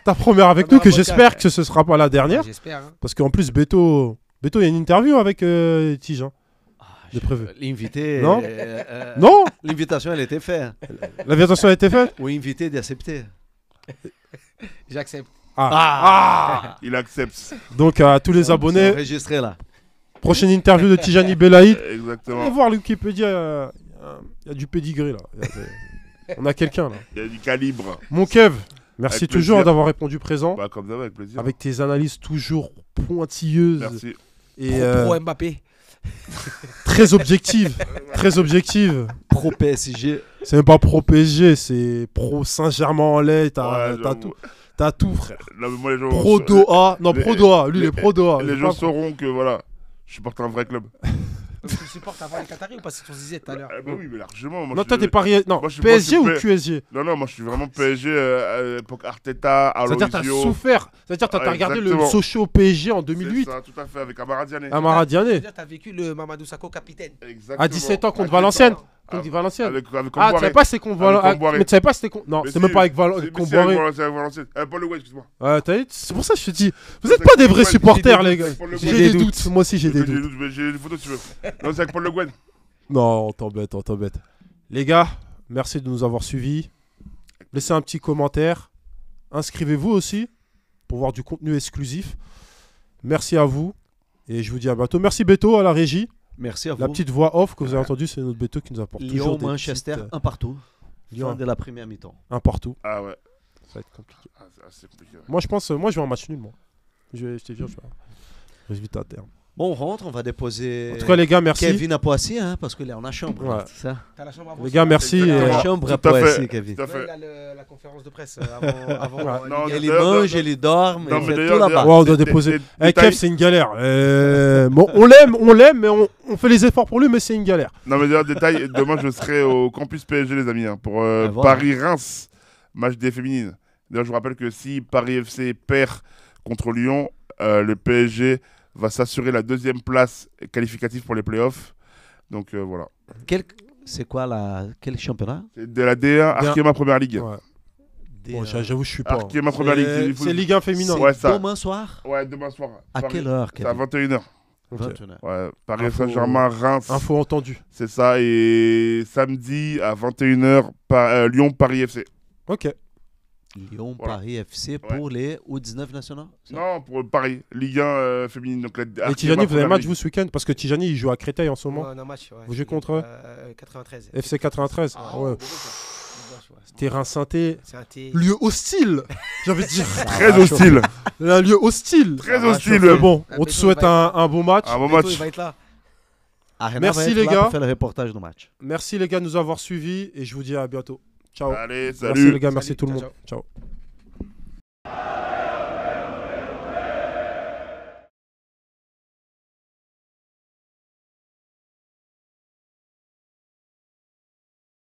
ta première avec Première nous, que en podcast. j'espère que ce sera pas la dernière. J'espère. Hein. Parce qu'en plus, Beto, il y a une interview avec Tige. Hein. De prévu. L'invité. Non. Non, L'invitation, elle était faite. l'invitation a été faite. Ou invité d'accepter. J'accepte. Il accepte. Donc à tous les C'est abonnés, enregistré là. prochaine interview de Tijani Belaïd. Allez Exactement. voir Wikipédia, il y a du pédigré là. On a quelqu'un là. Il y a du calibre. Mon Kev, merci Avec toujours plaisir. d'avoir répondu présent. Bah, comme ça, avec plaisir. Avec tes analyses toujours pointilleuses Merci. et Pro Mbappé. très objectives. Très objectives. Pro PSG. C'est même pas pro PSG, c'est pro Saint-Germain-en-Laye. T'as Ouais, tout. T'as tout, frère. Là, moi, les gens, Pro Doha. Non, les- pro Doha. Lui, il les- est pro Doha. les Il est gens pas- sauront que voilà, je supporte un vrai club. Tu supportes avant les Qataris ou pas? C'est ce qu'on se disait tout à l'heure. Ah bah oui, mais largement. Moi, Non, je toi, suis- t'es parié. Non, Moi, je suis- PSG ou moi, je suis QSG? Non, moi je suis vraiment PSG à l'époque Arteta, C'est-à-dire que t'as Aloisio. souffert. C'est-à-dire que t'as Ouais, regardé le exactement. Sochaux PSG en C'est 2008 ça, tout à fait, avec Amara Diané. à Maradiané. C'est-à-dire, t'as vécu le Mamadou Sakho capitaine. Exactement. À 17 ans contre À 17 Valenciennes. ans. Contre Valenciennes. Avec Ah, tu Comboiré. savais pas c'était contre Avec Valenciennes. Comboiré. Mais tu savais pas c'était contre. Non, Mais c'est si, même pas avec c'est- mais si, Comboiré. avec Valenciennes. Paul Le Guen, excuse-moi. Ouais, t'as vu, c'est pour ça que je te dis. Vous êtes pas des vrais supporters, les gars. Paul Le J'ai Guen. des doutes. Moi aussi, j'ai des doutes. Mais j'ai des photos si tu veux. Non, c'est avec Paul Le Guen. Non, on t'embête, on t'embête. Les gars, merci de nous avoir suivis. Laissez un petit commentaire. Inscrivez-vous aussi pour voir du contenu exclusif. Merci à vous Et je vous dis à bientôt. Merci Beto à la régie. Merci à vous. La petite voix off que vous avez entendue, c'est notre Beto qui nous apporte toujours des Lyon-Manchester, petites, un partout. Lyon, Fin de la première mi-temps. un partout. Ah ouais. Ça va être compliqué. Ah, c'est assez compliqué. Ouais. Moi, je pense, moi, je vais en match nul, moi. Je te jure, je vais résultat à terme. Bon, on rentre, on va déposer En tout cas, les gars, merci. Kevin à Poissy, hein, parce qu'il est en la chambre. Ouais. C'est ça. T'as la chambre à Les Bourse. gars, merci. Exactement. La et- chambre à Tout à fait. Poissy, Kevin. Tout à Ouais, fait. il a la conférence de presse avant Ouais. Non, Il d'ailleurs, mange, il dort, mais non, il mais fait d'ailleurs, tout là-bas. Ouais, on doit déposer. Eh, détail- Kev, c'est une galère. Bon, on l'aime, mais on fait les efforts pour lui, mais c'est une galère. Non, mais d'ailleurs, détail, demain, je serai au campus PSG, les amis, hein, pour voilà. Paris-Reims, match des féminines. D'ailleurs, je vous rappelle que si Paris FC perd contre Lyon, le PSG va s'assurer la 2e place qualificative pour les playoffs. Donc voilà. C'est quoi quel championnat? C'est de la D1 Arkema Première Ligue. Ouais. Des, Bon, j'avoue, je suis pas. Arkema Première Ligue. C'est Ligue 1 féminin. Ouais, ça. Demain soir? Ouais, demain soir. À Paris- quelle heure, C'est à Kevin? 21h. Ok. 21h. Ouais, Paris Info- Saint-Germain, Reims. Info entendue. C'est ça. Et samedi à 21h, Lyon-Paris FC. Ok. Lyon, Voilà. Paris FC pour les U19 nationaux? Ça? Non, pour Paris. Ligue 1 féminine. Donc, Et Arkema Tijani, vous avez Première match, Ligue. vous, ce week-end? Parce que Tijani, il joue à Créteil en ce moment. un match. Ouais, Vous jouez contre eux 93. FC 93. Ah, Ah ouais. beau gosse, ouais. Terrain synthé. C'est un T. Lieu hostile, j'ai envie de dire. Très hostile. Un lieu hostile. Très va hostile. Mais bon, Ah, on te Beto, souhaite il va un bon match. Un bon Beto, match. il va être là. Arena Merci, va être les là gars. pour faire le reportage du match. Merci les gars de nous avoir suivis et je vous dis à bientôt. Ciao. Allez, Merci salut. les gars, merci Salut. tout le Ciao, monde. Ciao.